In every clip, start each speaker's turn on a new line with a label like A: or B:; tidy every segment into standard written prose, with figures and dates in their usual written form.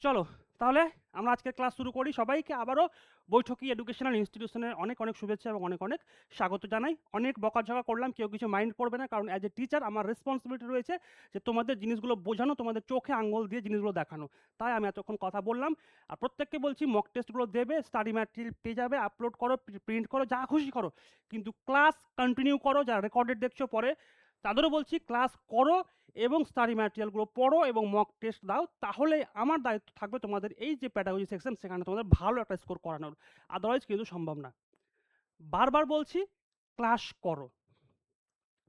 A: চলো তাহলে আমরা আজকের ক্লাস শুরু করি। সবাইকে আবারও বৈঠকি এডুকেশনাল ইনস্টিটিউশনের অনেক অনেক শুভেচ্ছা এবং অনেক অনেক স্বাগত জানাই। অনেক বকাঝকা করলাম, কেউ কিছু মাইন্ড করবে না, কারণ অ্যাজ এ টিচার আমার রেসপন্সিবিলিটি রয়েছে যে তোমাদের জিনিসগুলো বোঝানো, তোমাদের চোখে আঙ্গুল দিয়ে জিনিসগুলো দেখানো। তাই আমি এতক্ষণ কথা বললাম। আর প্রত্যেককে বলছি মক টেস্টগুলো দেবে, স্টাডি ম্যাটেরিয়াল পেয়ে যাবে, আপলোড করো, প্রিন্ট করো, যা খুশি করো, কিন্তু ক্লাস কন্টিনিউ করো। যারা রেকর্ডেড দেখছো পরে তাদেরও বলছি ক্লাস করো এবং স্টাডি ম্যাটেরিয়ালগুলো পড়ো এবং মক টেস্ট দাও। তাহলে আমার দায়িত্ব থাকবে তোমাদের এই যে প্যাডাগজি সেকশন, সেখানে তোমাদের ভালো একটা স্কোর করানোর। আদারওয়াইজ কিন্তু সম্ভব না। বারবার বলছি ক্লাস করো।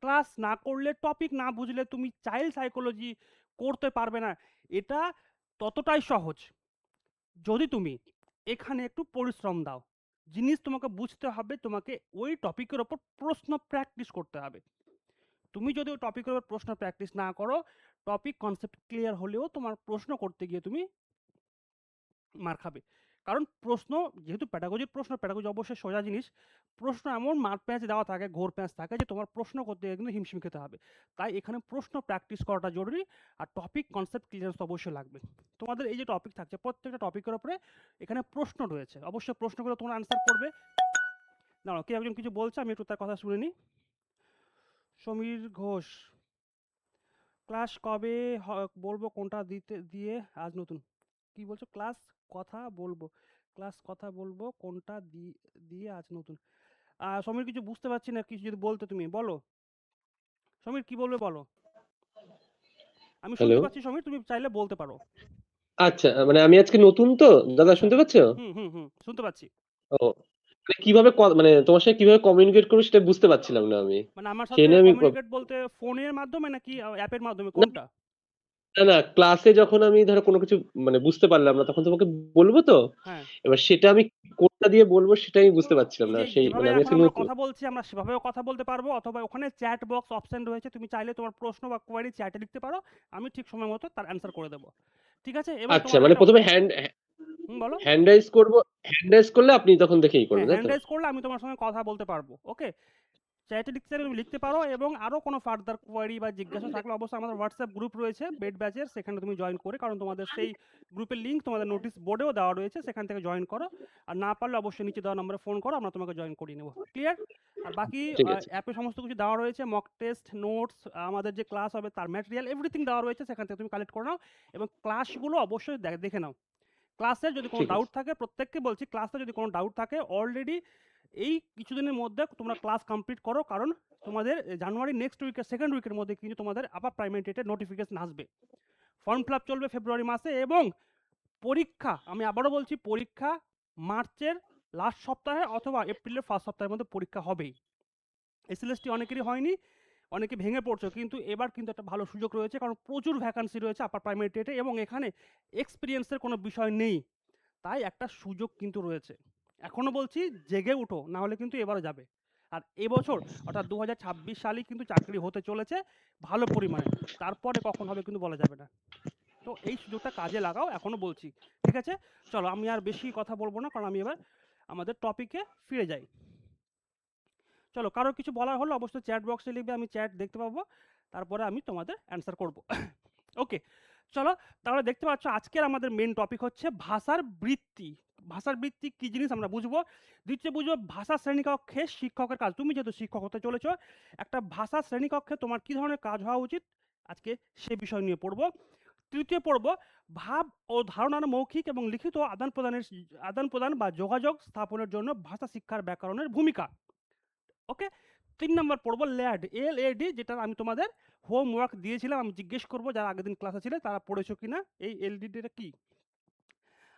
A: ক্লাস না করলে, টপিক না বুঝলে তুমি চাইল্ড সাইকোলজি করতে পারবে না। এটা ততটাই সহজ যদি তুমি এখানে একটু পরিশ্রম দাও। জিনিস তোমাকে বুঝতে হবে, তোমাকে ওই টপিকের ওপর প্রশ্ন প্র্যাকটিস করতে হবে। তুমি যদি ওই টপিকের উপর প্রশ্ন প্র্যাকটিস না করো, টপিক কনসেপ্ট ক্লিয়ার হলেও তোমার প্রশ্ন করতে গিয়ে তুমি মার খাবে। কারণ প্রশ্ন যেহেতু প্যাডাগজির প্রশ্ন, প্যাডাগজি অবশ্যই সোজা জিনিস, প্রশ্ন এমন মার প্যাঁচ দেওয়া থাকে, ঘোর প্যাঁচ থাকে, যে তোমার প্রশ্ন করতে গিয়ে কিন্তু হিমশিম খেতে হবে। তাই এখানে প্রশ্ন প্র্যাকটিস করাটা জরুরি। আর টপিক কনসেপ্ট ক্লিয়ারেন্স তো অবশ্যই লাগবে। তোমাদের এই যে টপিক থাকছে, প্রত্যেকটা টপিকের উপরে এখানে প্রশ্ন রয়েছে, অবশ্যই প্রশ্নগুলো তোমরা আনসার করবে। দাঁড়াও, কে একজন কিছু বলছে, আমি একটু তার কথা শুনে নিই। সমীর ঘোষ, ক্লাস কবে বলবো কোনটা দিয়ে আজ নতুন, কি বলছো? ক্লাস কথা বলবো, ক্লাস কথা বলবো কোনটা দিয়ে আজ নতুন। সমীর কিছু বুঝতে পারছি না, কিছু যদি বলতে তুমি বলো। সমীর কি বলবে বলো। আমি
B: হ্যালো।
A: শুনতে পাচ্ছি সমীর, তুমি চাইলে বলতে পারো।
B: আচ্ছা, মানে আমি আজকে নতুন তো দাদা,
A: আচ্ছা।
B: শুনতে পাচ্ছ?
A: হুম হুম হুম, শুনতে পাচ্ছি।
B: ও, মানে কিভাবে মানে তোমার সাথে কিভাবে কমিউনিকেট করবো সেটা বুঝতে পারছিলাম না আমি।
A: মানে আমার
B: সেই
A: সাথে
B: নিয়ে আমি
A: কমিউনিকেট বলতে ফোনের মাধ্যমে নাকি অ্যাপের মাধ্যমে,
B: না,
A: কোনটা?
B: না, না, ক্লাসে যখন আমি ধরো কোনো কিছু মানে বুঝতে পারলাম না তখন তোমাকে বলবো তো।
A: হ্যাঁ।
B: এবার সেটা আমি কোনটা দিয়ে বলবো সেটাই বুঝতে পারছিলাম
A: এই
B: না,
A: যে
B: সেই
A: যেভাবে
B: মানে আমি
A: এখন
B: আজকে
A: আমরা
B: নতুন।
A: কথা বলছি, আমরা সেভাবেও কথা বলতে পারবো, অথবা ওখানে চ্যাট বক্স অপশন রয়েছে, তুমি চাইলে তোমার প্রশ্ন বা কোয়ারি চ্যাটে লিখতে পারো। আমি ঠিক সময় মতো তার অ্যান্সার করে দেবো। ঠিক আছে, এবং
B: আচ্ছা,
A: তোমার
B: মানে
A: একটা,
B: প্রথমে
A: হুম বলো।
B: হ্যান্ড রাইজ করবো। হ্যান্ড রাইজ করলে আপনি তখন দেখেই
A: হ্যাঁ,
B: করবেন, তাই
A: হ্যান্ড
B: তো?
A: রাইজ করলে আমি তোমার সঙ্গে কথা বলতে পারবো। ওকে, চ্যাটে লিখতে চাইলে তুমি লিখতে পারো, এবং আরও কোনো ফার্দার কোয়ারি বা জিজ্ঞাসা থাকলে অবশ্যই আমাদের হোয়াটসঅ্যাপ গ্রুপ রয়েছে বেড ব্যাচের, সেখানে তুমি জয়েন করে, কারণ তোমাদের সেই গ্রুপের লিঙ্ক তোমাদের নোটিশ বোর্ডেও দেওয়া রয়েছে, সেখান থেকে জয়েন করো। আর না পারলে অবশ্যই নিচে দেওয়া নম্বরে ফোন করো, আমরা তোমাকে জয়েন করিয়ে নেবো। ক্লিয়ার? আর বাকি
B: ঠিক আছে।
A: অ্যাপে সমস্ত কিছু দেওয়া রয়েছে, মক টেস্ট, নোটস, আমাদের যে ক্লাস হবে তার ম্যাটেরিয়াল, এভরিথিং দেওয়া রয়েছে, সেখান থেকে তুমি কালেক্ট করে নাও এবং ক্লাসগুলো অবশ্যই দেখে নাও। ক্লাসের যদি কোনো
B: ঠিক আছে।
A: ডাউট থাকে, প্রত্যেককে বলছি ক্লাসে যদি কোনো ডাউট থাকে, অলরেডি এই কিছুদিনের মধ্যে তোমরা ক্লাস কমপ্লিট করো, কারণ তোমাদের জানুয়ারি নেক্সট উইকের সেকেন্ড উইকের মধ্যে কিন্তু তোমাদের আবার প্রাইমারি টেটের নোটিফিকেশন আসবে। ফর্ম ফিল আপ চলবে ফেব্রুয়ারি মাসে, এবং পরীক্ষা, আমি আবারও বলছি, পরীক্ষা মার্চের লাস্ট সপ্তাহে অথবা এপ্রিলের ফার্স্ট সপ্তাহের মধ্যে পরীক্ষা হবেই। এসএলএসটি অনেকেরই হয়নি, অনেকে ভেঙে পড়ছো, কিন্তু এবার কিন্তু একটা ভালো সুযোগ রয়েছে, কারণ প্রচুর ভ্যাকান্সি রয়েছে আপার প্রাইমারি টেটে, এবং এখানে এক্সপিরিয়েন্সের কোনো বিষয় নেই। তাই একটা সুযোগ কিন্তু রয়েছে। এখনো বলছি জেগে উঠো, না হলে কিন্তু এবারে যাবে। আর এবছর অর্থাৎ 2026 সালেই কিন্তু চাকরি হতে চলেছে ভালো পরিমাণে। তারপরে কখন হবে কিন্তু বলা যাবে না। তো এই সুযোগটা কাজে লাগাও, এখনো বলছি। ঠিক আছে, চলো আমি আর বেশি কথা বলবো না, কারণ আমি এবার আমাদের টপিকে ফিরে যাই। চলো, কারো কিছু বলার হলে অবশ্যই চ্যাট বক্সে লিখবে, আমি চ্যাট দেখতে পাবো, তারপরে আমি তোমাদের অ্যান্সার করব। ওকে, চলো। তাহলে দেখতে পাচ্ছ আজকের আমাদের মেন টপিক হচ্ছে ভাষার বৃত্তি। ভাষার বৃত্তি কি জিনিস আমরা বুঝবো। দ্বিতীয় বুঝবো ভাষা শ্রেণীকক্ষে শিক্ষকের কাজ। তুমি যেহেতু শিক্ষক হতে চলেছো, একটা ভাষা শ্রেণীকক্ষে তোমার কি ধরনের কাজ হওয়া উচিত, আজকে সে বিষয় নিয়ে পড়বো। তৃতীয় পড়ব ভাব ও ধারণার মৌখিক এবং লিখিত আদান প্রদান বা যোগাযোগ স্থাপনের জন্য ভাষা শিক্ষার ব্যাকরণের ভূমিকা। ওকে, 3 নম্বর পড়বো ল্যাড, LAD, যেটা আমি তোমাদের হোমওয়ার্ক দিয়েছিলাম। আমি জিজ্ঞেস করবো যারা আগের দিন ক্লাসে ছিলে তারা পড়েছো কিনা এই LDটা কি।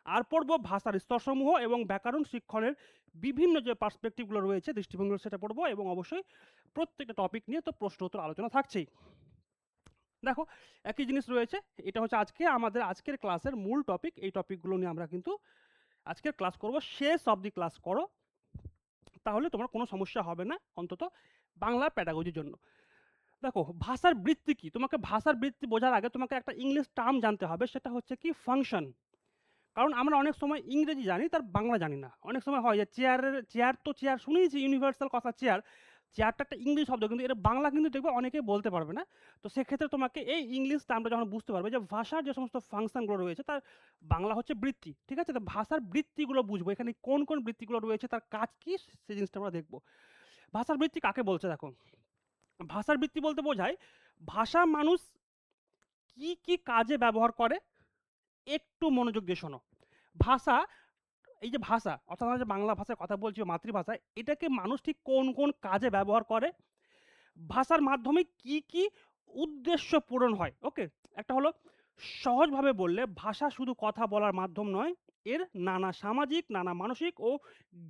A: আর পড়বো ভাষার স্তরসমূহ এবং ব্যাকরণ শিক্ষণের বিভিন্ন যে পার্সপেক্টিভগুলো রয়েছে, দৃষ্টিভঙ্গিগুলো, সেটা পড়বো, এবং অবশ্যই প্রত্যেকটা টপিক নিয়ে তো প্রশ্ন উত্তর আলোচনা থাকছেই। দেখো, একই জিনিস রয়েছে। এটা হচ্ছে আজকে আমাদের আজকের ক্লাসের মূল টপিক। এই টপিকগুলো নিয়ে আমরা কিন্তু আজকের ক্লাস করব। শেষ অবধি ক্লাস করো, তাহলে তোমার কোনো সমস্যা হবে না, অন্তত বাংলা প্যাডাগজির জন্য। দেখো, ভাষার বৃত্তি কি, তোমাকে ভাষার বৃত্তি বোঝার আগে তোমাকে একটা ইংলিশ টার্ম জানতে হবে, সেটা হচ্ছে কি ফাংশন। কারণ আমরা অনেক সময় ইংরেজি জানি, তার বাংলা জানি না। অনেক সময় হয় যে চেয়ার তো চেয়ার শুনেছি, ইউনিভার্সাল কথা চেয়ার, চেয়ারটা একটা ইংলিশ শব্দ, কিন্তু এর বাংলা কিন্তু দেখবে অনেকেই বলতে পারবে না। তো সেক্ষেত্রে তোমাকে এই ইংলিশ টার্মটা যখন বুঝতে পারবে যে ভাষার যে সমস্ত ফাংশনগুলো রয়েছে তার বাংলা হচ্ছে বৃত্তি। ঠিক আছে? তো ভাষার বৃত্তিগুলো বুঝবো। এখানে কোন, কোন বৃত্তিগুলো রয়েছে, তার কাজ কি, সেই জিনিসটা আমরা দেখব। ভাষার বৃত্তি কাকে বলছে দেখো। ভাষার বৃত্তি বলতে বোঝায় ভাষা মানুষ কি, কি কাজে ব্যবহার করে, একটু মনোযোগ দিয়ে শোনো। ভাষা, এই যে ভাষা অর্থাৎ আমরা যে বাংলা ভাষায় কথা বলছি বা মাতৃভাষা, এটাকে মানুষ ঠিক কোন, কোন কাজে ব্যবহার করে, ভাষার মাধ্যমে কি, কি উদ্দেশ্য পূরণ হয়। ওকে? একটা হলো সহজভাবে বললে ভাষা শুধু কথা বলার মাধ্যম নয়, এর নানা সামাজিক, নানা মানসিক ও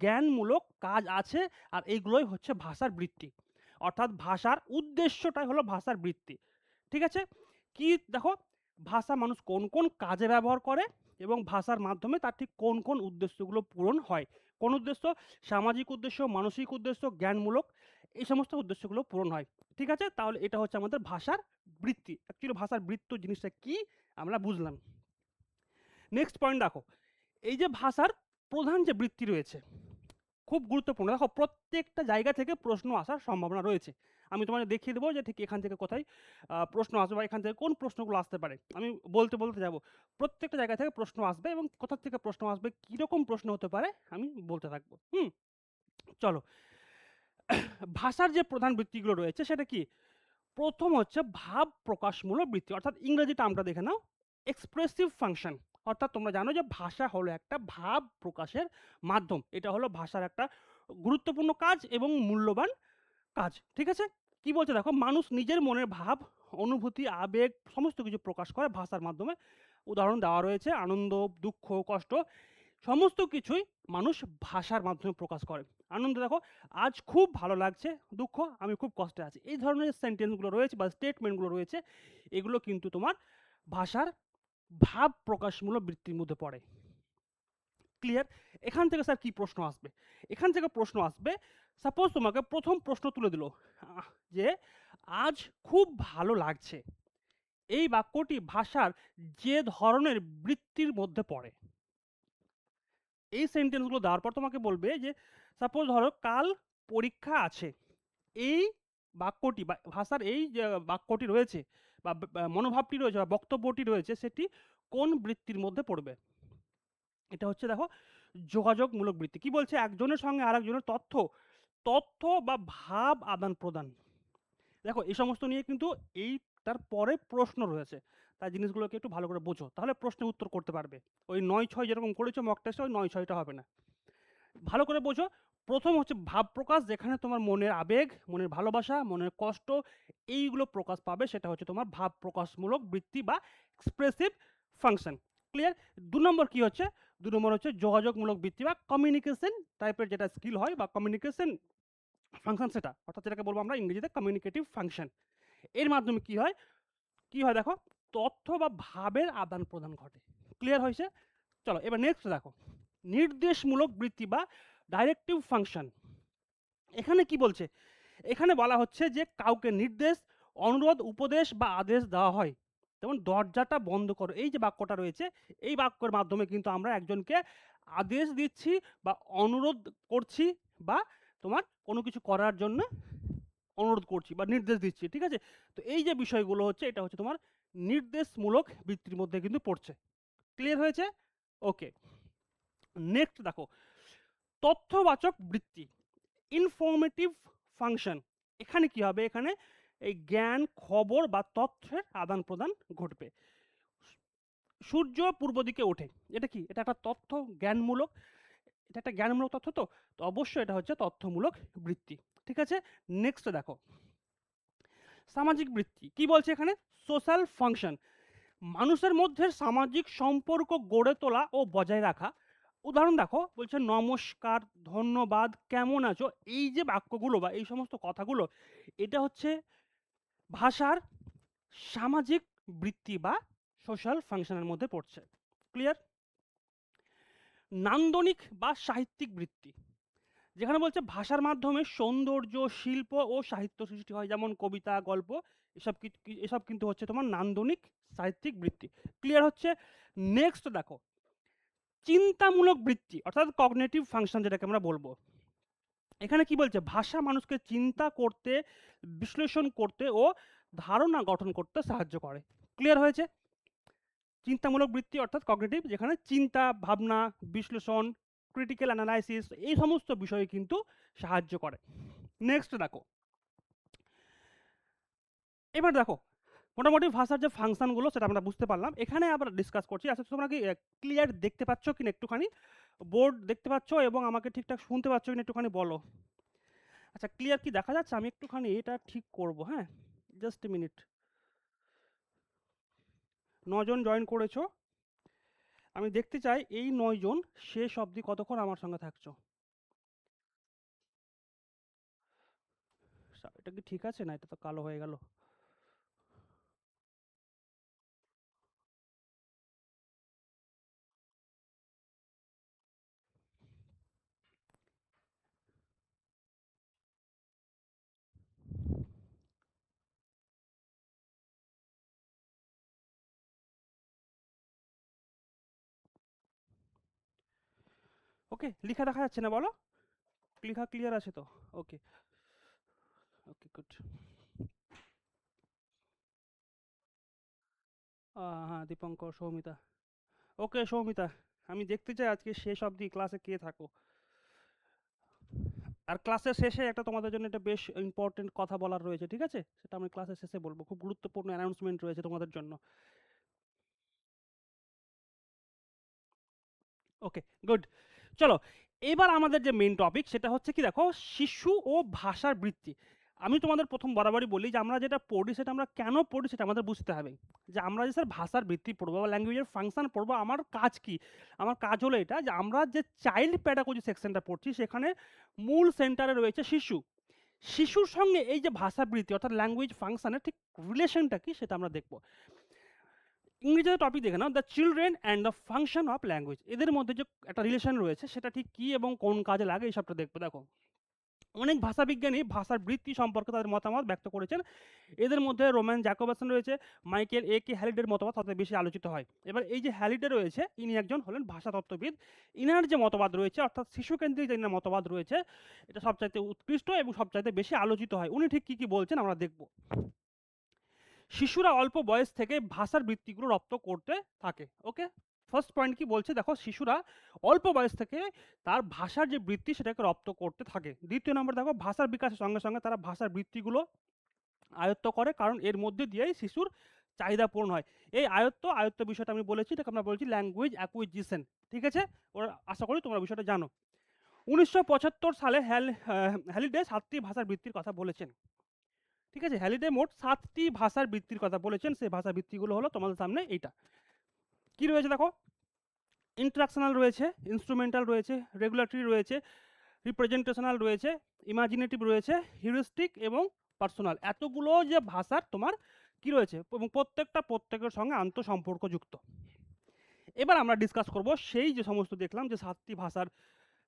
A: জ্ঞানমূলক কাজ আছে, আর এইগুলোই হচ্ছে ভাষার বৃত্তি। অর্থাৎ ভাষার উদ্দেশ্যটাই হলো ভাষার বৃত্তি। ঠিক আছে? কি দেখো, ভাষা মানুষ কোন, কোন কাজে ব্যবহার করে এবং ভাষার মাধ্যমে তার ঠিক কোন, কোন উদ্দেশ্যগুলো পূরণ হয়। কোন উদ্দেশ্য? সামাজিক উদ্দেশ্য, মানসিক উদ্দেশ্য, জ্ঞানমূলক, এই সমস্ত উদ্দেশ্যগুলো পূরণ হয়। ঠিক আছে? তাহলে এটা হচ্ছে আমাদের ভাষার বৃত্তি। অ্যাকচুয়ালি ভাষার বৃত্ত জিনিসটা কি আমরা বুঝলাম। নেক্সট পয়েন্ট দেখো, এই যে ভাষার প্রধান যে বৃত্তি রয়েছে, খুব গুরুত্বপূর্ণ। দেখো প্রত্যেকটা জায়গা থেকে প্রশ্ন আসার সম্ভাবনা রয়েছে। আমি তোমাদের দেখিয়ে দেবো যে ঠিক এখান থেকে কোথায় প্রশ্ন আসবে বা এখান থেকে কোন প্রশ্নগুলো আসতে পারে। আমি বলতে, বলতে যাব। প্রত্যেকটা জায়গা থেকে প্রশ্ন আসবে এবং কোথা থেকে প্রশ্ন আসবে, কীরকম প্রশ্ন হতে পারে আমি বলতে থাকবো। চলো। ভাষার যে প্রধান বৃত্তিগুলো রয়েছে সেটা কি? প্রথম হচ্ছে ভাব প্রকাশমূলক বৃত্তি, অর্থাৎ ইংরেজি টার্মটা দেখে নাও, এক্সপ্রেসিভ ফাংশন। অর্থাৎ তোমরা জানো যে ভাষা হলো একটা ভাব প্রকাশের মাধ্যম। এটা হলো ভাষার একটা গুরুত্বপূর্ণ কাজ এবং মূল্যবান কাজ। ঠিক আছে? কি বলছে দেখো, মানুষ নিজের মনের ভাব, অনুভূতি, আবেগ সমস্ত কিছু প্রকাশ করে ভাষার মাধ্যমে। উদাহরণ দেওয়া রয়েছে, আনন্দ, দুঃখ, কষ্ট সমস্ত কিছুই মানুষ ভাষার মাধ্যমে প্রকাশ করে। আনন্দ দেখো, আজ খুব ভালো লাগছে, দুঃখ আমি খুব কষ্টে আছি। এই ধরনের সেন্টেন্সগুলো রয়েছে বা স্টেটমেন্টগুলো রয়েছে, এগুলো কিন্তু তোমার ভাষার ভাব প্রকাশমূলক বৃত্তির মধ্যে পড়ে। ক্লিয়ার? এখান থেকে স্যার কি প্রশ্ন আসবে? এখান থেকে প্রশ্ন আসবে, সাপোজ তোমাকে প্রথম প্রশ্ন তুলে দিল যে আজ খুব ভালো লাগছে, এই বাক্যটি ভাষার যে ধরনের বৃত্তির মধ্যে পড়ে। এই সেন্টেন্সগুলো দেওয়ার পর তোমাকে বলবে যে সাপোজ ধরো কাল পরীক্ষা আছে, এই বাক্যটি বা ভাষার এই যে বাক্যটি রয়েছে বা মনোভাবটি রয়েছে বা বক্তব্যটি রয়েছে, সেটি কোন বৃত্তির মধ্যে পড়বে। এটা হচ্ছে দেখো যোগাযোগমূলক বৃত্তি। কি বলছে? একজনের সঙ্গে আরেকজনের তথ্য তথ্য বা ভাব আদান প্রদান। দেখো এই সমস্ত নিয়ে কিন্তু এই তার পরে প্রশ্ন রয়েছে, তাই জিনিসগুলোকে একটু ভালো করে বোঝো, তাহলে প্রশ্নের উত্তর করতে পারবে। ওই ৯-৬ যেরকম করেছো মক টেস্টে, ওই ৯-৬টা হবে না। ভালো করে বোঝো। প্রথম হচ্ছে ভাব প্রকাশ, যেখানে তোমার মনের আবেগ, মনের ভালোবাসা, মনের কষ্ট এইগুলো প্রকাশ পাবে, সেটা হচ্ছে তোমার ভাব প্রকাশমূলক বৃত্তি বা এক্সপ্রেসিভ ফাংশন। ক্লিয়ার? ২ নম্বর কি হচ্ছে? ২ নম্বর হচ্ছে যোগাযোগমূলক বৃত্তি বা কমিউনিকেশন টাইপের যেটা স্কিল হয় বা কমিউনিকেশন ফাংশন, সেটা অর্থাৎ যেটাকে বলবো আমরা ইংরেজিতে কমিউনিকেটিভ ফাংশন। এর মাধ্যমে কি হয়? কি হয় দেখো, তথ্য বা ভাবের আদান প্রদান ঘটে। ক্লিয়ার হয়েছে? চলো এবার নেক্সট দেখো, নির্দেশমূলক বৃত্তি বা ডাইরেক্টিভ ফাংশন। এখানে কি বলছে? এখানে বলা হচ্ছে যে কাউকে নির্দেশ, অনুরোধ, উপদেশ বা আদেশ দেওয়া হয়। যেমন দরজাটা বন্ধ করো, এই যে বাক্যটা রয়েছে, এই বাক্যের মাধ্যমে কিন্তু আমরা একজনকে আদেশ দিচ্ছি বা অনুরোধ করছি বা তোমার কোনো কিছু করার জন্য অনুরোধ করছি বা নির্দেশ দিচ্ছি। ঠিক আছে? তো এই যে বিষয়গুলো হচ্ছে, এটা হচ্ছে তোমার নির্দেশমূলক বৃত্তির মধ্যে কিন্তু পড়ছে। ক্লিয়ার হয়েছে? ওকে। নেক্সট দেখো, তথ্যবাচক বৃত্তি, ইনফরমেটিভ ফাংশন। এখানে কি হবে? এখানে এই জ্ঞান, খবর বা তথ্যের আদান প্রদান ঘটবে। সূর্য পূর্ব দিকে ওঠে, এটা কি? এটা একটা তথ্য, জ্ঞানমূলক, এটা একটা জ্ঞানমূলক তথ্য। তো তো অবশ্যই এটা হচ্ছে তথ্যমূলক বৃত্তি। ঠিক আছে? নেক্সট দেখো, সামাজিক বৃত্তি। কি বলছে এখানে? সোশ্যাল ফাংশন, মানুষের মধ্যে সামাজিক সম্পর্ক গড়ে তোলা ও বজায় রাখা। উদাহরণ দেখো, বলছে নমস্কার, ধন্যবাদ, কেমন আছো, এই যে বাক্যগুলো বা এই সমস্ত কথাগুলো, এটা হচ্ছে ভাষার সামাজিক বৃত্তি বা সোশ্যাল ফাংশনের মধ্যে পড়ছে। ক্লিয়ার? নান্দনিক বা সাহিত্যিক বৃত্তি, যেখানে বলছে ভাষার মাধ্যমে সৌন্দর্য, শিল্প ও সাহিত্য সৃষ্টি হয়, যেমন কবিতা, গল্প, এসব কিন্তু হচ্ছে তোমার নান্দনিক সাহিত্যিক বৃত্তি। ক্লিয়ার হচ্ছে? নেক্সট দেখো, চিন্তামূলক বৃত্তি অর্থাৎ কগনিটিভ ফাংশন যেটাকে আমরা বলবো। এখানে কি বলছে, ভাষা মানুষকে চিন্তা করতে, বিশ্লেষণ করতে ও ধারণা গঠন করতে সাহায্য করে। ক্লিয়ার হয়েছে? চিন্তামূলক বৃত্তি অর্থাৎ কগনিটিভ, যেখানে চিন্তা, ভাবনা, বিশ্লেষণ, ক্রিটিক্যাল অ্যানালাইসিস এই সমস্ত বিষয়ে কিন্তু সাহায্য করে। নেক্সট দেখো, এবার দেখো মোটামুটি ভাষার যে ফাংশনগুলো সেটা আমরা বুঝতে পারলাম। এখানে আবার ডিসকাস করছি। আচ্ছা তোমরা কি ক্লিয়ার দেখতে পাচ্ছ কিনা একটুখানি? বোর্ড দেখতে পাচ্ছ এবং আমাকে ঠিকঠাক শুনতে পাচ্ছ কিনা একটুখানি বলো। আচ্ছা ক্লিয়ার কি দেখা যাচ্ছে? আমি একটুখানি এটা ঠিক করব, হ্যাঁ জাস্ট এ মিনিট। 9 জন জয়েন করেছো, আমি দেখতে চাই এই 9 জন শেষ অবধি কতক্ষণ আমার সঙ্গে থাকছো। এটা কি ঠিক আছে? না এটা তো কালো হয়ে গেল। ওকে, লিখা দেখা যাচ্ছে না বলো? লিখা ক্লিয়ার আছে তো? ওকে ওকে গুড। হ্যাঁ দীপঙ্কর, সৌমিতা। ওকে সৌমিতা, আমি দেখতে চাই আজকে শেষ অবধি ক্লাসে কে থাকো। আর ক্লাসের শেষে একটা তোমাদের জন্য একটা বেশ ইম্পর্টেন্ট কথা বলার রয়েছে, ঠিক আছে? সেটা আমি ক্লাসের শেষে বলবো, খুব গুরুত্বপূর্ণ অ্যানাউন্সমেন্ট রয়েছে তোমাদের জন্য। Okay good. চলো এবার আমাদের যে মেইন টপিক সেটা হচ্ছে কি দেখো, শিশু ও ভাষার বৃত্তি। আমি তোমাদের প্রথম বরাবরই বলি যে আমরা যেটা পড়ি সেটা আমরা কেন পড়ি সেটা আমাদের বুঝতে হবে। যে আমরা যে স্যার ভাষার বৃত্তি পড়বো বা ল্যাঙ্গুয়েজের ফাংশন পড়বো, আমার কাজ কি? আমার কাজ হলো এটা যে আমরা যে চাইল্ড প্যাডাগজি সেকশনটা পড়ছি সেখানে মূল সেন্টারে রয়েছে শিশু। শিশুর সঙ্গে এই যে ভাষা বৃত্তি অর্থাৎ ল্যাঙ্গুয়েজ ফাংশনের ঠিক রিলেশনটা কি সেটা আমরা দেখবো। ইংরেজিতে টপিক দেখে নাও, the children and the function of language, এদের মধ্যে যে একটা রিলেশন রয়েছে সেটা ঠিক কী এবং কোন কাজে লাগে এইসবটা দেখবো। দেখো অনেক ভাষাবিজ্ঞানী ভাষার বৃত্তি সম্পর্কে তাদের মতামত ব্যক্ত করেছেন। এদের মধ্যে রোম্যান জ্যাকোবসন রয়েছে, মাইকেল এ কে হ্যালিডের মতবাদ সবচেয়ে বেশি আলোচিত হয়। এবার এই যে হ্যালিডে রয়েছে ইনি একজন হলেন ভাষাতত্ত্ববিদ। ইনার যে মতবাদ রয়েছে অর্থাৎ শিশুকেন্দ্রিক যে ইনার মতবাদ রয়েছে এটা সবচাইতে উৎকৃষ্ট এবং সবচাইতে বেশি আলোচিত হয়। উনি ঠিক কী কী বলছেন আমরা দেখব। শিশুরা অল্প বয়স থেকে ভাষার বৃত্তিগুলো রপ্ত করতে থাকে। ওকে, ফার্স্ট পয়েন্ট কি বলছে দেখো, শিশুরা অল্প বয়স থেকে তার ভাষার যে বৃত্তি সেটাকে রপ্ত করতে থাকে। দ্বিতীয় নম্বর দেখো, ভাষার বিকাশের সঙ্গে সঙ্গে তারা ভাষার বৃত্তিগুলো আয়ত্ত করে, কারণ এর মধ্যে দিয়েই শিশুর চাহিদা পূরণ হয়। এই আয়ত্ত বিষয়টা আমি বলেছি, এটাকে আমরা বলছি ল্যাঙ্গুয়েজ অ্যাকুইজিশন। ঠিক আছে, ওরা আশা করি তোমরা বিষয়টা জানো। 1975 সালে হ্যালিডে 7টি ভাষার বৃত্তির কথা বলেছেন। ঠিক আছে, হ্যালিডে মোট 7টি ভাষার বৃত্তির কথা বলেছেন। সেই ভাষার বৃত্তিগুলো হলো তোমাদের সামনে এইটা। কি রয়েছে দেখো, ইন্ট্রাকশনাল রয়েছে, ইনস্ট্রুমেন্টাল রয়েছে, রেগুলেটরি রয়েছে, রিপ্রেজেন্টেশনাল রয়েছে, ইমাজিনেটিভ রয়েছে, হিউরিস্টিক এবং পার্সোনাল। এতগুলো যে ভাষার তোমার কি রয়েছে এবং প্রত্যেকের সঙ্গে আন্তঃসম্পর্কযুক্ত। এবার আমরা ডিসকাস করব সেই যে সমস্ত দেখলাম যে 7টি ভাষার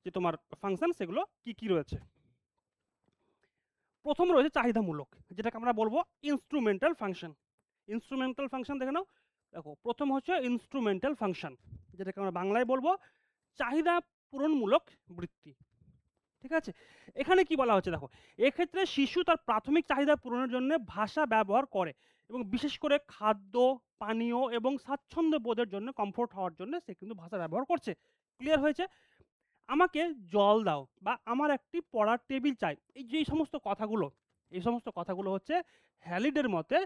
A: যে তোমার ফাংশন সেগুলো কি কি রয়েছে। প্রথম রয়েছে চাহিদামূলক, যেটাকে আমরা বলবো ইনস্ট্রুমেন্টাল ফাংশন। ইনস্ট্রুমেন্টাল ফাংশন দেখে নাও। দেখো প্রথম হচ্ছে ইনস্ট্রুমেন্টাল ফাংশন, যেটাকে আমরা বাংলায় বলবো চাহিদা পূরণমূলক বৃত্তি। ঠিক আছে, এখানে কি বলা হচ্ছে দেখো, এক্ষেত্রে শিশু তার প্রাথমিক চাহিদা পূরণের জন্য ভাষা ব্যবহার করে এবং বিশেষ করে খাদ্য, পানীয় এবং স্বাচ্ছন্দ্য বোধের জন্য, কমফোর্ট হওয়ার জন্য সে কিন্তু ভাষা ব্যবহার করছে। ক্লিয়ার হয়েছে? আমাকে জল দাও বা আমার একটি পড়ার টেবিল চাই, এই যে এই সমস্ত কথাগুলো হচ্ছে হ্যালিডের মতে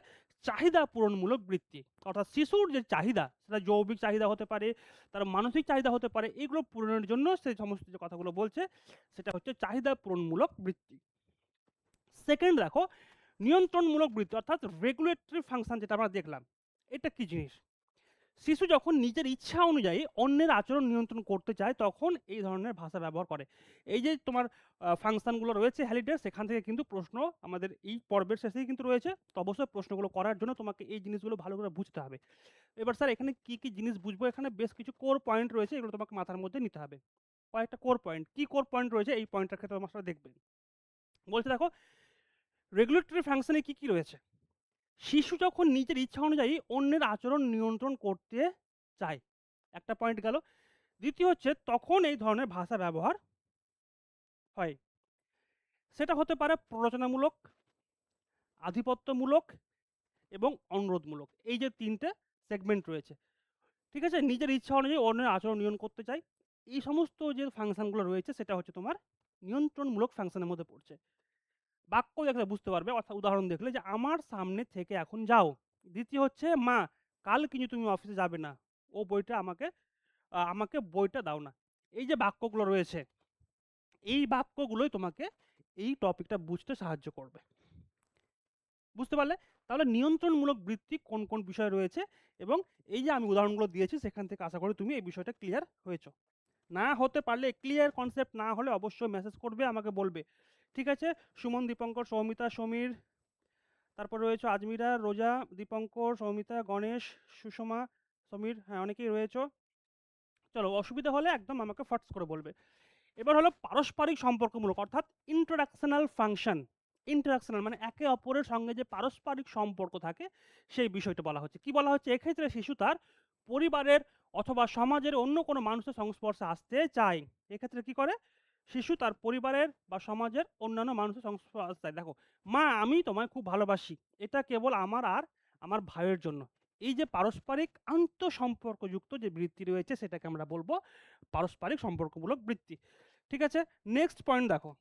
A: চাহিদা পূরণমূলক বৃত্তি। অর্থাৎ শিশুর যে চাহিদা সেটা যৌবিক চাহিদা হতে পারে, তার মানসিক চাহিদা হতে পারে, এগুলো পূরণের জন্য সেই সমস্ত যে কথাগুলো বলছে সেটা হচ্ছে চাহিদা পূরণমূলক বৃত্তি। সেকেন্ড দেখো, নিয়ন্ত্রণমূলক বৃত্তি অর্থাৎ রেগুলেটরি ফাংশন, যেটা আমরা দেখলাম। এটা কি জিনিস? শিশু যখন নিজের ইচ্ছা অনুযায়ী অন্যের আচরণ নিয়ন্ত্রণ করতে চায় তখন এই ধরনের ভাষা ব্যবহার করে। এই যে তোমার ফাংশনগুলো রয়েছে হ্যালিডের, সেখান থেকে কিন্তু প্রশ্ন আমাদের এই পর্বের শেষেই কিন্তু রয়েছে। তো অবশ্যই প্রশ্নগুলো করার জন্য তোমাকে এই জিনিসগুলো ভালো করে বুঝতে হবে। এবার স্যার এখানে কি কি জিনিস বুঝবো, এখানে বেশ কিছু কোর পয়েন্ট রয়েছে, এগুলো তোমাকে মাথার মধ্যে নিতে হবে। কয়েকটা কোর পয়েন্ট, কি কোর পয়েন্ট রয়েছে এই পয়েন্টটার ক্ষেত্রে তোমার সাথে দেখবে। বলছে দেখো, রেগুলেটরি ফাংশনে কি কি রয়েছে। শিশু যখন নিজের ইচ্ছা অনুযায়ী অন্যের আচরণ নিয়ন্ত্রণ করতে চায়, একটা পয়েন্ট গেল। দ্বিতীয় হচ্ছে তখন এই ধরনের ভাষা ব্যবহার হয়। সেটা হতে পারে প্ররোচনামূলক, আধিপত্যমূলক এবং অনুরোধমূলক। এই যে ৩ টে সেগমেন্ট রয়েছে। ঠিক আছে? নিজের ইচ্ছা অনুযায়ী অন্যের আচরণ নিয়ন্ত্রণ করতে চাই। এই সমস্ত যে ফাংশনগুলো রয়েছে সেটা হচ্ছে তোমার নিয়ন্ত্রণমূলক ফাংশনের মধ্যে পড়ছে। বাক্য দেখলে বুঝতে পারবে, অর্থাৎ উদাহরণ দেখলে যে, "আমার সামনে থেকে এখন যাও।" দ্বিতীয় হচ্ছে, "মা, কাল কিন্তু তুমি অফিসে যাবে না। ও বইটা আমাকে বইটা দাও না।" এই যে বাক্যগুলো রয়েছে, এই বাক্যগুলোই তোমাকে এই টপিকটা বুঝতে সাহায্য করবে। বুঝতে পারলে? তাহলে নিয়ন্ত্রণমূলক বৃত্তি কোন, কোন বিষয় রয়েছে এবং এই যে আমি উদাহরণগুলো দিয়েছি সেখান থেকে আশা করি তুমি এই বিষয়টা ক্লিয়ার হয়েছো। না হতে পারলে, ক্লিয়ার কনসেপ্ট না হলে অবশ্যই মেসেজ করবে, আমাকে বলবে। ঠিক আছে? সুমন, দীপঙ্কর, সৌমিতা, সমীর, তারপর রয়েছে আজমিরা, রোজা, দীপঙ্কর, সৌমিতা, গণেশ, সুষমা, সমীর, হ্যাঁ অনেকেই রয়েছো। চলো, অসুবিধা হলে একদম আমাকে ফটস করে বলবে। এবার হলো পারস্পরিক সম্পর্কমূলক, অর্থাৎ ইন্টারাকশনাল ফাংশন। ইন্টারাকশনাল মানে একে অপরের সঙ্গে যে পারস্পরিক সম্পর্ক থাকে সেই বিষয়টা বলা হচ্ছে। কি বলা হচ্ছে? এক্ষেত্রে শিশু তার পরিবারের অথবা সমাজের অন্য কোনো মানুষের সংস্পর্শে আসতে চায়। এক্ষেত্রে কি করে? শিশু তার পরিবারের বা সমাজের অন্যান্য মানুষের সংস্পর্শে আসতে চায়। দেখো, "মা, আমি তোমায় খুব ভালোবাসি। এটা কেবল আমার আর আমার ভাইয়ের জন্য।" এই যে পারস্পরিক আন্তঃসম্পর্কযুক্ত যে বৃত্তি রয়েছে সেটাকে আমরা বলবো পারস্পরিক সম্পর্কমূলক বৃত্তি। ঠিক আছে? নেক্সট পয়েন্ট দেখো।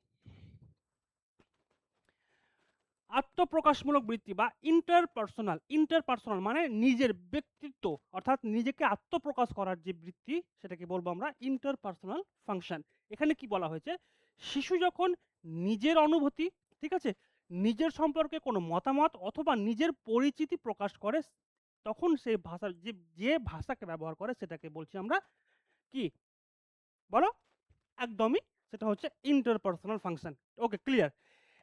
A: আত্মপ্রকাশমূলক বৃত্তি বা ইন্টারপার্সোনাল। ইন্টারপার্সোনাল মানে নিজের ব্যক্তিত্ব, অর্থাৎ নিজেকে আত্মপ্রকাশ করার যে বৃত্তি সেটাকে বলবো আমরা ইন্টারপার্সোনাল ফাংশন। এখানে কি বলা হয়েছে? শিশু যখন নিজের অনুভূতি, ঠিক আছে, নিজের সম্পর্কে কোনো মতামত অথবা নিজের পরিচিতি প্রকাশ করে, তখন সেই ভাষা যে ভাষাকে ব্যবহার করে সেটাকে বলছি আমরা কি? বলো? একদমই, সেটা হচ্ছে ইন্টারপার্সোনাল ফাংশন। ওকে, ক্লিয়ার।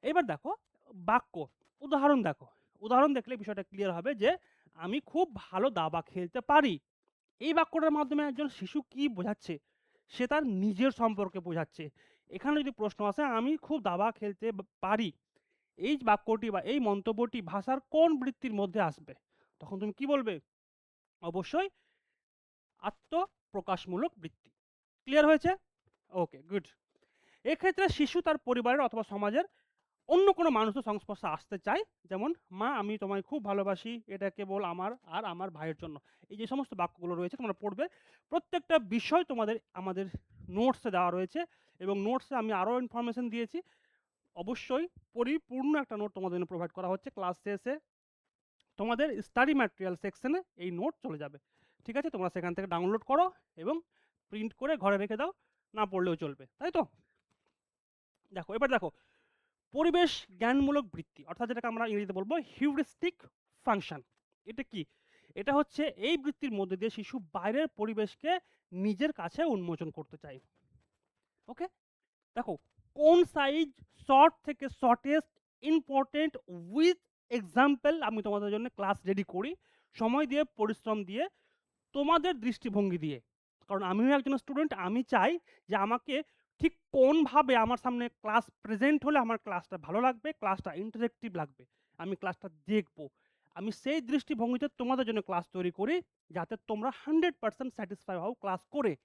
A: এবার দেখো বাক্য, উদাহরণ দেখো। উদাহরণ দেখলে বিষয়টা ক্লিয়ার হবে যে, "আমি খুব ভালো দাবা খেলতে পারি।" এই বাক্যটার মাধ্যমে একজন শিশু কি বোঝাচ্ছে? সে তার নিজের সম্পর্কে বোঝাচ্ছে। এখানে যদি প্রশ্ন আসে, "আমি খুব দাবা খেলতে পারি।" এই বাক্যটি বা এই মন্তব্যটি ভাষার কোন বৃত্তির মধ্যে আসবে? তখন তুমি কি বলবে? অবশ্যই আত্মপ্রকাশমূলক বৃত্তি। ক্লিয়ার হয়েছে? ওকে, গুড। এক্ষেত্রে শিশু তার পরিবারের অথবা সমাজের অন্য কোনো মানুষের সংস্পর্শে আসতে চায়। যেমন, "মা, আমি তোমায় খুব ভালোবাসি। এটা কেবল আমার আর আমার ভাইয়ের জন্য।" এই যে সমস্ত বাক্যগুলো রয়েছে তোমরা পড়বে। প্রত্যেকটা বিষয় আমাদের নোটসে দেওয়া রয়েছে এবং নোটসে আমি আরও ইনফরমেশন দিয়েছি। অবশ্যই পরিপূর্ণ একটা নোট তোমাদের জন্য প্রোভাইড করা হচ্ছে। ক্লাস শেষে তোমাদের স্টাডি ম্যাটেরিয়াল সেকশনে এই নোট চলে যাবে। ঠিক আছে? তোমরা সেখান থেকে ডাউনলোড করো এবং প্রিন্ট করে ঘরে রেখে দাও। না পড়লেও চলবে। তাই তো? দেখো, এবার দেখো পরিবেশ জ্ঞানমূলক বৃত্তি, অর্থাৎ যেটাকে আমরা ইংরেজিতে বলবো হিউরিস্টিক ফাংশন। এটা কি? এটা হচ্ছে এই বৃত্তির মধ্যে দিয়ে শিশু বাইরের পরিবেশকে নিজের কাছে উন্মোচন করতে চায়। ওকে? দেখো, কোন সাইজ শর্ট থেকে শর্টেস্ট ইম্পর্টেন্ট উইথ এক্সাম্পল আমি তোমাদের জন্য ক্লাস রেডি করি, সময় দিয়ে, পরিশ্রম দিয়ে, তোমাদের দৃষ্টিভঙ্গি দিয়ে। কারণ আমিও একজন স্টুডেন্ট, আমি চাই যে আমাকে ঠিক কোনভাবে আমার সামনে ক্লাস প্রেজেন্ট হলে আমার ক্লাসটা ভালো লাগবে, ক্লাসটা ইন্টারেক্টিভ লাগবে। আমি ক্লাসটা দেখব। আমি সেই দৃষ্টিভঙ্গিতে তোমাদের জন্য ক্লাস তৈরি করি যাতে তোমরা 100% স্যাটিসফাই হও ক্লাস করে।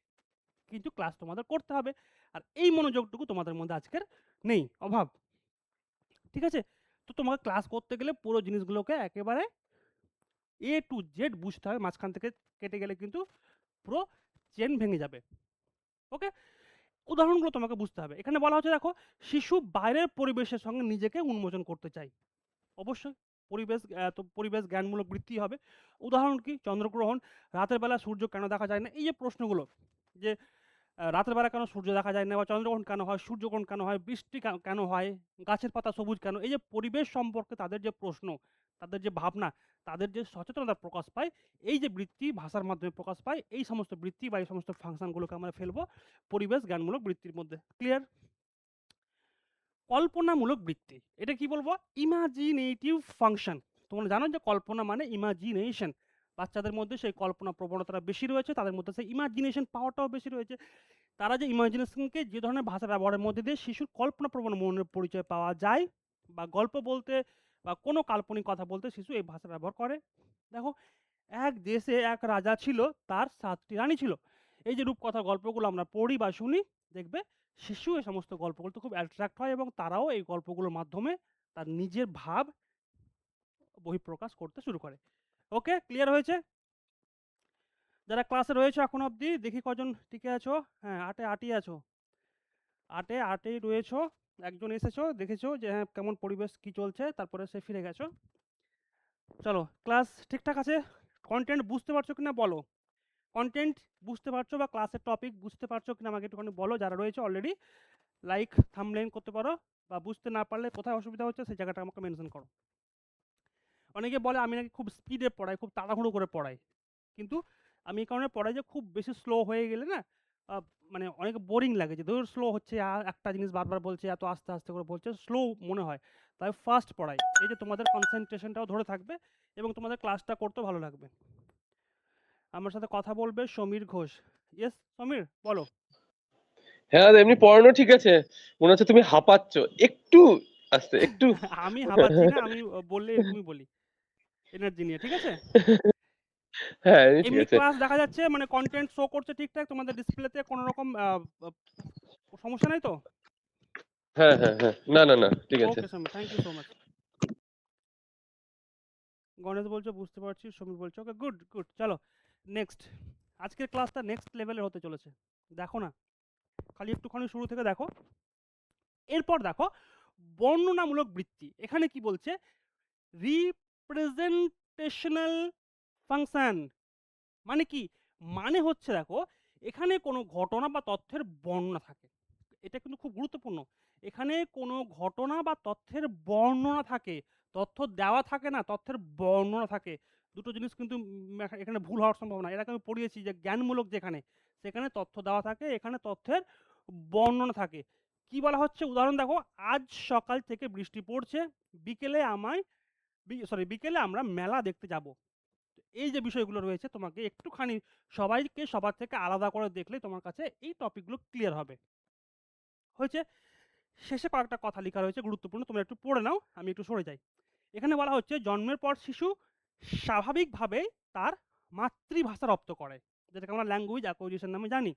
A: কিন্তু ক্লাস তোমাদের করতে হবে। আর এই মনোযোগটুকু তোমাদের মধ্যে আজকের নেই, অভাব। ঠিক আছে? তো তোমাকে ক্লাস করতে গেলে পুরো জিনিসগুলোকে একেবারে A to Z বুঝতে হবে। মাঝখান থেকে কেটে গেলে কিন্তু পুরো চেন ভেঙে যাবে। ওকে? উদাহরণগুলো তোমাকে বুঝতে হবে। এখানে বলা হচ্ছে দেখো, শিশু বাইরের পরিবেশের সঙ্গে নিজেকে উন্মোচন করতে চায়। অবশ্যই পরিবেশ জ্ঞানমূলক বৃত্তি হবে। উদাহরণ কি? চন্দ্রগ্রহণ, রাতের বেলা সূর্য কেন দেখা যায় না? এই যে প্রশ্নগুলো যে রাতের বেলা কেন সূর্য দেখা যায় না বা চন্দ্রগ্রহণ কেন হয়, সূর্যগ্রহণ কেন হয়, বৃষ্টি কেন হয়, গাছের পাতা সবুজ কেন? এই যে পরিবেশ সম্পর্কে তাদের যে প্রশ্ন, তাদের যে ভাবনা, তাদের যে সচেতনতা প্রকাশ পায়, এই যে বৃত্তি ভাষার মাধ্যমে প্রকাশ পায়, এই সমস্ত বৃত্তি বা এই সমস্ত ফাংশনগুলোকে আমরা ফেলবো পরিবেশ জ্ঞানমূলক বৃত্তির মধ্যে। ক্লিয়ার? কল্পনামূলক বৃত্তি। এটা কি বলবো? Imaginative function. তোমরা জানো যে কল্পনা মানে ইমাজিনেশন। বাচ্চাদের মধ্যে সেই কল্পনা প্রবণতাটা বেশি রয়েছে, তাদের মধ্যে সেই ইমাজিনেশন পাওয়ারটাও বেশি রয়েছে। তারা যে ইমাজিনেশনকে যে ধরনের ভাষা ব্যবহারের মধ্যে দিয়ে শিশুর কল্পনাপ্রবণ মনের পরিচয় পাওয়া যায় বা গল্প বলতে বা কোনো কাল্পনিক কথা বলতে শিশু এই ভাষা ব্যবহার করে। দেখো, এক দেশে এক রাজা ছিল, তার ৭ টি রানী ছিল। এই যে রূপকথার গল্পগুলো আমরা পড়ি বা শুনি, দেখবে শিশু এই সমস্ত গল্পগুলোতে খুব অ্যাট্রাক্ট হয় এবং তারাও এই গল্পগুলোর মাধ্যমে তার নিজের ভাব বহিঃপ্রকাশ করতে শুরু করে। ওকে, ক্লিয়ার হয়েছে? যারা ক্লাসে রয়েছো এখন অবধি দেখি কজন টিকে আছো। হ্যাঁ, ৮-এ আছো। ৮-এ রয়েছো। একজন এসেছো, দেখেছো যে হ্যাঁ কেমন পরিবেশ কি চলছে, তারপরে সে ফিরে গেছো। চলো, ক্লাস ঠিকঠাক আছে? কন্টেন্ট বুঝতে পারছো কিনা বলো। কন্টেন্ট বুঝতে পারছো বা ক্লাসের টপিক বুঝতে পারছো কিনা আমাকে একটুখানি বলো। যারা রয়েছে অলরেডি লাইক থাম্বনেইল করতে পারো, বা বুঝতে না পারলে কোথায় অসুবিধা হচ্ছে সেই জায়গাটা আমাকে মেনশন করো। অনেকে বলে আমি নাকি খুব স্পিডে পড়াই, খুব তাড়াহুড়ো করে পড়াই, কিন্তু আমি এই কারণে পড়াই যে খুব বেশি স্লো হয়ে গেলে না মানে অনেক বোরিং লাগে, যে ধর স্লো হচ্ছে আর একটা জিনিস বারবার বলছে, এত আস্তে আস্তে করে বলছে, স্লো মনে হয়। তাই ফাস্ট পড়াই, এই যে তোমাদের কনসেন্ট্রেশনটাও ধরে থাকবে এবং তোমাদের ক্লাসটা করতেও ভালো লাগবে। আমার সাথে কথা বলবে সমীর ঘোষ। ইয়েস সমীর, বলো।
B: হ্যাঁ দাদা, এমনি পড়ানো ঠিক আছে, মনে হচ্ছে তুমি হাঁপাচ্ছ একটু, আস্তে একটু।
A: আমি হাঁপাচ্ছি না, আমি বললে এরকমই বলি এনার্জি নিয়ে, ঠিক আছে?
B: হ্যাঁ এমনি ঠিক
A: এমনি
B: আছে।
A: ক্লাস দেখা যাচ্ছে, মানে কন্টেন্ট শো করছে ঠিকঠাক তোমাদের ডিসপ্লেতে, কোনো রকম সমস্যা নেই তো?
B: হ্যাঁ হ্যাঁ হ্যাঁ, না না না, ঠিক আছে।
A: Okay Samir, thank you so much. Ganesh বলছো বুঝতে পারছি, সমীর বলছো ওকে, গুড গুড। চলো নেক্সট, আজকের ক্লাসটা নেক্সট লেভেলের হতে চলেছে। দেখো না, খালি একটুখানি শুরু থেকে দেখো। এরপর দেখো বর্ণনামূলক বৃত্তি। এখানে কি বলছে? রিপ্রেজেন্টেশনাল ফাংশন মানে কি? মানে হচ্ছে দেখো, এখানে কোনো ঘটনা বা তথ্যের বর্ণনা থাকে। এটা কিন্তু খুব গুরুত্বপূর্ণ। এখানে কোনো ঘটনা বা তথ্যের বর্ণনা থাকে, তথ্য দেওয়া থাকে না, তথ্যের বর্ণনা থাকে। দুটো জিনিস কিন্তু এখানে ভুল হওয়ার সম্ভাবনা। এর আগে আমি পড়িয়েছি যে জ্ঞানমূলক যেখানে, সেখানে তথ্য দেওয়া থাকে, এখানে তথ্যের বর্ণনা থাকে। কি বলা হচ্ছে? উদাহরণ দেখো, আজ সকাল থেকে বৃষ্টি পড়ছে, বিকেলে বিকেলে আমরা মেলা দেখতে যাব। এই যে বিষয়গুলো রয়েছে, তোমাকে একটুখানি সবাইকে সবার থেকে আলাদা করে দেখলে তোমার কাছে এই টপিকগুলো ক্লিয়ার হবে। হয়েছে? শেষে কয়েকটা কথা লেখা রয়েছে গুরুত্বপূর্ণ, তোমরা একটু পড়ে নাও, আমি একটু সরে যাই। এখানে বলা হচ্ছে জন্মের পর শিশু স্বাভাবিকভাবেই তার মাতৃভাষা রপ্ত করে, যেটাকে আমরা ল্যাঙ্গুয়েজ অ্যাকুইজিশন নামে জানি।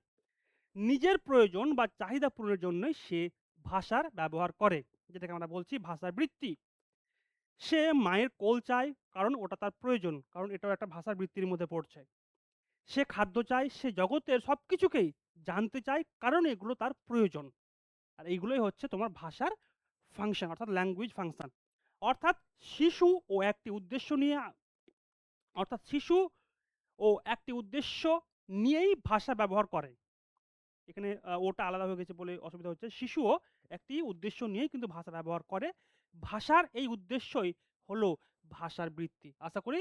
A: নিজের প্রয়োজন বা চাহিদা পূরণের জন্যই সে ভাষার ব্যবহার করে, যেটাকে আমরা বলছি ভাষার বৃত্তি। সে মায়ের কোল চায়, কারণ ওটা তার প্রয়োজন, কারণ এটাও একটা ভাষার বৃত্তির মধ্যে পড়ছে। সে খাদ্য চায়, সে জগতের সব কিছুকেই জানতে চায়, কারণ এগুলো তার প্রয়োজন। আর এইগুলোই হচ্ছে তোমার ভাষার ফাংশন, অর্থাৎ ল্যাঙ্গুয়েজ ফাংশন। অর্থাৎ শিশু ও একটি উদ্দেশ্য নিয়ে অর্থাৎ শিশু ও একটি উদ্দেশ্য নিয়েই ভাষা ব্যবহার করে। এখানে ওটা আলাদা হয়ে গেছে বলে অসুবিধা হচ্ছে। শিশুও একটি উদ্দেশ্য নিয়েই কিন্তু ভাষা ব্যবহার করে। ভাষার এই উদ্দেশ্যই হলো ভাষার বৃত্তি। আশা করি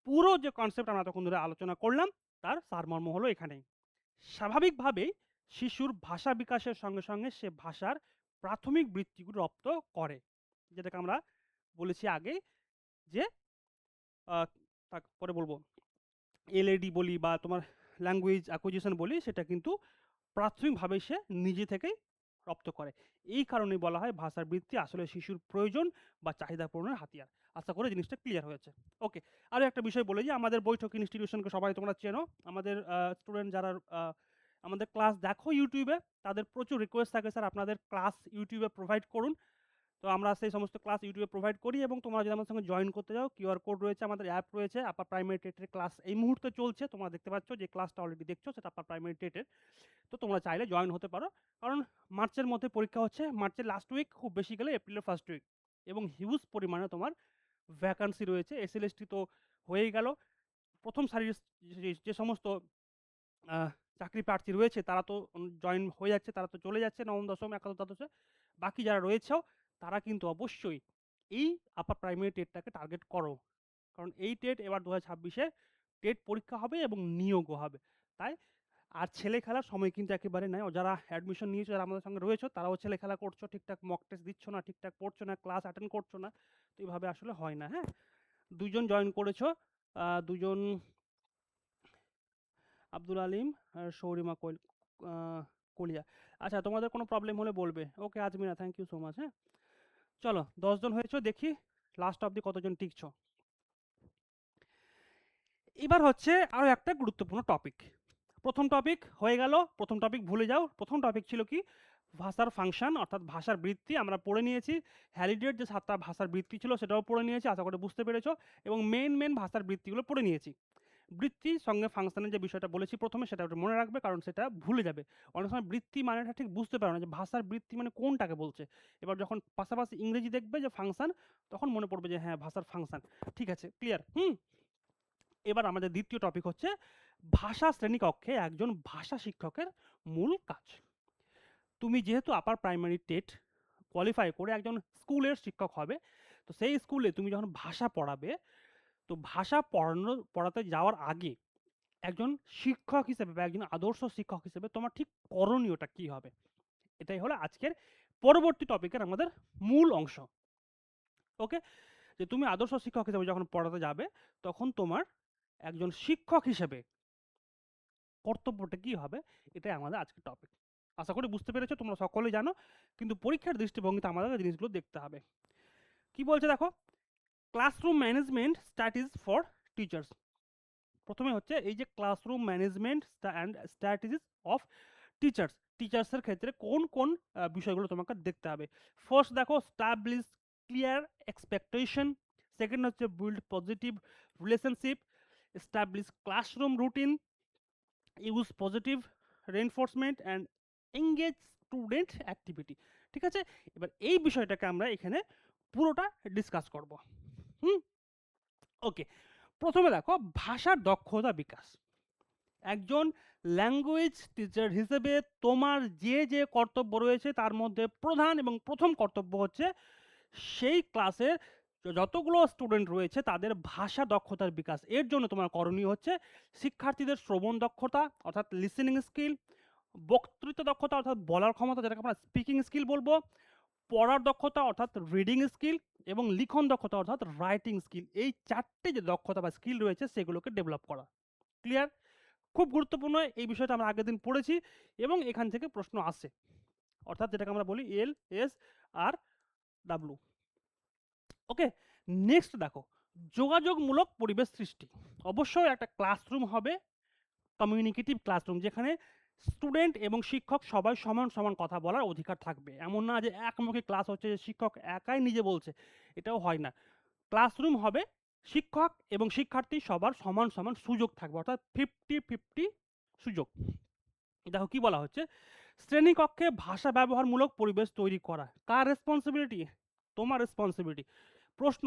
A: পুরো যে কনসেপ্ট আমরা তখন ধরে আলোচনা করলাম তার সারমর্ম হলো এখানেই। স্বাভাবিকভাবেই শিশুর ভাষা বিকাশের সঙ্গে সঙ্গে সে ভাষার প্রাথমিক বৃত্তিগুলো রপ্ত করে, যেটাকে আমরা বলেছি আগে যে পরে বলবো এলএডি বলি বা তোমার ল্যাঙ্গুয়েজ অ্যাকুইজিশন বলি, সেটা কিন্তু প্রাথমিকভাবে সে নিজে থেকেই রপ্ত করে। এই কারণেই বলা হয় ভাষার বৃত্তি আসলে শিশুর প্রয়োজন বা চাহিদা পূরণের হাতিয়ার। আশা করি জিনিসটা ক্লিয়ার হয়েছে। ওকে, আরও একটা বিষয় বলে যে আমাদের বৈঠক ইনস্টিটিউশনকে সবাই তোমরা চেনো। আমাদের স্টুডেন্ট যারা আমাদের ক্লাস দেখো ইউটিউবে, তাদের প্রচুর রিকোয়েস্ট থাকে স্যার আপনাদের ক্লাস ইউটিউবে প্রোভাইড করুন। তো আমরা সেই সমস্ত ক্লাস ইউটিউবে প্রোভাইড করি, এবং তোমরা যদি আমাদের সঙ্গে জয়েন করতে যাও, কিউআর কোড রয়েছে, আমাদের অ্যাপ রয়েছে। আপার প্রাইমারি টেটের ক্লাস এই মুহূর্তে চলছে, তোমরা দেখতে পাচ্ছ যে ক্লাসটা অলরেডি দেখছো, সেটা আপার প্রাইমারি টেটের। তো তোমরা চাইলে জয়েন হতে পারো, কারণ মার্চের মধ্যে পরীক্ষা হচ্ছে, মার্চের লাস্ট উইক, খুব বেশি গেলে এপ্রিলের ফার্স্ট উইক, এবং হিউজ পরিমাণে তোমার ভ্যাকান্সি রয়েছে। এসএলএসটি তো হয়েই গেল, প্রথম সারির যে সমস্ত আহ, চাকরি প্রার্থী রয়েছে তারা তো জয়েন হয়ে যাচ্ছে, তারা তো চলে যাচ্ছে নবম দশম একাদশ দ্বাদশে। বাকি যারা রয়েছেও তারা কিন্তু অবশ্যই এই আপার প্রাইমারি টেটটাকে টার্গেট করো, কারণ এই টেট এবার 2026-এ টেট পরীক্ষা হবে এবং নিয়োগও হবে। তাই আর ছেলে খেলার সময় কিন্তু একেবারে নাই। যারা অ্যাডমিশন নিয়েছো, যারা আমাদের সঙ্গে রয়েছে, তারাও ছেলে খেলা করছো, ঠিকঠাক মক টেস্ট দিচ্ছ না, ঠিকঠাক পড়ছো না, ক্লাস অ্যাটেন্ড করছো না, তো এইভাবে আসলে হয় না। হ্যাঁ, দুজন জয়েন করেছো, দুজন আব্দুল আলিম আর সৌরিমা কলিয়া। আচ্ছা, তোমাদের কোনো প্রবলেম হলে বলবে। Okay Azmira, thank you so much. হ্যাঁ, চলো 10 জন হয়েছো, দেখি লাস্ট অবধি কতজন টিকছো। এবার হচ্ছে আরও একটা গুরুত্বপূর্ণ টপিক, প্রথম টপিক হয়ে গেল, প্রথম টপিক ভুলে যাও। প্রথম টপিক ছিল কি, ভাষার ফাংশন অর্থাৎ ভাষার বৃত্তি আমরা পড়ে নিয়েছি। হ্যালিডের যে 7টা ভাষার বৃত্তি ছিল সেটাও পড়ে নিয়েছি, আশা করি বুঝতে পেরেছো। এবং মেন ভাষার বৃত্তিগুলো পড়ে নিয়েছি। বৃত্তির সঙ্গে ফাংশনের যে বিষয়টা বলেছি প্রথমে, সেটা একটু মনে রাখবে, কারণ সেটা ভুলে যাবে। অনেক সময় বৃত্তি মানেটা ঠিক বুঝতে পারো না যে ভাষার বৃত্তি মানে কোনটাকে বলছে। এবার যখন পাশাপাশি ইংরেজি দেখবে যে ফাংশন, তখন মনে পড়বে যে হ্যাঁ ভাষার ফাংশন। ঠিক আছে, ক্লিয়ার? এবার আমাদের দ্বিতীয় টপিক হচ্ছে ভাষা শ্রেণীকক্ষে একজন ভাষা শিক্ষকের মূল কাজ। তুমি যেহেতু আপার প্রাইমারি টেট কোয়ালিফাই করে একজন স্কুলের শিক্ষক হবে, তো সেই স্কুলে তুমি যখন ভাষা পড়াবে, তো ভাষা পড়াতে যাওয়ার আগে একজন শিক্ষক হিসেবে বা একজন আদর্শ শিক্ষক হিসেবে তোমার ঠিক করণীয়টা কি হবে, এটাই হলো আজকের পরবর্তী টপিকের আমাদের মূল অংশ। ওকে, যে তুমি আদর্শ শিক্ষক হিসেবে যখন পড়াতে যাবে, তখন তোমার একজন শিক্ষক হিসেবে কর্তব্যটা কি হবে, এটাই আমাদের আজকের টপিক। আশা করি বুঝতে পেরেছো, তোমরা সকলেই জানো, কিন্তু পরীক্ষার দৃষ্টিভঙ্গিতে আমাদের জিনিসগুলো দেখতে হবে। কি বলছে দেখো, classroom management strategies for teachers. প্রথমে হচ্ছে এই যে classroom management and strategies of টিচার্সের ক্ষেত্রে কোন কোন বিষয়গুলো তোমাকে দেখতে হবে। ফার্স্ট দেখো, স্টাবলিশ ক্লিয়ার এক্সপেকটেশন। সেকেন্ড হচ্ছে build positive relationship, establish classroom routine, use positive reinforcement and engage student activity. ঠিক আছে, এবার এই বিষয়টাকে আমরা এখানে পুরোটা ডিসকাস করব। ওকে, প্রথমে দেখো ভাষার দক্ষতা বিকাশ। একজন ল্যাঙ্গুয়েজ টিচার হিসেবে তোমার যে কর্তব্য রয়েছে তার মধ্যে প্রধান এবং প্রথম কর্তব্য হচ্ছে সেই ক্লাসের যতগুলো স্টুডেন্ট রয়েছে তাদের ভাষা দক্ষতার বিকাশ। এর জন্য তোমার করণীয় হচ্ছে শিক্ষার্থীদের শ্রবণ দক্ষতা অর্থাৎ লিসেনিং স্কিল, বক্তৃতা দক্ষতা অর্থাৎ বলার ক্ষমতা যেটাকে আমরা স্পিকিং স্কিল বলবো, পড়ার দক্ষতা অর্থাৎ রিডিং স্কিল, এবং লিখন দক্ষতা অর্থাৎ রাইটিং স্কিল। এই চারটে যে দক্ষতা বা স্কিল রয়েছে সেগুলোকে ডেভেলপ করা। ক্লিয়ার? খুব গুরুত্বপূর্ণ এই বিষয়টা, আমরা আগের দিন পড়েছি এবং এখান থেকে প্রশ্ন আসে, অর্থাৎ যেটাকে আমরা বলি LSR W। ওকে, নেক্সট দেখো, যোগাযোগমূলক পরিবেশ সৃষ্টি। অবশ্যই একটা ক্লাসরুম হবে কমিউনিকেটিভ ক্লাসরুম, যেখানে স্টুডেন্ট এবং শিক্ষক সবাই সমান সমান কথা বলার অধিকার থাকবে। এমন না যে একমুখী ক্লাস হচ্ছে, যে শিক্ষক একাই নিজে বলছে, এটাও হয় না। ক্লাসরুম হবে শিক্ষক এবং শিক্ষার্থী সবার সমান সমান সুযোগ থাকবে, অর্থাৎ 50-50 সুযোগ। দেখো কি বলা হচ্ছে, শ্রেণীকক্ষে ভাষা ব্যবহারমূলক পরিবেশ তৈরি করা কার রেসপন্সিবিলিটি? তোমার রেসপন্সিবিলিটি। প্রশ্ন,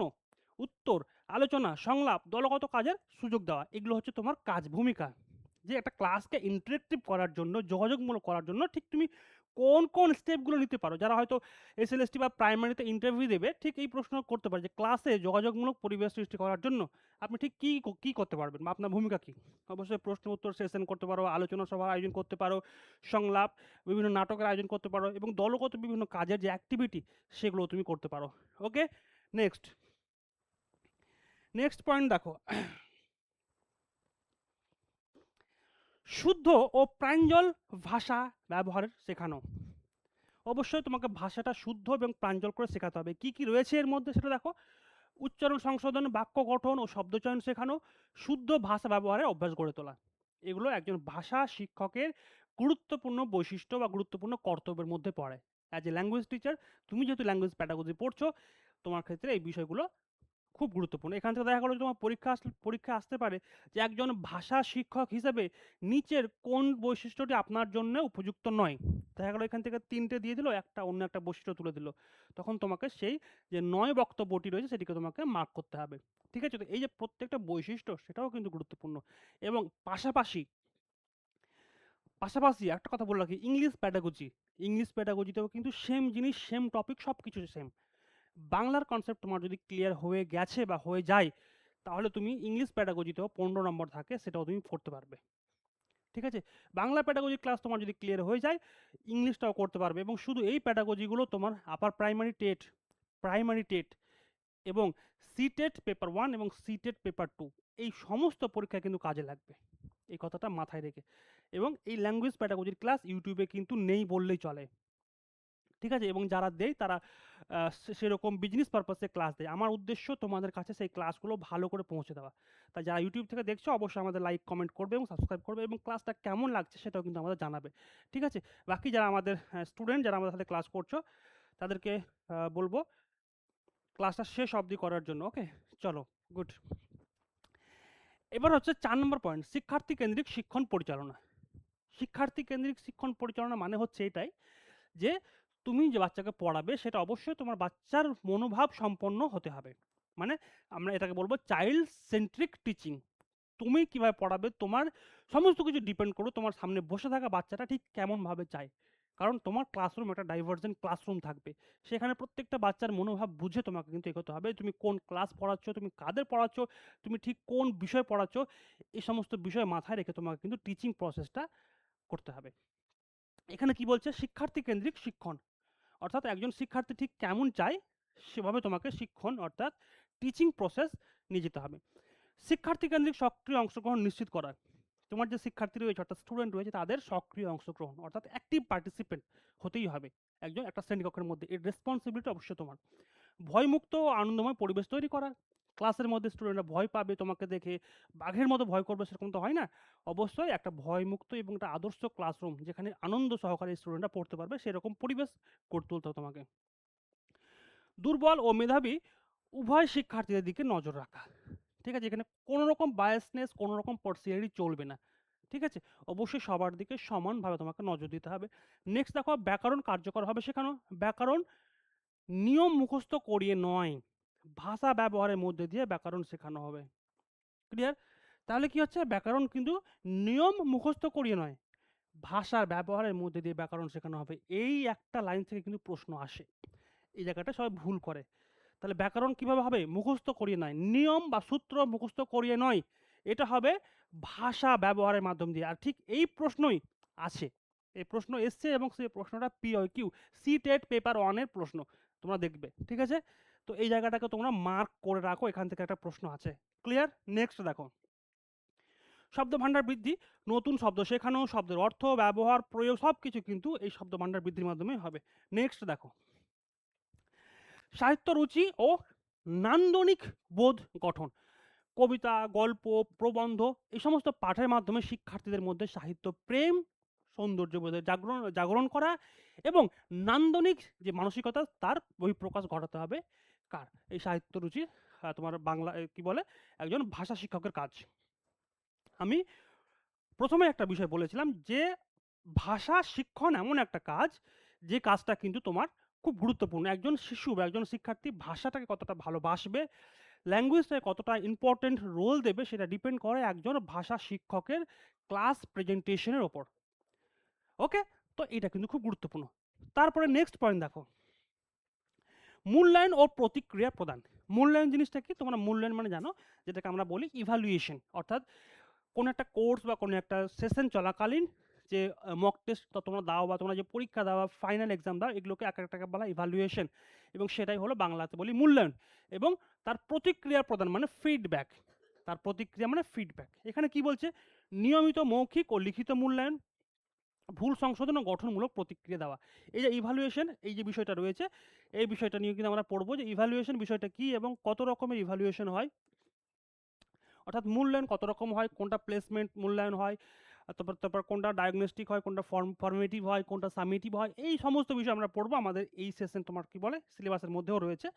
A: উত্তর, আলোচনা, সংলাপ, দলগত কাজের সুযোগ দেওয়া, এগুলো হচ্ছে তোমার কাজ, ভূমিকা। যে একটা ক্লাসকে ইন্টারেক্টিভ করার জন্য, যোগাযোগমূলক করার জন্য ঠিক তুমি কোন কোন স্টেপগুলো নিতে পারো। যারা হয়তো এসএলএসটি বা প্রাইমারিতে ইন্টারভিউ দেবে, ঠিক এই প্রশ্ন করতে পারে যে ক্লাসে যোগাযোগমূলক পরিবেশ সৃষ্টি করার জন্য আপনি ঠিক কী করতে পারবেন বা আপনার ভূমিকা কী। অবশ্যই প্রশ্ন উত্তর সেশন করতে পারো, আলোচনা সভার আয়োজন করতে পারো, সংলাপ, বিভিন্ন নাটকের আয়োজন করতে পারো, এবং দলগত বিভিন্ন কাজের যে অ্যাক্টিভিটি সেগুলো তুমি করতে পারো। ওকে, নেক্সট পয়েন্ট দেখো, শুদ্ধ ও প্রাঞ্জল ভাষা ব্যবহারের শেখানো। অবশ্যই তোমাকে ভাষাটা শুদ্ধ এবং প্রাঞ্জল করে শেখাতে হবে। কি কি রয়েছে এর মধ্যে সেটা দেখো, উচ্চারণ সংশোধন, বাক্য গঠন ও শব্দচয়ন শেখানো, শুদ্ধ ভাষা ব্যবহারের অভ্যাস গড়ে তোলা। এগুলো একজন ভাষা শিক্ষকের গুরুত্বপূর্ণ বৈশিষ্ট্য বা গুরুত্বপূর্ণ কর্তব্যের মধ্যে পড়ে। অ্যাজ এ ল্যাঙ্গুয়েজ টিচার, তুমি যেহেতু ল্যাঙ্গুয়েজ প্যাডাগজি পড়ছো, তোমার ক্ষেত্রে এই বিষয়গুলো খুব গুরুত্বপূর্ণ। এখান থেকে দেখা গেলো যে তোমার পরীক্ষা আসতে পারে যে একজন ভাষা শিক্ষক হিসেবে নিচের কোন বৈশিষ্ট্যটি আপনার জন্য উপযুক্ত নয়। দেখা গেলো এখান থেকে 3টে দিয়ে দিল, একটা অন্য একটা বৈশিষ্ট্য তুলে দিল, তখন তোমাকে সেই যে নয় বক্তব্যটি রয়েছে সেটিকে তোমাকে মার্ক করতে হবে। ঠিক আছে, তো এই যে প্রত্যেকটা বৈশিষ্ট্য সেটাও কিন্তু গুরুত্বপূর্ণ। এবং পাশাপাশি একটা কথা বলে রাখি, ইংলিশ প্যাডাগজিতেও কিন্তু সেম জিনিস, সেম টপিক, সব কিছু সেম। বাংলার কনসেপ্ট তোমার যদি ক্লিয়ার হয়ে গেছে বা হয়ে যায়, তাহলে তুমি ইংলিশ প্যাডাগজিতেও 15 নম্বর থাকে, সেটাও তুমি পড়তে পারবে। ঠিক আছে, বাংলা প্যাডাগজি ক্লাস তোমার যদি ক্লিয়ার হয়ে যায়, ইংলিশটাও করতে পারবে। এবং শুধু এই প্যাডাগজিগুলো তোমার আপার প্রাইমারি টেট এবং সিটেট পেপার 1 এবং সিটেট পেপার 2 এই সমস্ত পরীক্ষায় কিন্তু কাজে লাগবে, এই কথাটা মাথায় রেখে। এবং এই ল্যাঙ্গুয়েজ প্যাডাগজির ক্লাস ইউটিউবে কিন্তু নেই বললেই চলে। ঠিক আছে, এবং যারা দেয় তারা সেরকম বিজনেস পারপাসে ক্লাস দেয়। আমার উদ্দেশ্য তোমাদের কাছে সেই ক্লাসগুলো ভালো করে পৌঁছে দেওয়া। তাই যারা ইউটিউব থেকে দেখছো অবশ্যই আমাদের লাইক, কমেন্ট করবে এবং সাবস্ক্রাইব করবে এবং ক্লাসটা কেমন লাগছে সেটাও কিন্তু আমাদের জানাবে। ঠিক আছে? বাকি যারা আমাদের স্টুডেন্ট যারা আমাদের সাথে ক্লাস করছো তাদেরকে বলব ক্লাসটা শেষ অবধি করার জন্য। ওকে? চলো, গুড। এবার হচ্ছে ৪ নম্বর পয়েন্ট, শিক্ষার্থী কেন্দ্রিক শিক্ষণ পরিচালনা। শিক্ষার্থী কেন্দ্রিক শিক্ষণ পরিচালনা মানে হচ্ছে এটাই যে তুমি যে বাচ্চাকে পড়াবে সেটা অবশ্যই তোমার বাচ্চার মনোভাব সম্পন্ন হতে হবে। মানে আমরা এটাকে বলবো চাইল্ড সেন্ট্রিক টিচিং। তুমি কিভাবে পড়াবে তোমার সমস্ত কিছু ডিপেন্ড করবে তোমার সামনে বসে থাকা বাচ্চাটা ঠিক কেমনভাবে চায়। কারণ তোমার ক্লাসরুম একটা ডাইভার্জেন্ট ক্লাসরুম থাকবে। সেখানে প্রত্যেকটা বাচ্চার মনোভাব বুঝে তোমাকে কিন্তু এগোতে হবে। তুমি কোন ক্লাস পড়াচ্ছ, তুমি কাদের পড়াচ্ছ, তুমি ঠিক কোন বিষয় পড়াচ্ছ, এই সমস্ত বিষয় মাথায় রেখে তোমাকে কিন্তু টিচিং প্রসেসটা করতে হবে। এখানে কি বলছে? শিক্ষার্থী কেন্দ্রিক শিক্ষণ। অর্থাৎ একজন শিক্ষার্থী ঠিক কেমন চায় সেভাবে তোমাকে শিক্ষণ অর্থাৎ টিচিং প্রসেস নিয়ে যেতে হবে। শিক্ষার্থী কেন্দ্রিক সক্রিয় অংশগ্রহণ নিশ্চিত করা। তোমার যে শিক্ষার্থী রয়েছে অর্থাৎ স্টুডেন্ট রয়েছে তাদের সক্রিয় অংশগ্রহণ অর্থাৎ অ্যাক্টিভ পার্টিসিপেন্ট হতেই হবে একজন একটা শ্রেণীকক্ষের মধ্যে। এর রেসপন্সিবিলিটি অবশ্যই তোমার। ভয়মুক্ত ও আনন্দময় পরিবেশ তৈরি করা। ক্লাসের মধ্যে স্টুডেন্টরা ভয় পাবে তোমাকে দেখে, বাঘের মতো ভয় করবে সেরকম তো হয় না। অবশ্যই একটা ভয়মুক্ত এবং একটা আদর্শ ক্লাসরুম যেখানে আনন্দ সহকারে স্টুডেন্টরা পড়তে পারবে সেরকম পরিবেশ গড়ে তুলতে হবে তোমাকে। দুর্বল ও মেধাবী উভয় শিক্ষার্থীদের দিকে নজর রাখা। ঠিক আছে? এখানে কোনো রকম বায়াসনেস, কোনো রকম পার্সিয়ালি চলবে না। ঠিক আছে? অবশ্যই সবার দিকে সমানভাবে তোমাকে নজর দিতে হবে। নেক্সট দেখো, ব্যাকরণ কার্যকরভাবে শেখানো। ব্যাকরণ নিয়ম মুখস্থ করিয়ে নয়, ভাষা ব্যবহারের মধ্যে দিয়ে ব্যাকরণ শেখানো হবে। ক্লিয়ার? তাহলে কি হচ্ছে? ব্যাকরণ কিন্তু নিয়ম মুখস্থ করিয়ে নয়, ভাষার ব্যবহারের মধ্যে দিয়ে ব্যাকরণ শেখানো হবে। এই একটা লাইন থেকে কিন্তু প্রশ্ন আসে। এই জায়গাটা সবাই ভুল করে। তাহলে ব্যাকরণ কিভাবে হবে? মুখস্থ করিয়ে নয়, নিয়ম বা সূত্র মুখস্থ করিয়ে নয়, এটা হবে ভাষা ব্যবহারের মাধ্যম দিয়ে। আর ঠিক এই প্রশ্নই আছে, এই প্রশ্ন এসছে এবং সেই প্রশ্নটা PIQ সি টেট পেপার 1 এর প্রশ্ন তোমরা দেখবে। ঠিক আছে? তো এই জায়গাটাকে তোমরা মার্ক করে রাখো, এখান থেকে একটা প্রশ্ন আছে। ক্লিয়ার? নেক্সট দেখো, শব্দ ভাণ্ডার বৃদ্ধি, নতুন শব্দ শেখানো, শব্দের অর্থ, ব্যবহার, প্রয়োগ সবকিছু কিন্তু এই শব্দ ভাণ্ডার বৃদ্ধির মাধ্যমে হবে। নেক্সট দেখো, সাহিত্য রুচি ও নান্দনিক বোধ গঠন। কবিতা, গল্প, প্রবন্ধ এই সমস্ত পাঠের মাধ্যমে শিক্ষার্থীদের মধ্যে সাহিত্য প্রেম, সৌন্দর্যবোধের জাগরণ করা এবং নান্দনিক যে মানসিকতা তার বহিঃপ্রকাশ ঘটাতে হবে। কার? এই সাহিত্য রুচি তোমার বাংলা কি বলে একজন ভাষা শিক্ষকের কাজ। আমি প্রথমে একটা বিষয় বলেছিলাম যে ভাষা শিক্ষণ এমন একটা কাজ যে কাজটা কিন্তু তোমার খুব গুরুত্বপূর্ণ। একজন শিশু বা একজন শিক্ষার্থী ভাষাটাকে কতটা ভালোবাসবে, ল্যাঙ্গুয়েজটাকে কতটা ইম্পর্টেন্ট রোল দেবে সেটা ডিপেন্ড করে একজন ভাষা শিক্ষকের ক্লাস প্রেজেন্টেশনের ওপর। ওকে? তো এটা কিন্তু খুব গুরুত্বপূর্ণ। তারপরে নেক্সট পয়েন্ট দেখো, মূল্যায়ন ও প্রতিক্রিয়া প্রদান। মূল্যায়ন জিনিসটা কি? তোমরা মূল্যায়ন মানে জানো, যেটাকে আমরা বলি ইভ্যালুয়েশন। অর্থাৎ কোনো একটা কোর্স বা কোনো একটা সেশন চলাকালীন যে মক টেস্ট তোমরা দাও বা তোমরা যে পরীক্ষা দাও বা ফাইনাল এক্সাম দাও এগুলোকে এক একটাকে বলা ইভ্যালুয়েশন এবং সেটাই হলো বাংলাতে বলি মূল্যায়ন। এবং তার প্রতিক্রিয়া প্রদান মানে ফিডব্যাক। তার প্রতিক্রিয়া মানে ফিডব্যাক। এখানে কি বলছে? নিয়মিত মৌখিক ও লিখিত মূল্যায়ন, ভুল সংশোধন ও গঠনমূলক প্রতিক্রিয়া দেওয়া। এই যে ইভ্যালুয়েশন এই যে বিষয়টা রয়েছে এই বিষয়টা নিয়ে কিন্তু আমরা পড়বো যে ইভ্যালুয়েশন বিষয়টা কি এবং কত রকমের ইভ্যালুয়েশন হয়। অর্থাৎ মূল্যায়ন কত রকম হয়, কোনটা প্লেসমেন্ট মূল্যায়ন হয়, তারপর তারপর কোনটা ডায়াগনস্টিক হয়, কোনটা ফর্মেটিভ হয়, কোনটা সামেটিভ হয়, এই সমস্ত বিষয় আমরা পড়বো আমাদের এই সেশন তোমার কি বলে সিলেবাসের মধ্যেও রয়েছে।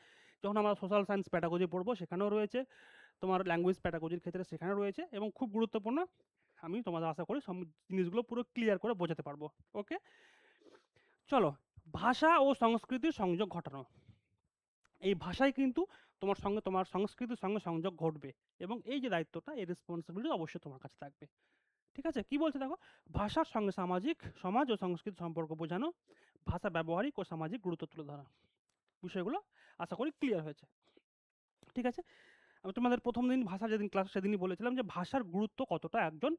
A: যখন আমরা সোশ্যাল সায়েন্স প্যাডাগজি পড়বো সেখানেও রয়েছে, তোমার ল্যাঙ্গুয়েজ প্যাডাগজির ক্ষেত্রে সেখানেও রয়েছে এবং খুব গুরুত্বপূর্ণ। আমি তোমাদের আশা করি সব জিনিসগুলো পুরো ক্লিয়ার করে বোঝাতে পারবো। ওকে? চলো, ভাষা ও সংস্কৃতির সংযোগ ঘটানো। এই ভাষায় কিন্তু তোমার সঙ্গে তোমার সংস্কৃতির সঙ্গে সংযোগ ঘটবে এবং এই যে দায়িত্বটা এই রেসপন্সিবিলিটি অবশ্যই তোমার কাছে থাকবে। ঠিক আছে? কি বলছে দেখো, ভাষার সঙ্গে সামাজিক সমাজ ও সংস্কৃতি সম্পর্ক বোঝানো, ভাষা ব্যবহারিক ও সামাজিক গুরুত্ব তুলে ধরা। বিষয়গুলো আশা করি ক্লিয়ার হয়েছে। ঠিক আছে? আমি তোমাদের প্রথম দিন ভাষা যেদিন ক্লাস সেদিনই বলেছিলাম যে ভাষার গুরুত্ব কতটা একজন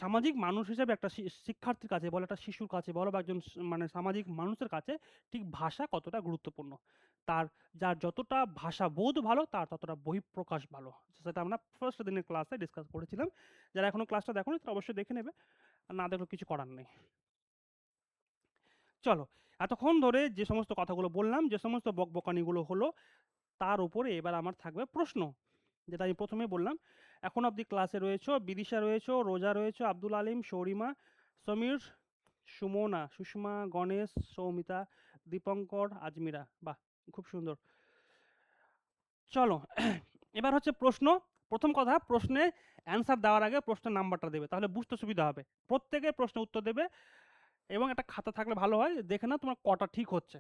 A: সামাজিক মানুষ হিসেবে একটা শিক্ষার্থীর কাছে বলো, একটা শিশুর কাছে বলো বা একজন মানে সামাজিক মানুষের কাছে ঠিক ভাষা কতটা গুরুত্বপূর্ণ। তার যার যতটা ভাষা বোধ ভালো তার ততটা বহিঃপ্রকাশ ভালো। সেটা আমরা ফার্স্ট দিনের ক্লাসে ডিসকাস করেছিলাম। যারা এখনো ক্লাসটা দেখোনি তারা অবশ্যই দেখে নেবে। আর না দেখলেও কিছু করার নেই। চলো, এতক্ষণ ধরে যে সমস্ত কথাগুলো বললাম, যে সমস্ত বকবকানিগুলো হলো, তার উপরে এবার আমার থাকবে প্রশ্ন, যেটা আমি প্রথমে বললাম। এখন অবধি ক্লাসে রয়েছো বিদিশা, রয়েছো রোজা, রয়েছো আব্দুল আলিম, শৌরিমা, সমীর, সুমনা, সুষমা, গণেশ, সৌমিতা, দীপঙ্কর, আজমিরা। বাহ, খুব সুন্দর। চলো, এবার হচ্ছে প্রশ্ন। প্রথম কথা, প্রশ্নে অ্যান্সার দেওয়ার আগে প্রশ্নের নাম্বারটা দেবে, তাহলে বুঝতে সুবিধা হবে। প্রত্যেকে প্রশ্ন উত্তর দেবে, এবং একটা খাতা থাকলে ভালো হয়, দেখে না তোমার কটা ঠিক হচ্ছে।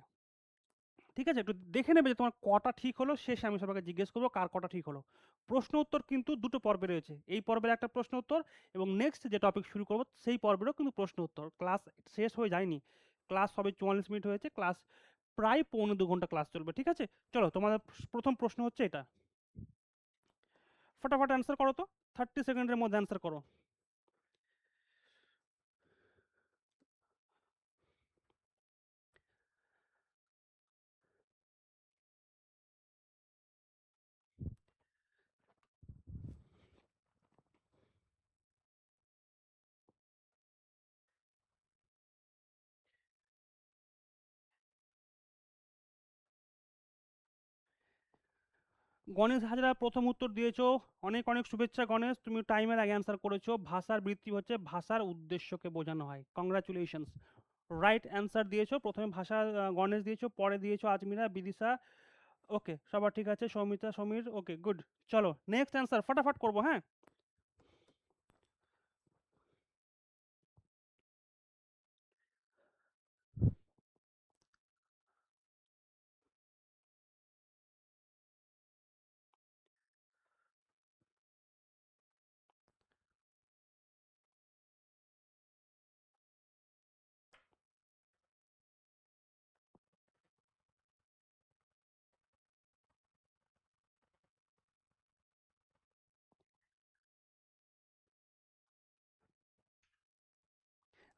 A: ঠিক আছে, একটু দেখে নেবে যে তোমার কটা ঠিক হলো, শেষে আমি সবাইকে জিজ্ঞেস করবো কার কটা ঠিক হলো। প্রশ্ন উত্তর কিন্তু দুটো পর্বে রয়েছে, এই পর্বের একটা প্রশ্ন উত্তর, এবং নেক্সট যে টপিক শুরু করবো সেই পর্বেরও কিন্তু প্রশ্ন উত্তর। ক্লাস শেষ হয়ে যায়নি, ক্লাস সবে 44 মিনিট হয়েছে, ক্লাস প্রায় 1.25 ঘন্টা ক্লাস চলবে। ঠিক আছে, চলো, তোমাদের প্রথম প্রশ্ন হচ্ছে এটা। ফটাফট অ্যান্সার করো তো, 30 সেকেন্ডের মধ্যে অ্যান্সার করো। গণেশ হাজরা প্রথম উত্তর দিয়েছো, অনেক অনেক শুভেচ্ছা গণেশ, তুমি টাইমের আগে অ্যান্সার করেছো। ভাষার বৃত্তি হচ্ছে ভাষার উদ্দেশ্যকে বোঝানো হয়, কংগ্রাচুলেশনস, রাইট অ্যান্সার দিয়েছো। প্রথমে ভাষা গণেশ দিয়েছো, পরে দিয়েছো আজমিরা, বিদিশা। ওকে, সবার ঠিক আছে, সৌমিতা, সমীর, ওকে গুড। চলো নেক্সট অ্যান্সার ফটাফট করবো, হ্যাঁ।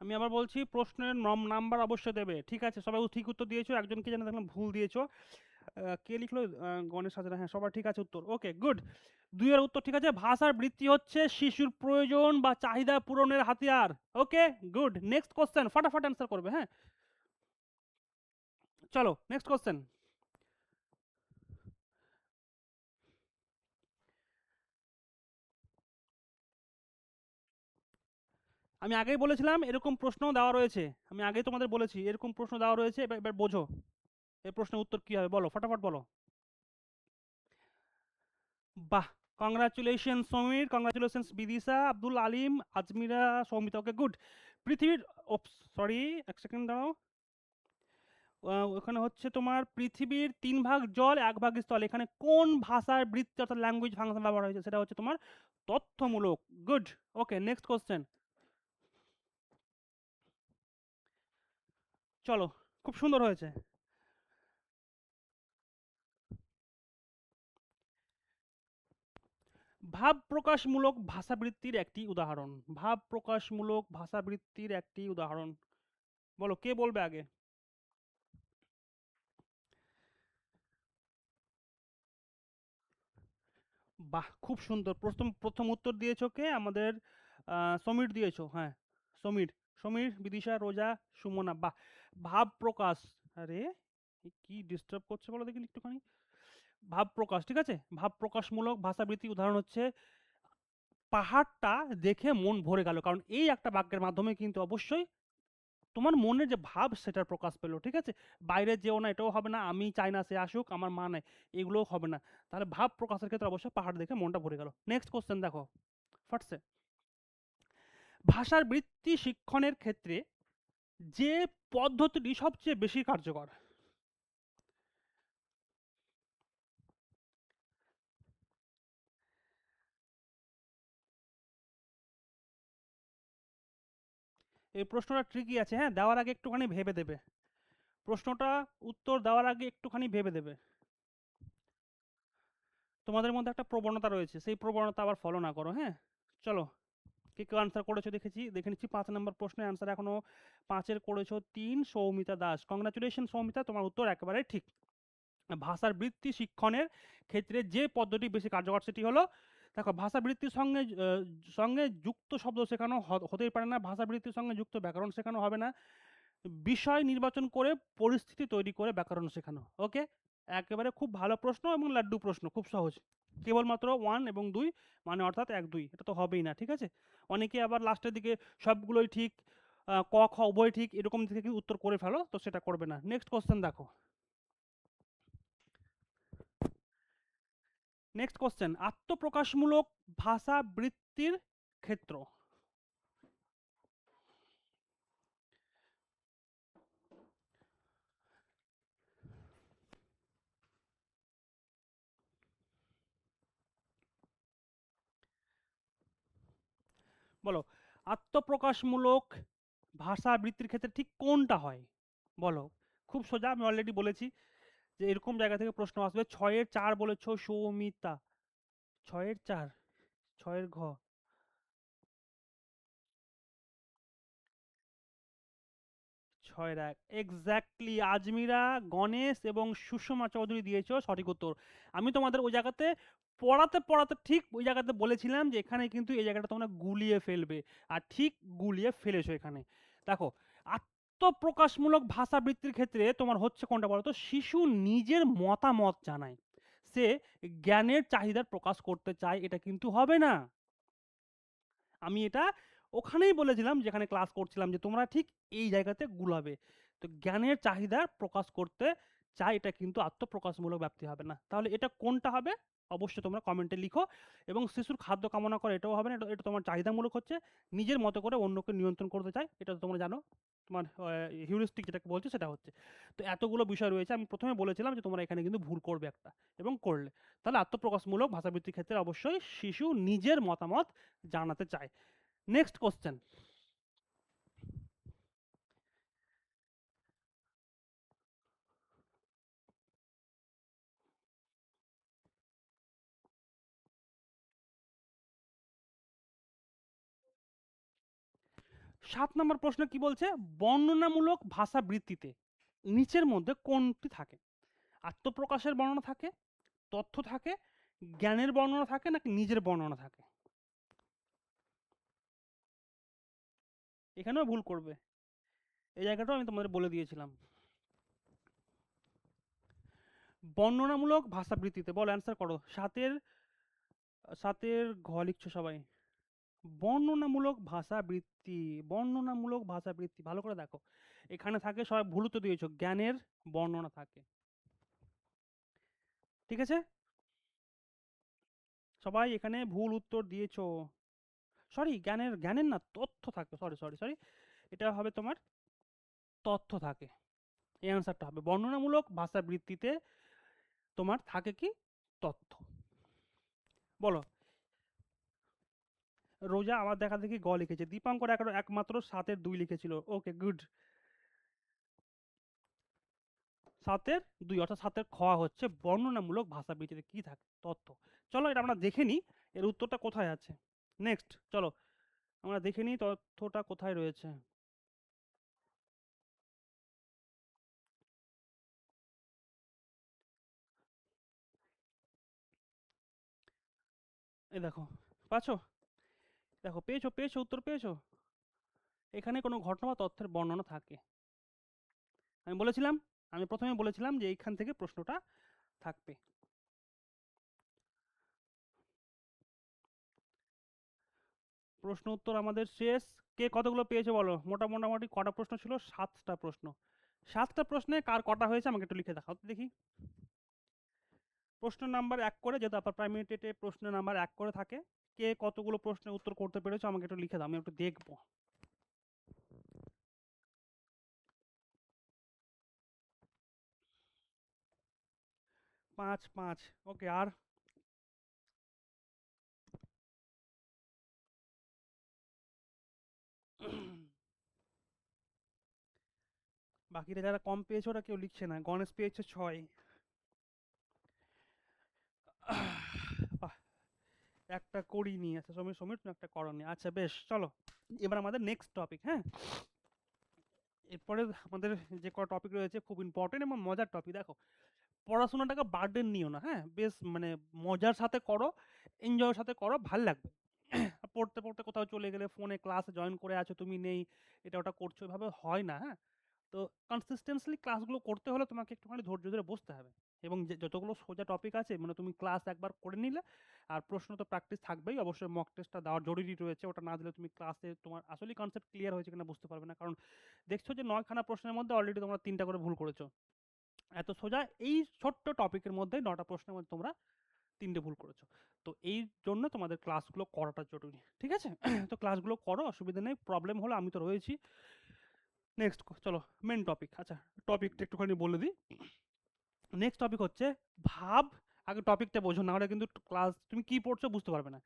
A: আমি আবার বলছি, প্রশ্নের নাম্বার অবশ্যই দেবে। ঠিক আছে, সবাই ঠিক উত্তর দিয়েছো, একজনকে যেন দেখলাম ভুল দিয়েছো। কে লিখলো? গণেশ হাজরা, হ্যাঁ সবার ঠিক আছে উত্তর, ওকে গুড। দুইয়ের উত্তর ঠিক আছে, ভাষার বৃত্তি হচ্ছে শিশুর প্রয়োজন বা চাহিদা পূরণের হাতিয়ার। ওকে গুড, নেক্সট কোশ্চেন, ফটাফট অ্যান্সার করবে, হ্যাঁ। চলো নেক্সট কোশ্চেন। আমি আগেই বলেছিলাম এরকম প্রশ্ন দেওয়া রয়েছে, আমি আগেই তোমাদের বলেছি এরকম প্রশ্ন দেওয়া রয়েছে, এবার এবার বোঝো এই প্রশ্নের উত্তর কি হবে, বলো ফটাফট বলো। বাহ, congratulation Samir, congratulation Bidisha, Abdul Alim, Azmira, Soumita, okay good. পৃথিবীর, সরি, এক সেকেন্ড দাঁড়াও। ওখানে হচ্ছে তোমার পৃথিবীর 3 ভাগ জল 1 ভাগ স্থল, এখানে কোন ভাষার বৃত্তি অর্থাৎ ল্যাঙ্গুয়েজ ফাংশন ব্যবহার হয়েছে, সেটা হচ্ছে তোমার তথ্যমূলক। Good, okay next question. চলো, খুব সুন্দর হয়েছে। ভাব প্রকাশমূলক ভাষাবৃত্তির একটি উদাহরণ, ভাব প্রকাশমূলক ভাষাবৃত্তির একটি উদাহরণ, বলো কে বলবে আগে। বাহ, খুব সুন্দর। প্রথম প্রথম উত্তর দিয়েছো কে? আমাদের সমীর দিয়েছো, হ্যাঁ সমীর। সমীর, বিদিশা, রোজা, সুমনা, বাহ। ভাব প্রকাশ, আরে এ কি ডিস্টার্ব করছে বলো দেখি একটুখানি। ভাব প্রকাশ, ঠিক আছে, ভাব প্রকাশমূলক ভাষাবৃত্তির উদাহরণ হচ্ছে পাহাড়টা দেখে মন ভরে গেল, কারণ এই একটা বাক্যের মাধ্যমে কিন্তু অবশ্যই তোমার মনের যে ভাব সেটার প্রকাশ পেলো। ঠিক আছে, বাইরে যেও না, এটাও হবে না, আমি চাই না সে আসুক, আমার মা নাই, এগুলোও হবে না। তাহলে ভাব প্রকাশের ক্ষেত্রে অবশ্যই পাহাড় দেখে মনটা ভরে গেল। নেক্সট কোশ্চেন দেখো, ফাটছে। ভাষার বৃত্তি শিক্ষণের ক্ষেত্রে যে পদ্ধতিটি সবচেয়ে বেশি কার্যকর? এই প্রশ্নটা ট্রিকি আছে, হ্যাঁ, দেওয়ার আগে একটুখানি ভেবে দেবে। প্রশ্নটা উত্তর দেওয়ার আগে একটুখানি ভেবে দেবে। তোমাদের মধ্যে একটা প্রবণতা রয়েছে, সেই প্রবণতা আবার ফলো না করো, হ্যাঁ। চলো, কে কেউ আনসার করেছো দেখে নিচ্ছি। 5 নম্বর প্রশ্নের অ্যান্সার এখনো 5-এর করেছো 3, সৌমিতা দাস, কংগ্রাচুলেশন সৌমিতা, তোমার উত্তর একেবারে ঠিক। ভাষার বৃত্তি শিক্ষণের ক্ষেত্রে যে পদ্ধতি বেশি কার্যকর সেটি হলো, দেখো ভাষাবৃত্তির সঙ্গে সঙ্গে যুক্ত শব্দ শেখানো হতেই পারে না, ভাষাবৃত্তির সঙ্গে যুক্ত ব্যাকরণ শেখানো হবে না, বিষয় নির্বাচন করে পরিস্থিতি তৈরি করে ব্যাকরণ শেখানো। ওকে, একেবারে খুব ভালো প্রশ্ন এবং লাড্ডু প্রশ্ন, খুব সহজ। কেবলমাত্র 1 এবং 2 মানে অর্থাৎ 1 2 এটা তো হবেই না, ঠিক আছে? অনেকে আবার লাস্টের দিকে সবগুলোই ঠিক, ক খ উভয় ঠিক এরকম থেকে কি উত্তর করে ফেলো, তো সেটা করবে না। নেক্সট কোশ্চেন দেখো। নেক্সট কোশ্চেন, আত্মপ্রকাশমূলক ভাষা বৃত্তির ক্ষেত্র। বলো, আত্মপ্রকাশমূলক ভাষা বৃত্তির ক্ষেত্রে ঠিক কোনটা হয়? বলো। খুব সোজা, আমি অলরেডি বলেছি যে এরকম জায়গা থেকে প্রশ্ন আসবে। 6-এর 4 বলেছো সৌমিতা, 6-এর 4, 6-এর ঘ। 6-এর 1 এক্স্যাক্টলি। আজমিরা, গণেশ এবং সুষমা চৌধুরী দিয়েছো সঠিক উত্তর। আমি তোমাদের ওই জায়গাতে পড়াতে পড়াতে ঠিক ওই জায়গাতে বলেছিলাম যে এখানে কিন্তু এই জায়গাটা তোমরা গুলিয়ে ফেলবে, আর ঠিক গুলিয়ে ফেলেছো এখানে। দেখো, আত্মপ্রকাশমূলক ভাষাবৃত্তির ক্ষেত্রে তোমার হচ্ছে কোনটা বলো তো? শিশু নিজের মতামত জানায়, সে জ্ঞানের চাহিদা প্রকাশ করতে চায়, এটা কিন্তু হবে না। আমি এটা ওখানেই বলেছিলাম যেখানে ক্লাস করছিলাম যে তোমরা ঠিক এই জায়গাতে গুলাবে। তো জ্ঞানের চাহিদা প্রকাশ করতে চাই, এটা কিন্তু আত্মপ্রকাশমূলক ব্যাপ্তি হবে না। তাহলে এটা কোনটা হবে? অবশ্যই তোমরা কমেন্টে লিখো। এবং শিশুর খাদ্য কামনা করে এটাও হবে না, এটা এটা তোমার চাহিদামূলক হচ্ছে, নিজের মতো করে অন্যকে নিয়ন্ত্রণ করতে চায়, এটা তো তোমরা জানো। তোমার হিউরিস্টিক যেটাকে বলছে সেটা হচ্ছে। তো এতগুলো বিষয় রয়েছে, আমি প্রথমে বলেছিলাম যে তোমরা এখানে কিন্তু ভুল করবে একটা, এবং করলে। তাহলে আত্মপ্রকাশমূলক ভাষাবৃত্তির ক্ষেত্রে অবশ্যই শিশু নিজের মতামত জানাতে চায়। Next question. 7 নম্বর প্রশ্ন কি বলছে? বর্ণনামূলক ভাষাবৃত্তিতে নিচের মধ্যে কোনটি থাকে? আত্মপ্রকাশের বর্ণনা থাকে, তথ্য থাকে, জ্ঞানের বর্ণনা থাকে, নাকি নিজের বর্ণনা থাকে? এখানেও ভুল করবে, এই জায়গাটাও আমি তোমাদের বলে দিয়েছিলাম। বর্ণনামূলক ভাষাবৃত্তিতে বলো, অ্যান্সার করো। 7-এর ঘ লিখছো সবাই। বর্ণনামূলক ভাষাবৃত্তি, বর্ণনামূলক ভাষাবৃত্তি ভালো করে দেখো। এখানে থাকে, সবাই ভুল তো দিয়েছো, জ্ঞানের বর্ণনা থাকে। ঠিক আছে, সবাই এখানে ভুল উত্তর দিয়েছো। সরি, জ্ঞানের জ্ঞানের না, তথ্য থাকে। সরি সরি সরি, এটা হবে তোমার তথ্য থাকে। এই অ্যান্সারটা হবে বর্ণনামূলক ভাষাবৃত্তিতে তোমার থাকে কি? তথ্য। বলো। রোজা আমার দেখা দেখি গ লিখেছে, দীপঙ্কর একমাত্র 7-এর 2 লিখেছিল। ওকে, গুড। 7-এর 2 অর্থাৎ 7-এর খ হচ্ছে বর্ণনামূলক ভাষাবৃত্তিতে কি থাকে? তথ্য। চলো এটা আমরা দেখে নিই এর উত্তরটা কোথায় আছে। নেক্সট চলো আমরা দেখে নিই তথ্যটা কোথায় রয়েছে। এই দেখো, পাচ্ছো? দেখো, পেয়েছো পেয়েছো, উত্তর পেয়েছো। এখানে কোনো ঘটনা বা তথ্যের বর্ণনা থাকে। আমি বলেছিলাম, আমি প্রথমে বলেছিলাম যে এইখান থেকে প্রশ্নটা থাকবে। প্রশ্ন উত্তর আমাদের শেষ। কে কতগুলো পেয়েছে বলো? মোটামুটি কটা প্রশ্ন ছিল? 7টা প্রশ্ন। 7টা প্রশ্নে কার কটা হয়েছে আমাকে একটু লিখে দেখাও তো দেখি। প্রশ্ন নাম্বার 1 করে, যেহেতু আপার প্রাইমারিতে প্রশ্ন নাম্বার 1 করে থাকে, কে কতগুলো প্রশ্নের উত্তর করতে পেরেছো আমাকে একটু লিখে দাও, আমি একটু দেখবো। 5 5, ওকে। আর বাকিরা যারা কম পেয়েছো ওরা কেউ লিখছে না। গণেশ পেয়েছে 6। একটা করিনি, আচ্ছা সমীর সমীর তুমি একটা করনি, আচ্ছা বেশ। চলো এবার আমাদের নেক্সট টপিক। হ্যাঁ, এরপরে আমাদের যে কটা টপিক রয়েছে খুব ইম্পর্টেন্ট এবং মজার টপিক। দেখো, পড়াশোনাটাকে বার্ডেন নিও না, হ্যাঁ, বেশ মানে মজার সাথে করো, এনজয়ের সাথে করো, ভাল লাগবে। পড়তে পড়তে কোথাও চলে গেলে, ফোনে ক্লাসে জয়েন করে আছো তুমি, নেই এটা ওটা করছো, এভাবে হয় না। হ্যাঁ, তো কনসিস্টেন্সলি ক্লাসগুলো করতে হলে তোমাকে একটুখানি ধৈর্য ধরে বসতে হবে, এবং যতগুলো সোজা টপিক আছে মানে তুমি ক্লাস একবার করে নিলে, আর প্রশ্ন তো প্র্যাকটিস থাকবেই, অবশ্যই মক টেস্টটা দেওয়ার জরুরি রয়েছে, ওটা না দিলে তুমি ক্লাসে তোমার আসলেই কনসেপ্ট ক্লিয়ার হয়েছে কিনা বুঝতে পারবে না, কারণ দেখছো যে 9খানা প্রশ্নের মধ্যে অলরেডি তোমরা 3টা করে ভুল করেছো। এত সোজা এই ছোট্ট টপিকের মধ্যে 9টা প্রশ্নের মধ্যে তোমরা 3টে ভুল করেছো। তো এই জন্য তোমাদের ক্লাসগুলো করাটা জরুরি, ঠিক আছে? তো ক্লাসগুলো করো, অসুবিধা নেই, প্রবলেম হলে আমি তো রয়েছি। নেক্সট চলো মেন টপিক। আচ্ছা, টপিকটা একটুখানি বলে দিই। নেক্সট টপিক হচ্ছে ভাব। আগে টপিকটা বোঝো, না হলে কিন্তু ক্লাস তুমি কি পড়ছো বুঝতে পারবে না।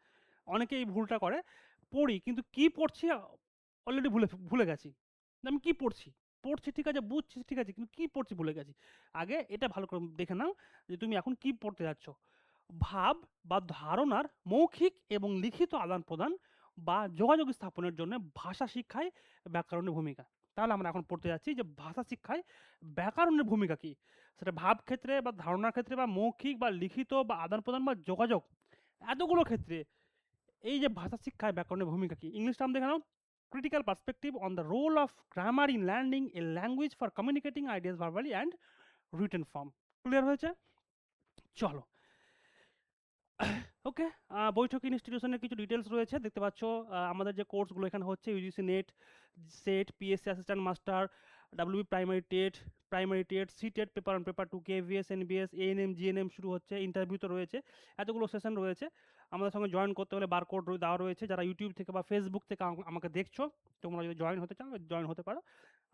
A: অনেকে এই ভুলটা করে, পড়ি কিন্তু কি পড়ছি অলরেডি ভুলে ভুলে গেছি। আমি কি পড়ছি, পড়ছি ঠিক আছে, বুঝছি ঠিক আছে, কিন্তু কি পড়ছি ভুলে গেছি। আগে এটা ভালো করে দেখে নাও যে তুমি এখন কি পড়তে যাচ্ছ। ভাব বা ধারণার মৌখিক এবং লিখিত আদান প্রদান বা যোগাযোগ স্থাপনের জন্য ভাষা শিক্ষায় ব্যাকরণের ভূমিকা। তাহলে আমরা এখন পড়তে যাচ্ছি যে ভাষা শিক্ষায় ব্যাকরণের ভূমিকা কি, সেটা ভাব ক্ষেত্রে বা ধারণার ক্ষেত্রে বা মৌখিক বা লিখিত বা আদান প্রদান বা যোগাযোগ, এতগুলো ক্ষেত্রে এই যে ভাষা শিক্ষায় ব্যাকরণের ভূমিকা কি। ইংলিশ টার্ম দেখে নাও, critical perspective on the role of grammar in landing a language for communicating ideas verbally and written form. Clear হয়েছে? চলো ওকে। বৈঠক ইনস্টিটিউশনের কিছু ডিটেলস রয়েছে, দেখতে পাচ্ছ। আমাদের যে কোর্সগুলো এখানে হচ্ছে UGC NET, SET, PSC assistant master, WB primary TET, C TET paper on paper 2, KVS, NBS, ANM, GNM শুরু হচ্ছে, ইন্টারভিউ তো রয়েছে, এতগুলো সেশন রয়েছে। আমাদের সঙ্গে জয়েন করতে হলে বারকোড দেওয়া রয়েছে। যারা ইউটিউব থেকে বা ফেসবুক থেকে আমাকে দেখছো, তোমরা যদি জয়েন হতে চাও জয়েন হতে পারো।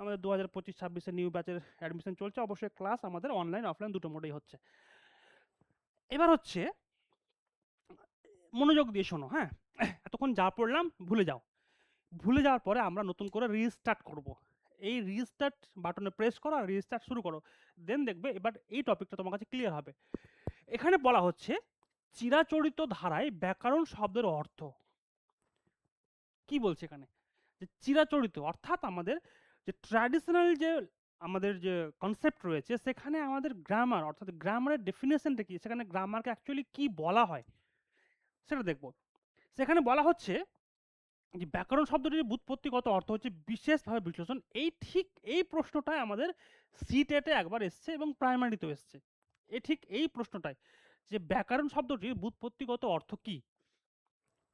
A: আমাদের 2025-26 নিউ ব্যাচের অ্যাডমিশন চলছে, অবশ্যই ক্লাস আমাদের অনলাইন অফলাইন দুটো মোডেই হচ্ছে। এবার হচ্ছে মনোযোগ দিয়ে শোনো, হ্যাঁ? এতক্ষণ যা পড়লাম ভুলে যাও। ভুলে যাওয়ার পরে আমরা নতুন করে রিস্টার্ট করব। এই রিস্টার্ট বাটনে প্রেস করো আর রিস্টার্ট শুরু করো, দেন দেখবে এবার এই টপিকটা তোমার কাছে ক্লিয়ার হবে। এখানে বলা হচ্ছে চিরাচরিত ধারায় ব্যাকরণ শব্দের অর্থ কি বলছে এখানে, যে চিরাচরিত অর্থাৎ আমাদের যে ট্র্যাডিশনাল যে আমাদের যে কনসেপ্ট রয়েছে, সেখানে আমাদের গ্রামার অর্থাৎ গ্রামারের ডেফিনেশনটা কি, সেখানে গ্রামারকে অ্যাকচুয়ালি কি বলা হয় সেটা দেখব। সেখানে বলা হচ্ছে যে ব্যাকরণ শব্দটির ব্যুৎপত্তিগত অর্থ হচ্ছে বিশেষভাবে বিশ্লেষণ। এই প্রশ্নটাই আমাদের সিটেটে একবার এসছে এবং প্রাইমারিতেও এসছে। ঠিক এই প্রশ্নটাই, যে ব্যাকরণ শব্দটির ব্যুৎপত্তিগত অর্থ কি।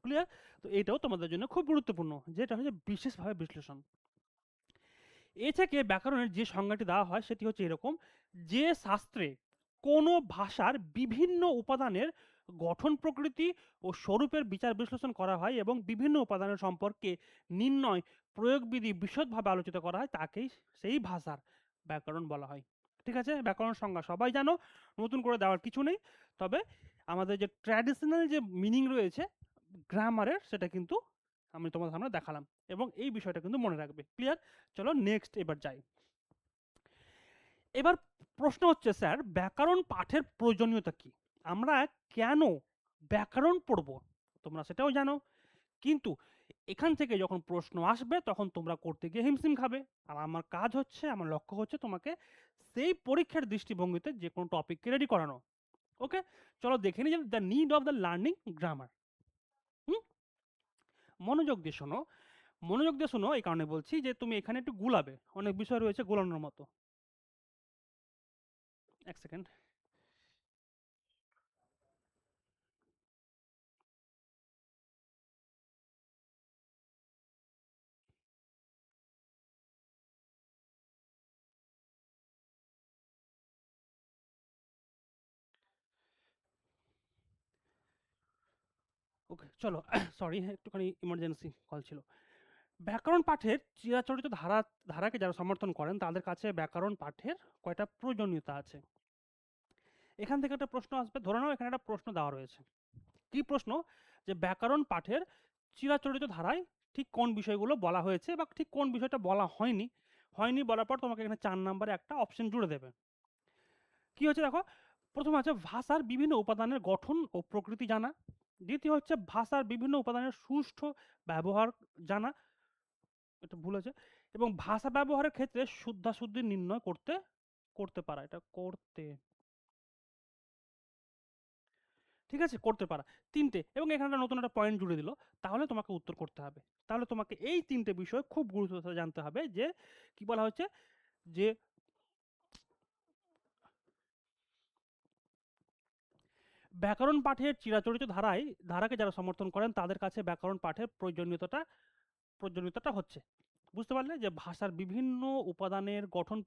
A: ক্লিয়ার? তো এটাও তোমাদের জন্য খুব গুরুত্বপূর্ণ, যেটা হচ্ছে বিশেষভাবে বিশ্লেষণ। এ থেকে ব্যাকরণের যে সংজ্ঞাটি দেওয়া হয় সেটি হচ্ছে এরকম, যে শাস্ত্রে কোনো ভাষার বিভিন্ন উপাদানের গঠন প্রকৃতি ও স্বরূপের বিচার বিশ্লেষণ করা হয় এবং বিভিন্ন উপাদানের সম্পর্কে নির্ণয় প্রয়োগবিধি বিশদভাবে আলোচিত করা হয়, তাকেই সেই ভাষার ব্যাকরণ বলা হয়। ঠিক আছে? ব্যাকরণ সংজ্ঞা সবাই জানো, নতুন করে দেওয়ার কিছু নেই। তবে আমাদের যে ট্র্যাডিশনাল যে মিনিং রয়েছে গ্রামারের, সেটা কিন্তু আমি তোমাদের সামনে দেখালাম, এবং এই বিষয়টা কিন্তু মনে রাখবে। ক্লিয়ার? চলো নেক্সট এবার যাই। এবার প্রশ্ন হচ্ছে, স্যার ব্যাকরণ পাঠের প্রয়োজনীয়তা কি, আমরা কেন ব্যাকরণ পড়বো? তোমরা সেটাও জানো, কিন্তু এখান থেকে যখন প্রশ্ন আসবে তখন তোমরা করতে গিয়ে হিমশিম খাবে। আর আমার কাজ হচ্ছে, আমার লক্ষ্য হচ্ছে তোমাকে সেই পরীক্ষার দৃষ্টিভঙ্গিতে যে কোনো টপিককে রেডি করানো। ওকে, চলো দেখে নিই the need of the learning grammar. হুম, মনোযোগ দিয়ে শোনো, মনোযোগ দিয়ে শোনো, এই কারণে বলছি যে তুমি এখানে একটু গুলাবে, অনেক বিষয় রয়েছে গোলানোর মতো। এক সেকেন্ড। ওকে চলো, সরি একটুখানি ইমার্জেন্সি কল ছিল। ব্যাকরণ পাঠের চিরাচরিত ধারাকে যারা সমর্থন করেন তাদের কাছে ব্যাকরণ পাঠের কয়টা প্রয়োজনীয়তা আছে। এখান থেকে একটা প্রশ্ন আসবে, ধরে নাও এখানে একটা প্রশ্ন দেওয়া রয়েছে। কি প্রশ্ন? যে ব্যাকরণ পাঠের চিরাচরিত ধারায় ঠিক কোন বিষয়গুলো বলা হয়েছে বা ঠিক কোন বিষয়টা বলা হয়নি। হয়নি বলার পর তোমাকে এখানে 4 নম্বরে একটা অপশন জুড়ে দেবে। কি হচ্ছে দেখো, প্রথম আছে ভাষার বিভিন্ন উপাদানের গঠন ও প্রকৃতি জানা। দ্বিতীয় হচ্ছে ভাষার বিভিন্ন উপাদানের সুষ্ঠু ব্যবহার জানা, এটা ভুল আছে, এবং ভাষা ব্যবহারের ক্ষেত্রে শুদ্ধাশুদ্ধি নির্ণয় করতে করতে পারা, এটা করতে, ঠিক আছে, করতে পারা। 3টে, এবং এখানে একটা নতুন একটা পয়েন্ট জুড়ে দিল। তাহলে তোমাকে উত্তর করতে হবে। তাহলে তোমাকে এই 3টে বিষয় খুব গুরুত্ব জানতে হবে, যে কি বলা হচ্ছে, যে ব্যাকরণ পাঠের চিরাচরিত ধারাকে যারা সমর্থন করেন তাদের কাছে ব্যাকরণ পাঠের প্রয়োজনীয়তাটা হচ্ছে, বুঝতে পারলে যে ভাষার বিভিন্ন উপাদানের গঠন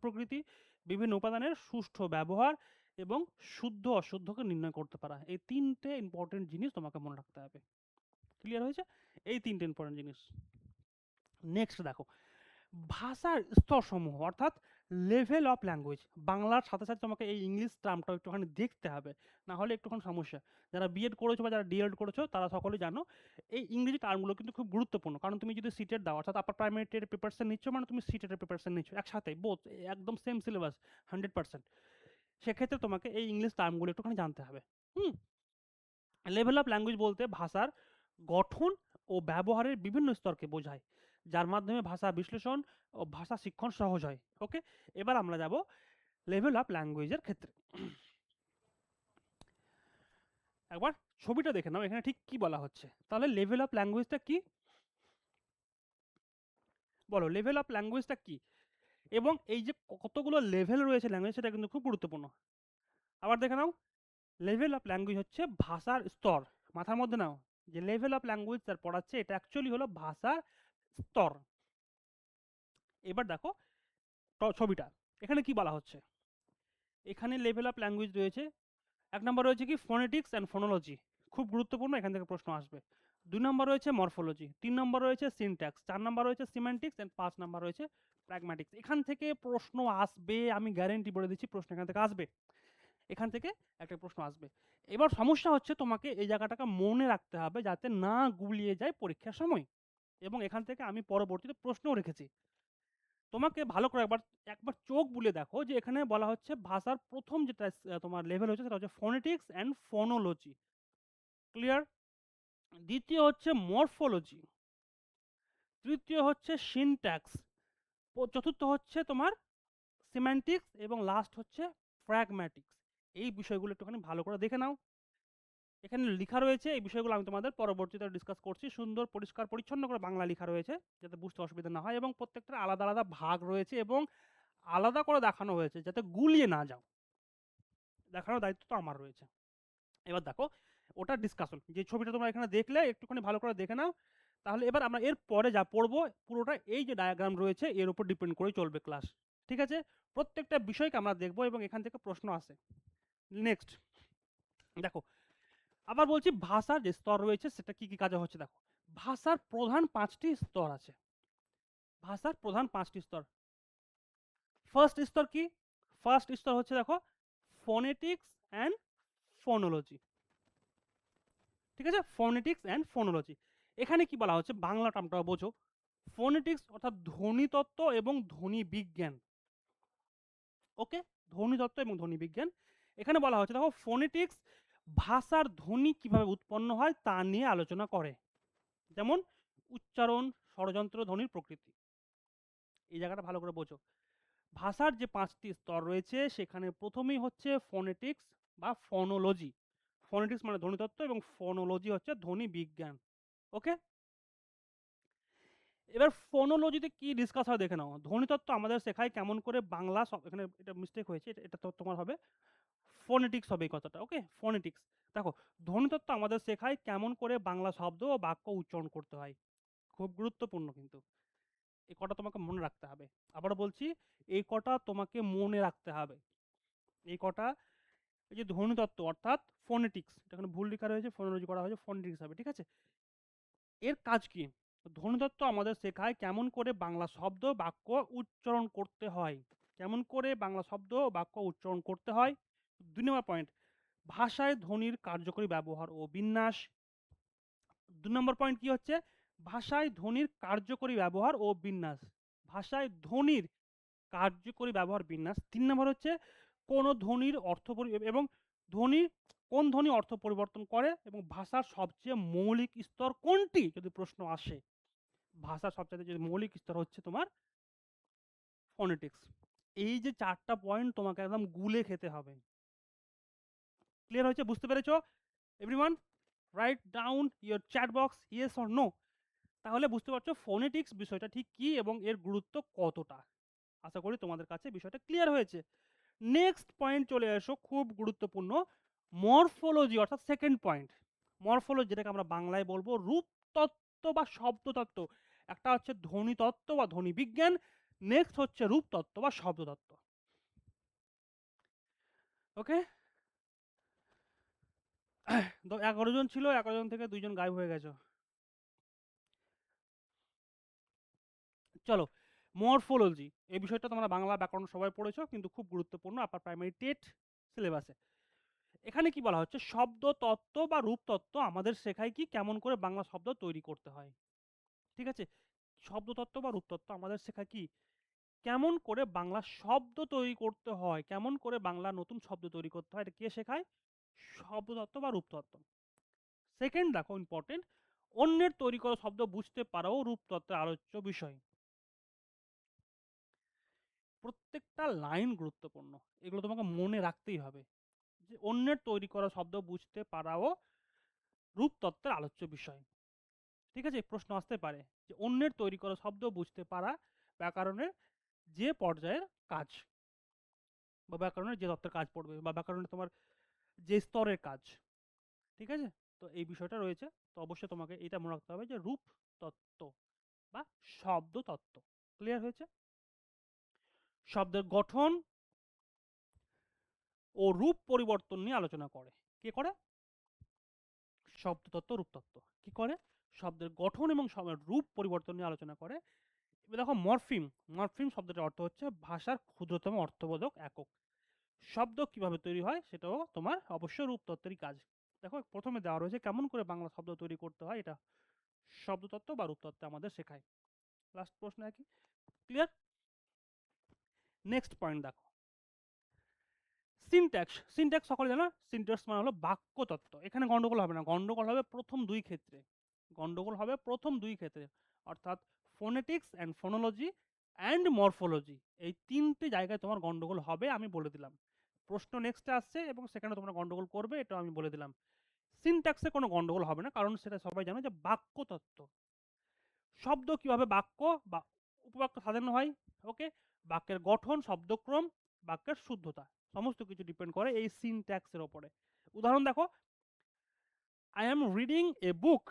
A: প্রকৃতি, বিভিন্ন উপাদানের সুষ্ঠু ব্যবহার এবং শুদ্ধ অশুদ্ধকে নির্ণয় করতে পারা, এই তিনটে ইম্পর্টেন্ট জিনিস তোমাকে মনে রাখতে হবে। ক্লিয়ার হয়েছে? এই তিনটে ইম্পর্টেন্ট জিনিস। নেক্সট দেখো, ভাষার স্তরসমূহ অর্থাৎ লেভেল অফ ল্যাঙ্গুয়েজ। বাংলার সাথে সাথে তোমাকে এই ইংলিশ টার্মটা একটুখানি দেখতে হবে, না হলে একটুখানি সমস্যা। যারা বিএড করেছো বা যারা ডিএড করেছো তারা সকলেই জানো এই ইংরেজি টার্মগুলো কিন্তু খুব গুরুত্বপূর্ণ। কারণ তুমি যদি সিটেট দাও অর্থাৎ আপার প্রাইমারি টেটের প্রিপারেশন নিচ্ছ, মানে তুমি সিটেটের প্রিপারেশন নিচ্ছ একসাথে, বোথ একদম সেম সিলেবাস 100%। সেক্ষেত্রে তোমাকে এই ইংলিশ টার্মগুলো একটুখানি জানতে হবে। লেভেল অফ ল্যাঙ্গুয়েজ বলতে ভাষার গঠন ও ব্যবহারের বিভিন্ন স্তরকে বোঝায়, যার মাধ্যমে ভাষা বিশ্লেষণ ও ভাষা শিক্ষণ সহজ হয়। ওকে, এবার আমরা যাব লেভেল অফ ল্যাঙ্গুয়েজের ক্ষেত্রে। একবার ছবিটা দেখে নাও, এখানে ঠিক কি বলা হচ্ছে। তাহলে লেভেল অফ ল্যাঙ্গুয়েজটা কি বলো, লেভেল অফ ল্যাঙ্গুয়েজটা কি, এবং এই যে কতগুলো লেভেল রয়েছে ল্যাঙ্গুয়েজ, সেটা কিন্তু খুব গুরুত্বপূর্ণ। আবার দেখে নাও, লেভেল অফ ল্যাঙ্গুয়েজ হচ্ছে ভাষার স্তর। মাথার মধ্যে নাও যে লেভেল অফ ল্যাঙ্গুয়েজ তার পড়াচ্ছে, এটা অ্যাকচুয়ালি হলো ভাষার স্তর। এবার দেখো ছবিটা, এখানে কি বলা হচ্ছে। এখানে লেভেল অফ ল্যাঙ্গুয়েজ রয়েছে, এক নম্বর রয়েছে কি ফোনেটিক্স অ্যান্ড ফোনোলজি, খুব গুরুত্বপূর্ণ, এখান থেকে প্রশ্ন আসবে। 2 নম্বর রয়েছে মরফোলজি, 3 নম্বর রয়েছে সিনট্যাক্স, 4 নম্বর রয়েছে সিমেন্টিক্স অ্যান্ড 5 নম্বর রয়েছে প্র্যাগম্যাটিক্স। এখান থেকে প্রশ্ন আসবে, আমি গ্যারেন্টি বলে দিচ্ছি প্রশ্ন এখান থেকে আসবে, এখান থেকে একটা প্রশ্ন আসবে। এবার সমস্যা হচ্ছে তোমাকে এই জায়গাটাকে মনে রাখতে হবে যাতে না গুলিয়ে যায় পরীক্ষার সময়, এবং এখান থেকে আমি পরবর্তীতে প্রশ্নও রেখেছি। তোমাকে ভালো করে একবার একবার চোখ বুলে দেখো যে এখানে বলা হচ্ছে ভাষার প্রথম যেটা তোমার লেভেল হচ্ছে সেটা হচ্ছে ফোনেটিক্স অ্যান্ড ফোনোলজি। ক্লিয়ার? দ্বিতীয় হচ্ছে মরফোলজি, তৃতীয় হচ্ছে সিনট্যাক্স, চতুর্থ হচ্ছে তোমার সিম্যান্টিক্স, এবং লাস্ট হচ্ছে প্র্যাগম্যাটিক্স। এই বিষয়গুলো একটুখানি ভালো করে দেখে নাও, এখানে লেখা রয়েছে এই বিষয়গুলো, আমি তোমাদের পরবর্তীতে ডিসকাস করছি। সুন্দর পরিষ্কার পরিচ্ছন্ন করে বাংলা লেখা রয়েছে যাতে বুঝতে অসুবিধা না হয়, এবং প্রত্যেকটা আলাদা আলাদা ভাগ রয়েছে এবং আলাদা করে দেখানো হয়েছে যাতে গুলিয়ে না যাও, দেখানোর দায়িত্ব তো আমার রয়েছে। এবার দেখো ওটা ডিসকাশন, যে ছবিটা তোমরা এখানে দেখলে একটুখানি ভালো করে দেখে নাও। তাহলে এবার আমরা এর পরে যা পড়বো পুরোটা এই যে ডায়াগ্রাম রয়েছে এর উপর ডিপেন্ড করে চলবে ক্লাস, ঠিক আছে? প্রত্যেকটা বিষয়কে আমরা দেখবো এবং এখান থেকে প্রশ্ন আসে। নেক্সট দেখো, আবার বলছি ভাষার যে স্তর রয়েছে সেটা কি কি কাজে হচ্ছে। দেখো, ভাষার প্রধান 5টি স্তর আছে, ভাষার প্রধান 5টি স্তর। ফার্স্ট স্তর কি? ফার্স্ট স্তর হচ্ছে দেখো ফোনেটিক্স অ্যান্ড ফোনোলজি, ঠিক আছে? ফোনেটিক্স অ্যান্ড ফোনোলজি, এখানে কি বলা হচ্ছে বাংলা টার্মটা বোঝো। ফোনেটিক্স অর্থাৎ ধ্বনিতত্ত্ব এবং ধ্বনি বিজ্ঞান। ওকে, ধ্বনিতত্ত্ব এবং ধ্বনি বিজ্ঞান। এখানে বলা হচ্ছে দেখো ফোনেটিক্স ভাষার ধ্বনি কিভাবে উৎপন্ন হয় তা নিয়ে আলোচনা করে, যেমন উচ্চারণ, ষড়যন্ত্র, ধ্বনির প্রকৃতি। এই জায়গাটা ভালো করে বোঝো। ভাষার যে 5টি স্তর রয়েছে সেখানে প্রথমেই হচ্ছে ফোনেটিক্স বা ফোনোলজি। ফোনেটিক্স মানে ধ্বনিতত্ত্ব এবং ফোনোলজি হচ্ছে ধ্বনি বিজ্ঞান। ওকে, এবার ফোনোলজিতে কি ডিসকাস হয় দেখে নাও। ধ্বনিতত্ত্ব আমাদের শেখায় কেমন করে বাংলা এখানে এটা মিস্টেক হয়েছে, এটা তো তোমার হবে ফোনেটিক্স হবে এই কথাটা। ওকে, ফোনেটিক্স। দেখো, ধ্বনিতত্ত্ব আমাদের শেখায় কেমন করে বাংলা শব্দ ও বাক্য উচ্চারণ করতে হয়, খুব গুরুত্বপূর্ণ কিন্তু এই কটা তোমাকে মনে রাখতে হবে। আবারও বলছি, এই কটা তোমাকে মনে রাখতে হবে, এই কটা। এই যে ধ্বনিতত্ত্ব অর্থাৎ ফোনেটিক্স, এখানে ভুল লেখা রয়েছে, ফোনোলজি করা হয়েছে, ফোনেটিক্স হবে, ঠিক আছে? এর কাজ কি? ধ্বনিতত্ত্ব আমাদের শেখায় কেমন করে বাংলা শব্দ বাক্য উচ্চারণ করতে হয়, কেমন করে বাংলা শব্দ বাক্য উচ্চারণ করতে হয়। 2 নম্বর পয়েন্ট, ভাষায় ধ্বনির কার্যকরী ব্যবহার ও বিন্যাস। 2 নম্বর পয়েন্ট কি হচ্ছে, ভাষায় ধ্বনির কার্যকরী ব্যবহার ও বিন্যাস, ভাষায় ধ্বনির কার্যকরী ব্যবহার বিন্যাস। 3 নম্বর হচ্ছে কোন ধ্বনির অর্থ এবং ধ্বনি কোন ধ্বনি অর্থ পরিবর্তন করে এবং ভাষার সবচেয়ে মৌলিক স্তর কোনটি যদি প্রশ্ন আসে। ভাষার সবচেয়ে যে মৌলিক স্তর হচ্ছে তোমার ফোনেটিক্স। এই যে 4টা পয়েন্ট তোমাকে একদম গুলে খেতে হবে। ক্লিয়ার হয়েছে? বুঝতে পেরেছো everyone? Right down your chat box yes or no. তাহলে বুঝতে পারছো ফোনেটিক্স বিষয়টা ঠিক কি এবং এর গুরুত্ব কতটা। আশা করি তোমাদের কাছে বিষয়টা ক্লিয়ার হয়েছে। নেক্সট পয়েন্ট চলে এসো, খুব গুরুত্বপূর্ণ, মরফোলজি অর্থাৎ সেকেন্ড পয়েন্ট। মরফোলজি যেটাকে আমরা বাংলায় বলবো রূপতত্ত্ব বা শব্দতত্ত্ব। একটা হচ্ছে ধ্বনি তত্ত্ব বা ধ্বনি বিজ্ঞান, নেক্সট হচ্ছে রূপতত্ত্ব বা শব্দতত্ত্ব। ওকে, তো 11 জন ছিল, 11 জন থেকে 2 জন গায়েব হয়ে গেছো। চলো, মরফোলজি এই বিষয়টা তোমরা বাংলা ব্যাকরণ সবাই পড়েছো, কিন্তু খুব গুরুত্বপূর্ণ আপার প্রাইমারি টেট সিলেবাসে। এখানে কি বলা হচ্ছে, শব্দ তত্ত্ব বা রূপ তত্ত্ব আমাদের শেখায় কি কেমন করে বাংলা শব্দ তৈরি করতে হয়। ঠিক আছে, শব্দ তত্ত্ব বা রূপ তত্ত্ব আমাদের শেখায় কি কেমন করে বাংলা শব্দ তৈরি করতে হয়, কেমন করে বাংলা নতুন শব্দ তৈরি করতে হয়, এটা কে শেখায়? শব্দ তত্ত্ব বা রূপ তত্ত্ব। সেকেন্ড দেখো ইম্পর্টেন্ট, অন্যের তৈরি করা শব্দ বুঝতে পারাও রূপতত্ত্বের আলোচ্য বিষয়। প্রত্যেকটা লাইন গুরুত্বপূর্ণ, এগুলো তোমাকে মনে রাখতেই হবে যে অন্যের তৈরি করা শব্দ বুঝতে পারাও রূপতত্ত্বের আলোচ্য বিষয়। ঠিক আছে, প্রশ্ন আসতে পারে যে অন্যের তৈরি করা শব্দ বুঝতে পারা ব্যাকরণের যে পর্যায়ের কাজ, বা ব্যাকরণের যে তত্ত্বের কাজ পড়বে, বা ব্যাকরণের তোমার যে স্তরের কাজ। ঠিক আছে, তো এই বিষয়টা রয়েছে। তো অবশ্যই তোমাকে এটা মনে রাখতে হবে যে রূপ তত্ত্ব বা শব্দ তত্ত্ব। ক্লিয়ার হয়েছে? শব্দের গঠন ও রূপ পরিবর্তন নিয়ে আলোচনা করে। কে করে? শব্দতত্ত্ব রূপতত্ত্ব কি করে? শব্দের গঠন এবং রূপ পরিবর্তন নিয়ে আলোচনা করে। এবার দেখো মরফিম, মরফিম শব্দটার অর্থ হচ্ছে ভাষার ক্ষুদ্রতম অর্থবোধক একক। শব্দ কিভাবে তৈরি হয় সেটাও তোমার অবশ্যই রূপতত্ত্বেরই কাজ। দেখো প্রথমে দেওয়া রয়েছে কেমন করে বাংলা শব্দ তৈরি করতে হয়, এটা শব্দতত্ত্ব বা রূপতত্ত্ব আমাদের শেখায়। লাস্ট প্রশ্ন একই, ক্লিয়ার? নেক্সট পয়েন্ট দেখো, সিনট্যাক্স। সিনট্যাক্স সকলে জানো, সিনট্যাক্স মানে হলো বাক্যতত্ত্ব। এখানে গন্ডগোল হবে না, গন্ডগোল হবে প্রথম দুই ক্ষেত্রে, গন্ডগোল হবে প্রথম দুই ক্ষেত্রে, অর্থাৎ phonetics and phonology and morphology, এই তিনটে জায়গায় তোমার গন্ডগোল হবে, আমি বলে দিলাম। প্রশ্ন নেক্সটে আসছে এবং সেখানে তোমরা গন্ডগোল করবে, এটা আমি বলে দিলাম। সিনট্যাক্সে কোনো গন্ডগোল হবে না, কারণ সেটা সবাই জানো যে বাক্যতত্ত্ব। শব্দ কিভাবে বাক্য বা উপবাক্য সাজানো হয়, ওকে, বাক্যের গঠন, শব্দক্রম, বাক্যের শুদ্ধতা, সমস্ত কিছু ডিপেন্ড করে এই সিনট্যাক্সের ওপরে। উদাহরণ দেখো, আই অ্যাম রিডিং এ বুক,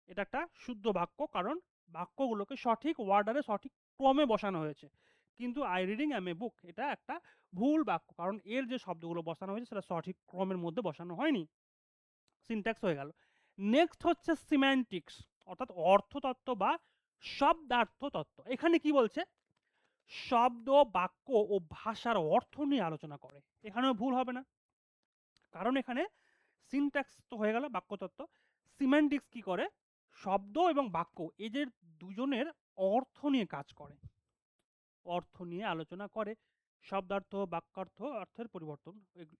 A: এটা একটা শুদ্ধ বাক্য, কারণ বাক্যগুলোকে সঠিক ওয়ার্ডারে সঠিক ক্রমে বসানো হয়েছে। কিন্তু আই রিডিং অ্যাম এ বুক এটা একটা ভুল বাক্য, কারণ এর যে শব্দগুলো বসানো হয়েছে সেটা সঠিক ক্রমের মধ্যে বসানো হয়নি। সিনট্যাক্স হয়ে গেল। নেক্সট হচ্ছে সিম্যান্টিক্স, অর্থাৎ অর্থতত্ত্ব বা শব্দার্থ তত্ত্ব। এখানে কি বলছে, শব্দ, বাক্য ও ভাষার অর্থ নিয়ে আলোচনা করে। এখানেও ভুল হবে না, কারণ এখানে সিনট্যাক্স তো হয়ে গেল বাক্যতত্ত্ব, সিম্যান্টিক্স কি করে, শব্দ এবং বাক্য এদের দুজনের অর্থ নিয়ে কাজ করে, অর্থ নিয়ে আলোচনা করে। শব্দার্থ, বাক্যার্থ, অর্থের পরিবর্তন,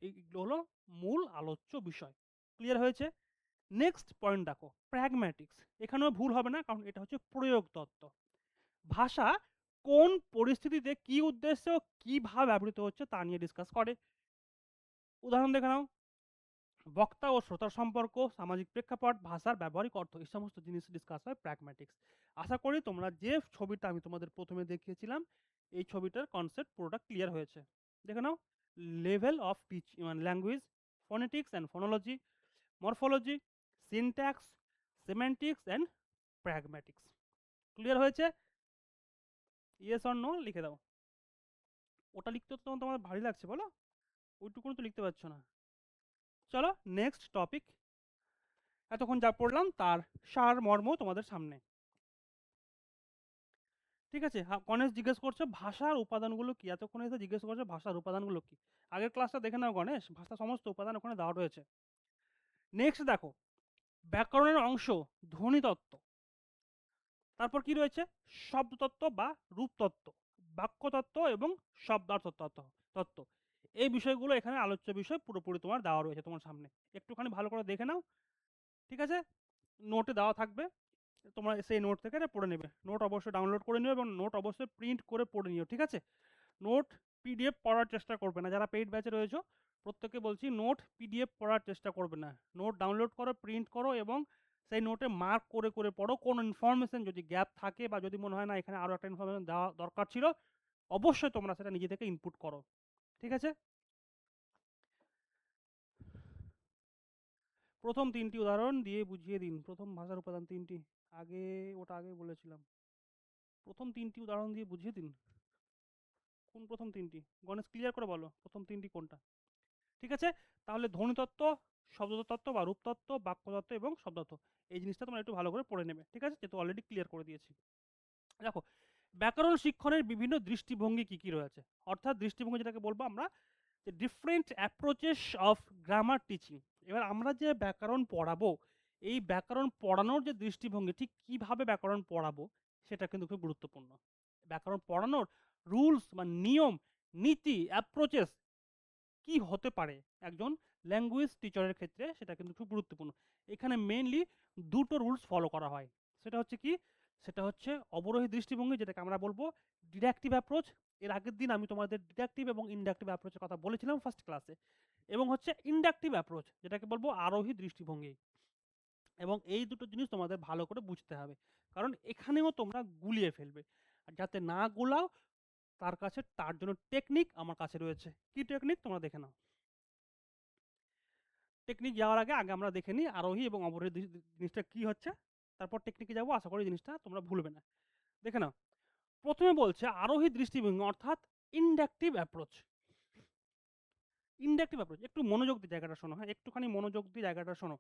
A: এগুলো হলো মূল আলোচ্য বিষয়। ক্লিয়ার হয়েছে? নেক্সট পয়েন্ট দেখো, প্র্যাগম্যাটিক্স। এখানেও ভুল হবে না, কারণ এটা হচ্ছে প্রয়োগ তত্ত্ব। ভাষা কোন পরিস্থিতিতে কি উদ্দেশ্যে ও কিভাবে ব্যবহৃত হচ্ছে তা নিয়ে ডিসকাস করে। উদাহরণ দেখে নাও, বক্তা ও শ্রোতার সম্পর্ক, সামাজিক প্রেক্ষাপট, ভাষার ব্যবহারিক অর্থ, এই সমস্ত জিনিস ডিসকাস হয় প্র্যাগম্যাটিক্স। আশা করি তোমরা যে ছবিটা আমি তোমাদের প্রথমে দেখিয়েছিলাম এই ছবিটার কনসেপ্ট পুরোটা ক্লিয়ার হয়েছে। দেখে নাও, লেভেল অফ টিচ মানে language, phonetics and phonology, morphology, syntax, semantics and pragmatics. Clear হয়েছে? ইয়েস অর নো লিখে দাও। ওটা লিখতে তো তোমার ভারী লাগছে বলো, ওইটুকুন তো লিখতে পারছো না। চলো নেক্সট টপিক, এতক্ষণ যা পড়লাম তার সার মর্ম তোমাদের সামনে। ঠিক আছে, গণেশ জিজ্ঞেস করছে ভাষার উপাদানগুলো কি, এতক্ষণ এসে জিজ্ঞেস করছে ভাষার উপাদানগুলো কি। আগের ক্লাসটা দেখে নাও গণেশ, ভাষার সমস্ত উপাদান ওখানে দেওয়া রয়েছে। নেক্সট দেখো, ব্যাকরণের অংশ ধ্বনিতত্ত্ব, তারপর কি রয়েছে শব্দতত্ত্ব বা রূপতত্ত্ব, বাক্যতত্ত্ব এবং শব্দার্থ তত্ত্ব তত্ত্ব। এই বিষয়গুলো এখানে আলোচ্য বিষয় পুরোপুরি তোমার দেওয়া রয়েছে তোমার সামনে, একটুখানি ভালো করে দেখে নাও। ঠিক আছে, নোটে দেওয়া থাকবে, তোমরা সেই নোট থেকে এটা পড়ে নেবে। নোট অবশ্যই ডাউনলোড করে নিও এবং নোট অবশ্যই প্রিন্ট করে পড়ে নিও। ঠিক আছে, নোট পিডিএফ পড়ার চেষ্টা করবে না, যারা পেইড ব্যাচে রয়েছো প্রত্যেককে বলছি নোট পিডিএফ পড়ার চেষ্টা করবে না। নোট ডাউনলোড করো, প্রিন্ট করো এবং সেই নোটে মার্ক করে করে পড়ো। কোনো ইনফরমেশন যদি গ্যাপ থাকে বা যদি মনে হয় না এখানে আরও একটা ইনফরমেশন দেওয়া দরকার ছিল, অবশ্যই তোমরা সেটা নিজে থেকে ইনপুট করো। ঠিক আছে? প্রথম 3টি উদাহরণ দিয়ে বুঝিয়ে দিন। প্রথম ভাষার উপাদান 3টি। আগে বলেছিলাম। প্রথম 3টি উদাহরণ দিয়ে বুঝিয়ে দিন। কোন প্রথম 3টি? গণেশ ক্লিয়ার করে বলো প্রথম 3টি কোনটা? ঠিক আছে? তাহলে ধ্বনিতত্ত্ব, শব্দতত্ত্ব বা রূপতত্ত্ব, বাক্যতত্ত্ব এবং শব্দতত্ত্ব। এই জিনিসটা তোমরা একটু ভালো করে পড়ে নেবে। ঠিক আছে? যেহেতু অলরেডি ক্লিয়ার করে দিয়েছি। দেখো, ব্যাকরণ শিক্ষণের বিভিন্ন দৃষ্টিভঙ্গি কি কি রয়েছে? অর্থাৎ দৃষ্টিভঙ্গি যেটাকে বলবো আমরা যে different approaches of grammar teaching. এবার আমরা যে ব্যাকরণ পড়াবো, এই ব্যাকরণ পড়ানোর যে দৃষ্টিভঙ্গি, ঠিক কিভাবে ব্যাকরণ পড়াবো সেটা কিন্তু খুব গুরুত্বপূর্ণ। ব্যাকরণ পড়ানোর রুলস বা নিয়ম, নীতি, অ্যাপ্রোচেস কি হতে পারে একজন ল্যাঙ্গুয়েজ টিচারের ক্ষেত্রে, সেটা কিন্তু খুব গুরুত্বপূর্ণ। এখানে মেইনলি দুটো রুলস ফলো করা হয়। সেটা হচ্ছে কি? সেটা হচ্ছে অবরোহী দৃষ্টিভঙ্গি, যেটাকে আমরা বলবো ডিডাকটিভ অ্যাপ্রোচ। এর আগের দিন আমি তোমাদের ডিডাকটিভ এবং ইনডাকটিভ অ্যাপ্রোচের কথা বলেছিলাম ফার্স্ট ক্লাসে। এবং হচ্ছে ইনডাকটিভ অ্যাপ্রোচ, যেটাকে বলবো আরোহী দৃষ্টিভঙ্গি। এবং এই দুটো জিনিস তোমাদের ভালো করে বুঝতে হবে, কারণ এখানেও তোমরা গুলিয়ে ফেলবে। আর যাতে না গুলাও, তার জন্য টেকনিক আমার কাছে রয়েছে। কি টেকনিক তোমরা দেখে নাও। টেকনিক যাওয়ার আগে আমরা দেখে নিই আরোহী এবং অবরোহী জিনিসটা কি হচ্ছে, তারপর টেকনিকে যাবো। আশা করি জিনিসটা তোমরা ভুলবে না। দেখে নাও, প্রথমে বলছে আরোহী দৃষ্টিভঙ্গি অর্থাৎ ইনডাকটিভ অ্যাপ্রোচ। ইনডাকটিভ অ্যাপ্রোচ, একটু মনোযোগ দিয়ে জায়গাটা শোনো। হ্যাঁ, একটুখানি মনোযোগ দিয়ে জায়গাটা শোনো।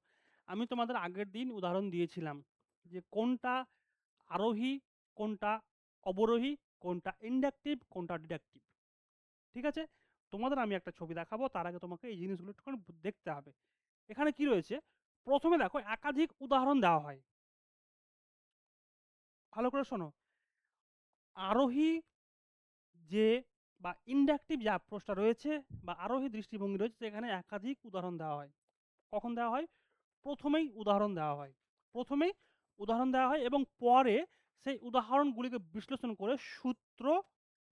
A: আমি তোমাদের আগের দিন উদাহরণ দিয়েছিলাম যে কোনটা আরোহী, কোনটা অবরোহী, কোনটা ইনডাকটিভ, কোনটা ডিডাকটিভ। ঠিক আছে? তোমাদের আমি একটা ছবি দেখাবো, তার আগে তোমাকে এই জিনিসগুলো একটুখানি দেখতে হবে। এখানে কি রয়েছে? প্রথমে দেখো একাধিক উদাহরণ দেওয়া হয়। ভালো করে শোনো। আরোহী যে বা ইনডাকটিভ যে অ্যাপ্রোচটা রয়েছে বা আরোহী দৃষ্টিভঙ্গি রয়েছে, সেখানে একাধিক উদাহরণ দেওয়া হয়। কখন দেওয়া হয়? প্রথমেই উদাহরণ দেওয়া হয়। প্রথমেই উদাহরণ দেওয়া হয় এবং পরে সেই উদাহরণগুলিকে বিশ্লেষণ করে সূত্র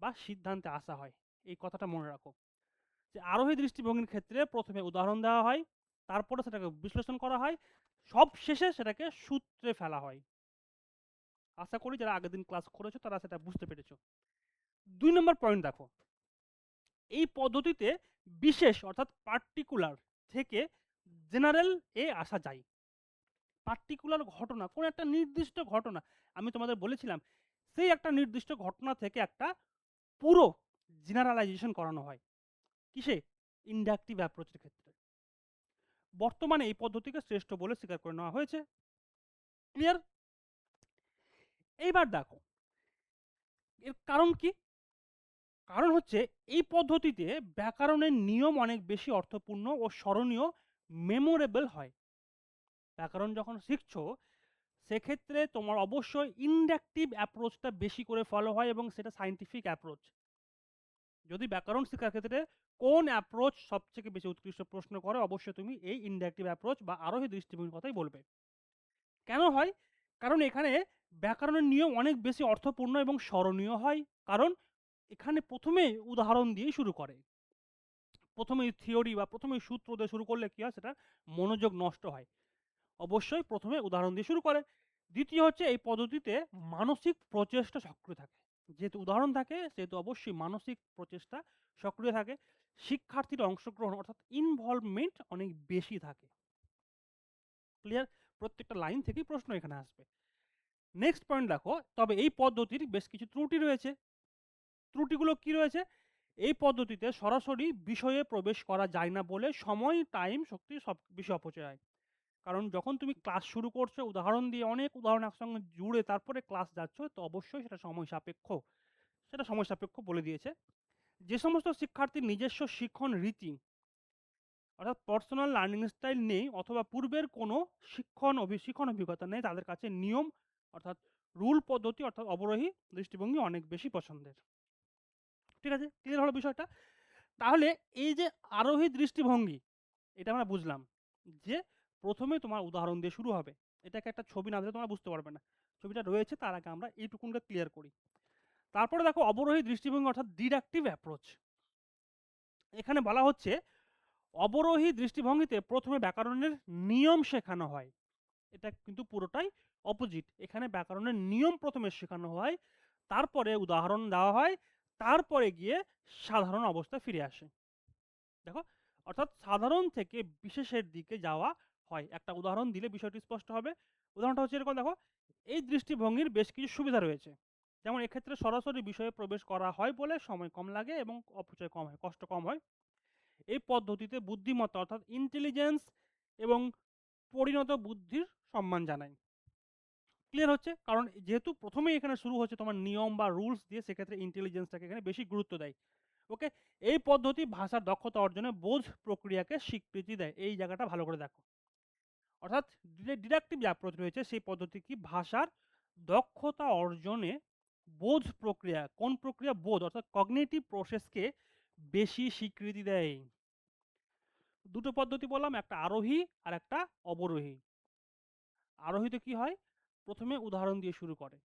A: বা সিদ্ধান্তে আসা হয়। এই কথাটা মনে রাখো যে আরোহী দৃষ্টিভঙ্গির ক্ষেত্রে প্রথমে উদাহরণ দেওয়া হয়, তারপরে সেটাকে বিশ্লেষণ করা হয়, সব শেষে সেটাকে সূত্রে ফেলা হয়। আশা করি যারা আগের দিন ক্লাস করেছো তারা সেটা বুঝতে পেরেছো। 2 নম্বর পয়েন্ট দেখো, এই পদ্ধতিতে বিশেষ অর্থাৎ পার্টিকুলার থেকে জেনারেল এ আসা যায়। পার্টিকুলার ঘটনা, কোন একটা নির্দিষ্ট ঘটনা, আমি তোমাদের বলেছিলাম সেই একটা নির্দিষ্ট ঘটনা থেকে একটা পুরো জেনারেলাইজেশন করানো হয়। কিসে? ইনডাকটিভ অ্যাপ্রোচের ক্ষেত্রে। বর্তমানে এই পদ্ধতিকে শ্রেষ্ঠ বলে স্বীকার করে নেওয়া হয়েছে। ক্লিয়ার? এইবার দেখো এর কারণ কি? কারণ হচ্ছে এই পদ্ধতিতে ব্যাকরণের নিয়ম অনেক বেশি অর্থপূর্ণ ও স্মরণীয়, মেমোরেবল হয়। ব্যাকরণ যখন শিখছো, সেক্ষেত্রে তোমার অবশ্যই ইনডাকটিভ অ্যাপ্রোচটা বেশি করে ফলো হয় এবং সেটা সায়েন্টিফিক অ্যাপ্রোচ। যদি ব্যাকরণ শেখার ক্ষেত্রে কোন অ্যাপ্রোচ সবথেকে বেশি উৎকৃষ্ট প্রশ্ন করে, অবশ্যই তুমি এই ইনডাকটিভ অ্যাপ্রোচ বা আরোহী দৃষ্টিভঙ্গির কথাই বলবে। কেন হয়? কারণ এখানে ব্যাকরণের নিয়ম অনেক বেশি অর্থপূর্ণ এবং স্মরণীয় হয়। কারণ এখানে প্রথমে উদাহরণ দিয়ে শুরু করে। প্রথমেই থিওরি বা প্রথমেই সূত্র দিয়ে শুরু করলে কি হয়, সেটা মনোযোগ নষ্ট হয়। অবশ্যই প্রথমে উদাহরণ দিয়ে শুরু করে। দ্বিতীয় হচ্ছে এই পদ্ধতিতে মানসিক প্রচেষ্টা সক্রিয় থাকে। যেহেতু উদাহরণ থাকে সেহেতু অবশ্যই মানসিক প্রচেষ্টা সক্রিয় থাকে। শিক্ষার্থীর অংশগ্রহণ অর্থাৎ ইনভলভমেন্ট অনেক বেশি থাকে। ক্লিয়ার? প্রত্যেকটা লাইন থেকেই প্রশ্ন এখানে আসবে। নেক্সট পয়েন্ট দেখো, তবে এই পদ্ধতির বেশ কিছু ত্রুটি রয়েছে। ত্রুটিগুলো কি রয়েছে? এই পদ্ধতিতে সরাসরি বিষয়ে প্রবেশ করা যায় না বলে সময়, টাইম, শক্তি সব বেশি অপচয় হয়। কারণ যখন তুমি ক্লাস শুরু করছো উদাহরণ দিয়ে, অনেক উদাহরণ একসঙ্গে জুড়ে তারপরে ক্লাস যাচ্ছ, তো অবশ্যই সেটা সময় সাপেক্ষ। সেটা সময় সাপেক্ষ বলে দিয়েছে। যে সমস্ত শিক্ষার্থীর নিজস্ব শিক্ষণ রীতি অর্থাৎ পার্সোনাল লার্নিং স্টাইল নেই অথবা পূর্বের কোনো শিক্ষণ অভিজ্ঞতা নেই, তাদের কাছে নিয়ম অর্থাৎ রুল পদ্ধতি অর্থাৎ অবরোহী দৃষ্টিভঙ্গি অনেক বেশি পছন্দের। ঠিক আছে? ক্লিয়ার হলো বিষয়টা? তাহলে এই যে আরোহী দৃষ্টিভঙ্গি, এটা আমরা বুঝলাম যে প্রথমে তোমার উদাহরণ দিয়ে শুরু হবে। এটাকে একটা ছবি না দিলে তোমরা বুঝতে পারবে না। ছবিটা রয়েছে, তার আগে আমরা এইটুকুনটা ক্লিয়ার করি। তারপরে দেখো অবরোহী দৃষ্টিভঙ্গি অর্থাৎ ডিডাকটিভ অ্যাপ্রোচ। এখানে বলা হচ্ছে অবরোহী দৃষ্টিভঙ্গিতে প্রথমে ব্যাকরণের নিয়ম শেখানো হয় এটা কিন্তু পুরোটাই অপোজিট। এখানে ব্যাকরণের নিয়ম প্রথমে শেখানো হয়, তারপরে উদাহরণ দেওয়া হয়, তারপরে গিয়ে সাধারণ অবস্থায় ফিরে আসে। দেখো, অর্থাৎ সাধারণ থেকে বিশেষের দিকে যাওয়া হয়। একটা উদাহরণ দিলে বিষয়টি স্পষ্ট হবে। উদাহরণটা হচ্ছে এরকম, দেখো, এই দৃষ্টিভঙ্গির বেশ কিছু সুবিধা রয়েছে। যেমন এক্ষেত্রে সরাসরি বিষয়ে প্রবেশ করা হয় বলে সময় কম লাগে এবং অপচয় কম হয়, কষ্ট কম হয়। এই পদ্ধতিতে বুদ্ধিমত্তা অর্থাৎ ইন্টেলিজেন্স এবং পরিণত বুদ্ধির সম্মান জানায়। ক্লিয়ার হচ্ছে? কারণ যেহেতু প্রথমেই এখানে শুরু হচ্ছে তোমার নিয়ম বা রুলস দিয়ে, সেক্ষেত্রে ইন্টেলিজেন্সটাকে এখানে বেশি গুরুত্ব দেয়। ওকে, এই পদ্ধতি ভাষার দক্ষতা অর্জনে বোধ প্রক্রিয়াকে স্বীকৃতি দেয়। এই জায়গাটা ভালো করে দেখো। অর্থাৎ ডিডাকটিভ যে অ্যাপ্রোচ রয়েছে সেই পদ্ধতি কি ভাষার দক্ষতা অর্জনে বোধ প্রক্রিয়া, কোন প্রক্রিয়া? বোধ, অর্থাৎ কগনিটিভ প্রসেসকে বেশি স্বীকৃতি দেয়। দুটো পদ্ধতি বললাম, একটা আরোহী আর একটা অবরোহী। আরোহীতে কি হয়? প্রথমে উদাহরণ দিয়ে শুরু করে,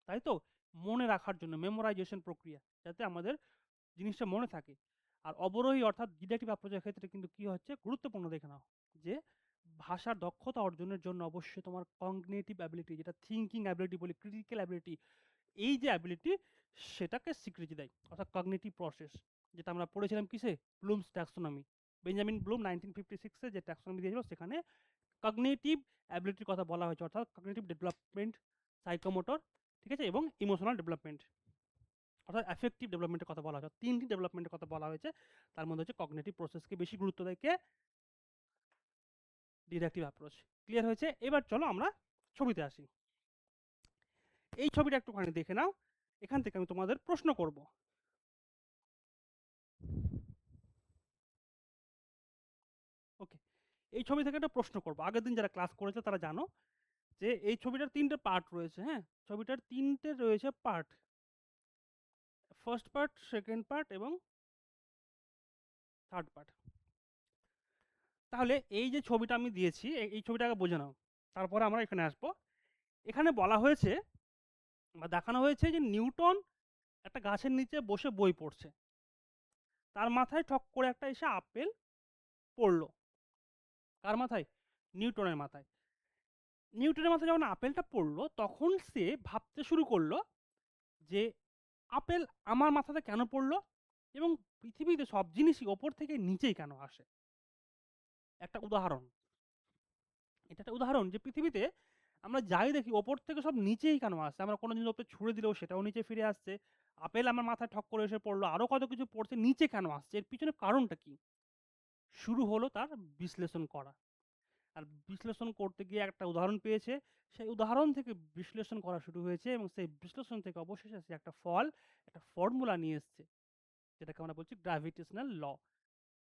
A: তাই তো, মনে রাখার জন্য মেমোরাইজেশন প্রক্রিয়া, যাতে আমাদের জিনিসটা মনে থাকে। আর অবরোহী অর্থাৎ ডিডাকটিভ অ্যাপ্রোচের ক্ষেত্রে কিন্তু কি হচ্ছে গুরুত্বপূর্ণ দেখে নাও, যে ভাষার দক্ষতা অর্জনের জন্য অবশ্যই তোমার কগনিটিভ অ্যাবিলিটি, যেটা থিঙ্কিং অ্যাবিলিটি বলি, ক্রিটিক্যাল অ্যাবিলিটি, এই যে অ্যাবিলিটি, সেটাকে স্বীকৃতি দেয়। অর্থাৎ কগনিটিভ প্রসেস, যেটা আমরা পড়েছিলাম কিসে? Blooms taxonomy. বেঞ্জামিন ব্লুম 1956-এ যে ট্যাক্সোনমি দিয়েছিল, সেখানে কগনিটিভ অ্যাবিলিটির কথা বলা হয়েছে, অর্থাৎ কগনিটিভ ডেভেলপমেন্ট, সাইকোমোটর, ঠিক আছে, এবং ইমোশনাল ডেভেলপমেন্ট, অর্থাৎ অ্যাফেক্টিভ ডেভেলপমেন্টের কথা বলা হয়েছে। তিনটি ডেভেলপমেন্টের কথা বলা হয়েছে, তার মধ্যে হচ্ছে কগনিটিভ প্রসেসকে বেশি গুরুত্ব দেয় কে? Deductive approach. ক্লিয়ার হয়েছে? এবার চলো আমরা ছবিতে আসি। এই ছবিটা একটুখানি দেখে নাও, এখান থেকে আমি তোমাদের প্রশ্ন করব। ওকে, এই ছবি থেকে একটা প্রশ্ন করব। আগের দিন যারা ক্লাস করেছে তারা জানো যে এই ছবিটার তিনটে পার্ট রয়েছে। হ্যাঁ, ছবিটার তিনটে রয়েছে part, first part, second part এবং থার্ড পার্ট। তাহলে এই যে ছবিটা আমি দিয়েছি, এই ছবিটাকে বোঝে নাও, তারপরে আমরা এখানে আসবো। এখানে বলা হয়েছে বা দেখানো হয়েছে যে নিউটন একটা গাছের নিচে বসে বই পড়ছে, তার মাথায় ঠক করে একটা এসে আপেল পড়লো। কার মাথায়? নিউটনের মাথায়। নিউটনের মাথায় যখন আপেলটা পড়লো, তখন সে ভাবতে শুরু করলো যে আপেল আমার মাথাতে কেন পড়লো, এবং পৃথিবীতে সব জিনিসই ওপর থেকে নিচেই কেন আসে। একটা উদাহরণ, এটা একটা উদাহরণ যে পৃথিবীতে আমরা যাই দেখি ওপর থেকে সব নিচেই কেন আসছে। আমরা কোনো জিনিস ওপরে ছুঁড়ে দিলেও সেটাও নিচে ফিরে আসছে। আপেল আমার মাথায় ঠক করে এসে পড়লো, আরো কত কিছু পড়ছে, নিচে কেন আসছে, এর পিছনে কারণটা কি? শুরু হলো তার বিশ্লেষণ করা। আর বিশ্লেষণ করতে গিয়ে একটা উদাহরণ পেয়েছে, সেই উদাহরণ থেকে বিশ্লেষণ করা শুরু হয়েছে, এবং সেই বিশ্লেষণ থেকে অবশেষে সে একটা ফল, একটা ফর্মুলা নিয়ে এসছে, যেটাকে আমরা বলছি গ্র্যাভিটেশনাল ল,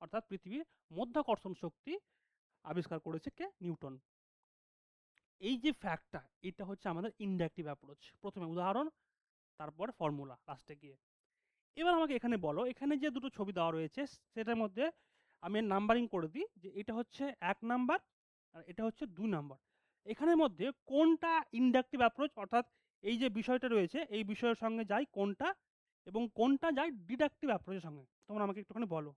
A: অর্থাৎ পৃথিবীর মধ্যাকর্ষণ শক্তি আবিষ্কার করেছে কে? নিউটন। এই যে ফ্যাক্টটা, এটা হচ্ছে আমাদের ইনডাকটিভ অ্যাপ্রোচ। প্রথমে উদাহরণ, তারপর ফর্মুলা লাস্টে গিয়ে। এবার আমাকে এখানে বলো, এখানে যে দুটো ছবি দেওয়া রয়েছে সেটার মধ্যে আমি নাম্বারিং করে দিই, যে এটা হচ্ছে 1 নাম্বার আর এটা হচ্ছে 2 নাম্বার। এখানের মধ্যে কোনটা ইনডাকটিভ অ্যাপ্রোচ, অর্থাৎ এই যে বিষয়টা রয়েছে এই বিষয়ের সঙ্গে যায় কোনটা, এবং কোনটা যায় ডিডাকটিভ অ্যাপ্রোচের সঙ্গে? তোমরা আমাকে একটুখানি বলো।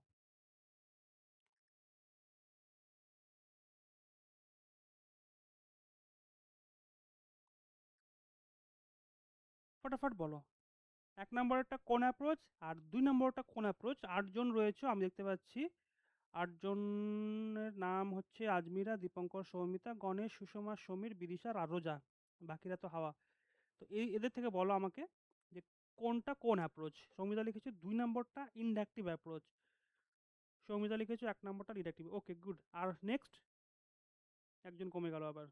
A: ফটাফট বলো। 1 নম্বরেরটা কোন অ্যাপ্রোচ আর 2 নম্বরটা কোন অ্যাপ্রোচ? 8 জন রয়েছে আমি দেখতে পাচ্ছি। 8 জনের নাম হচ্ছে আজমিরা, দীপঙ্কর, সৌমিতা, গণেশ, সুষমা, সমীর, বিদিশা আর রোজা। বাকিরা তো হাওয়া। তো এদের থেকে বলো আমাকে যে কোনটা কোন অ্যাপ্রোচ? সৌমিতা লিখেছে 2 নম্বরটা ইনডাকটিভ অ্যাপ্রোচ। সৌমিতা লিখেছে 1 নম্বরটা ডিডাকটিভ। ওকে, গুড। আর নেক্সট একজন কমে গেল আবার।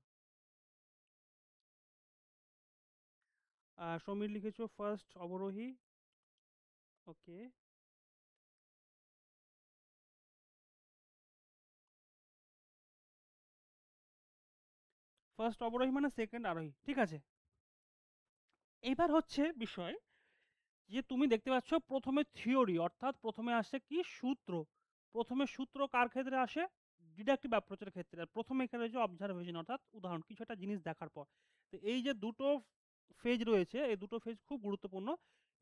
A: সমীর লিখেছো ফার্স্ট অবরোহী। ওকে, ফার্স্ট অবরোহী মানে সেকেন্ড আরোহী, ঠিক আছে। এবার হচ্ছে বিষয় যে তুমি দেখতে পাচ্ছ প্রথমে থিওরি, অর্থাৎ প্রথমে আসে কি? সূত্র। প্রথমে সূত্র কার ক্ষেত্রে আসে? ডিডাকটিভ অ্যাপ্রোচের ক্ষেত্রে। আর প্রথমে এখানে রয়েছে অবজারভেশন, অর্থাৎ উদাহরণ, কিছু একটা জিনিস দেখার পর। তো এই যে দুটো ফেজ রয়েছে, এই দুটো ফেজ খুব গুরুত্বপূর্ণ।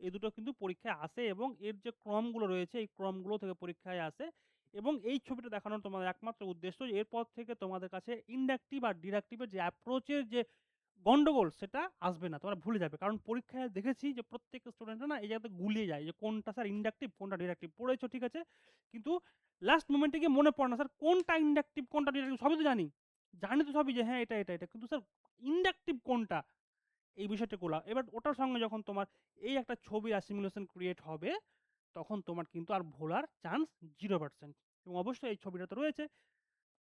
A: এই দুটো কিন্তু পরীক্ষায় আসে, এবং এর যে ক্রমগুলো রয়েছে এই ক্রমগুলো থেকে পরীক্ষায় আসে। এবং এই ছবিটা দেখানোর তোমাদের একমাত্র উদ্দেশ্য যে এরপর থেকে তোমাদের কাছে ইনডাকটিভ আর ডিডাকটিভের যে অ্যাপ্রোচের যে গন্ডগোল সেটা আসবে না, তোমরা ভুলে যাবে। কারণ পরীক্ষায় দেখেছি যে প্রত্যেক স্টুডেন্টরা না এই জায়গাতে গুলিয়ে যায় যে কোনটা স্যার ইনডাকটিভ কোনটা ডিডাকটিভ, পড়েছো ঠিক আছে, কিন্তু লাস্ট মোমেন্টে গিয়ে মনে পড়ে না স্যার কোনটা ইনডাকটিভ কোনটা ডিডাকটিভ, সবই তো জানি, জানি তো সবই যে হ্যাঁ এটা এটা এটা, কিন্তু স্যার ইনডাকটিভ কোনটা, এই বিষয়টা গোলা। এবার ওটার সঙ্গে যখন তোমার এই একটা ছবি অ্যাসিমিলেশন ক্রিয়েট হবে তখন তোমার কিন্তু আর ভোলার চান্স 0%। এবং অবশ্যই এই ছবিটা তো রয়েছে,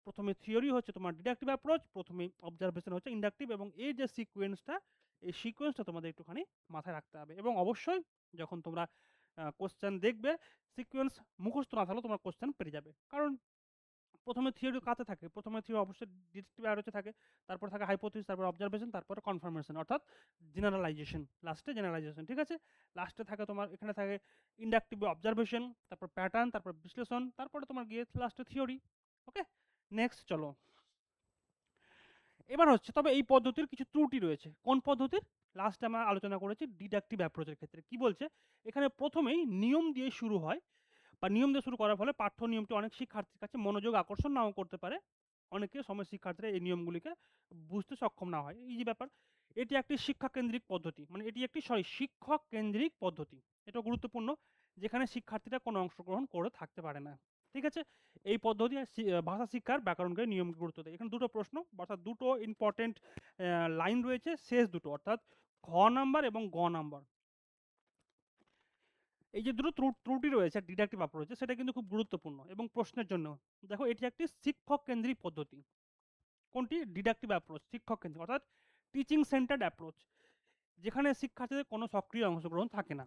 A: প্রথমে থিওরি হচ্ছে তোমার ডিডাকটিভ অ্যাপ্রোচ, প্রথমে অবজারভেশন হচ্ছে ইন্ডাকটিভ, এবং এই যে সিকোয়েন্সটা, এই সিকোয়েন্সটা তোমাদের একটুখানি মাথায় রাখতে হবে। এবং অবশ্যই যখন তোমরা কোশ্চেন দেখবে, সিকোয়েন্স মুখস্থ না থাকলেও তোমার কোশ্চেন পেরে যাবে। কারণ প্রথমে থিওরি কাতে থাকে, প্রথমে থিওরি অবশ্যই ডিডাকটিভ অ্যাপ্রোচে থাকে, তারপর থাকে হাইপোথিসিস, তারপর অবজারভেশন, তারপর কনফার্মেশন অর্থাৎ জেনারেলাইজেশন, লাস্টে জেনারেলাইজেশন, ঠিক আছে। লাস্টে থাকে তোমার, এখানে থাকে ইন্ডাকটিভ অবজারভেশন, তারপর প্যাটার্ন, তারপর বিশ্লেষণ, তারপরে তোমার গিয়ে লাস্টে থিওরি। ওকে, নেক্সট চলো। এবার হচ্ছে তবে এই পদ্ধতির কিছু ত্রুটি রয়েছে। কোন পদ্ধতির? লাস্টে আমরা আলোচনা করেছি ডিডাকটিভ অ্যাপ্রোচের ক্ষেত্রে। কি বলছে এখানে? প্রথমেই নিয়ম দিয়ে শুরু হয়, বা নিয়ম দিয়ে শুরু করার ফলে পাঠ্য নিয়মটি অনেক শিক্ষার্থীর কাছে মনোযোগ আকর্ষণ নাও করতে পারে। অনেকে সময় শিক্ষার্থীরা এই নিয়মগুলিকে বুঝতে সক্ষম না হয়, এই যে ব্যাপার। এটি একটি শিক্ষা কেন্দ্রিক পদ্ধতি, মানে এটি একটি শিক্ষক কেন্দ্রিক পদ্ধতি। এটা গুরুত্বপূর্ণ, যেখানে শিক্ষার্থীরা কোনো অংশগ্রহণ করে থাকতে পারে না, ঠিক আছে। এই পদ্ধতি ভাষা শিক্ষার ব্যাকরণকে নিয়ম গুরুত্ব দেয়। এখানে দুটো প্রশ্ন, অর্থাৎ দুটো ইম্পর্টেন্ট লাইন রয়েছে, শেষ দুটো, অর্থাৎ খ নাম্বার এবং গ নাম্বার। এই যে দুটো ত্রুটি রয়েছে ডিডাকটিভ অ্যাপ্রোচে, সেটা কিন্তু খুব গুরুত্বপূর্ণ এবং প্রশ্নের জন্য। দেখো, এটি একটি শিক্ষক কেন্দ্রিক পদ্ধতি। কোনটি? ডিডাকটিভ অ্যাপ্রোচ, শিক্ষক কেন্দ্রিক, অর্থাৎ টিচিং সেন্টার্ড অ্যাপ্রোচ, যেখানে শিক্ষার্থীদের কোনো সক্রিয় অংশগ্রহণ থাকে না।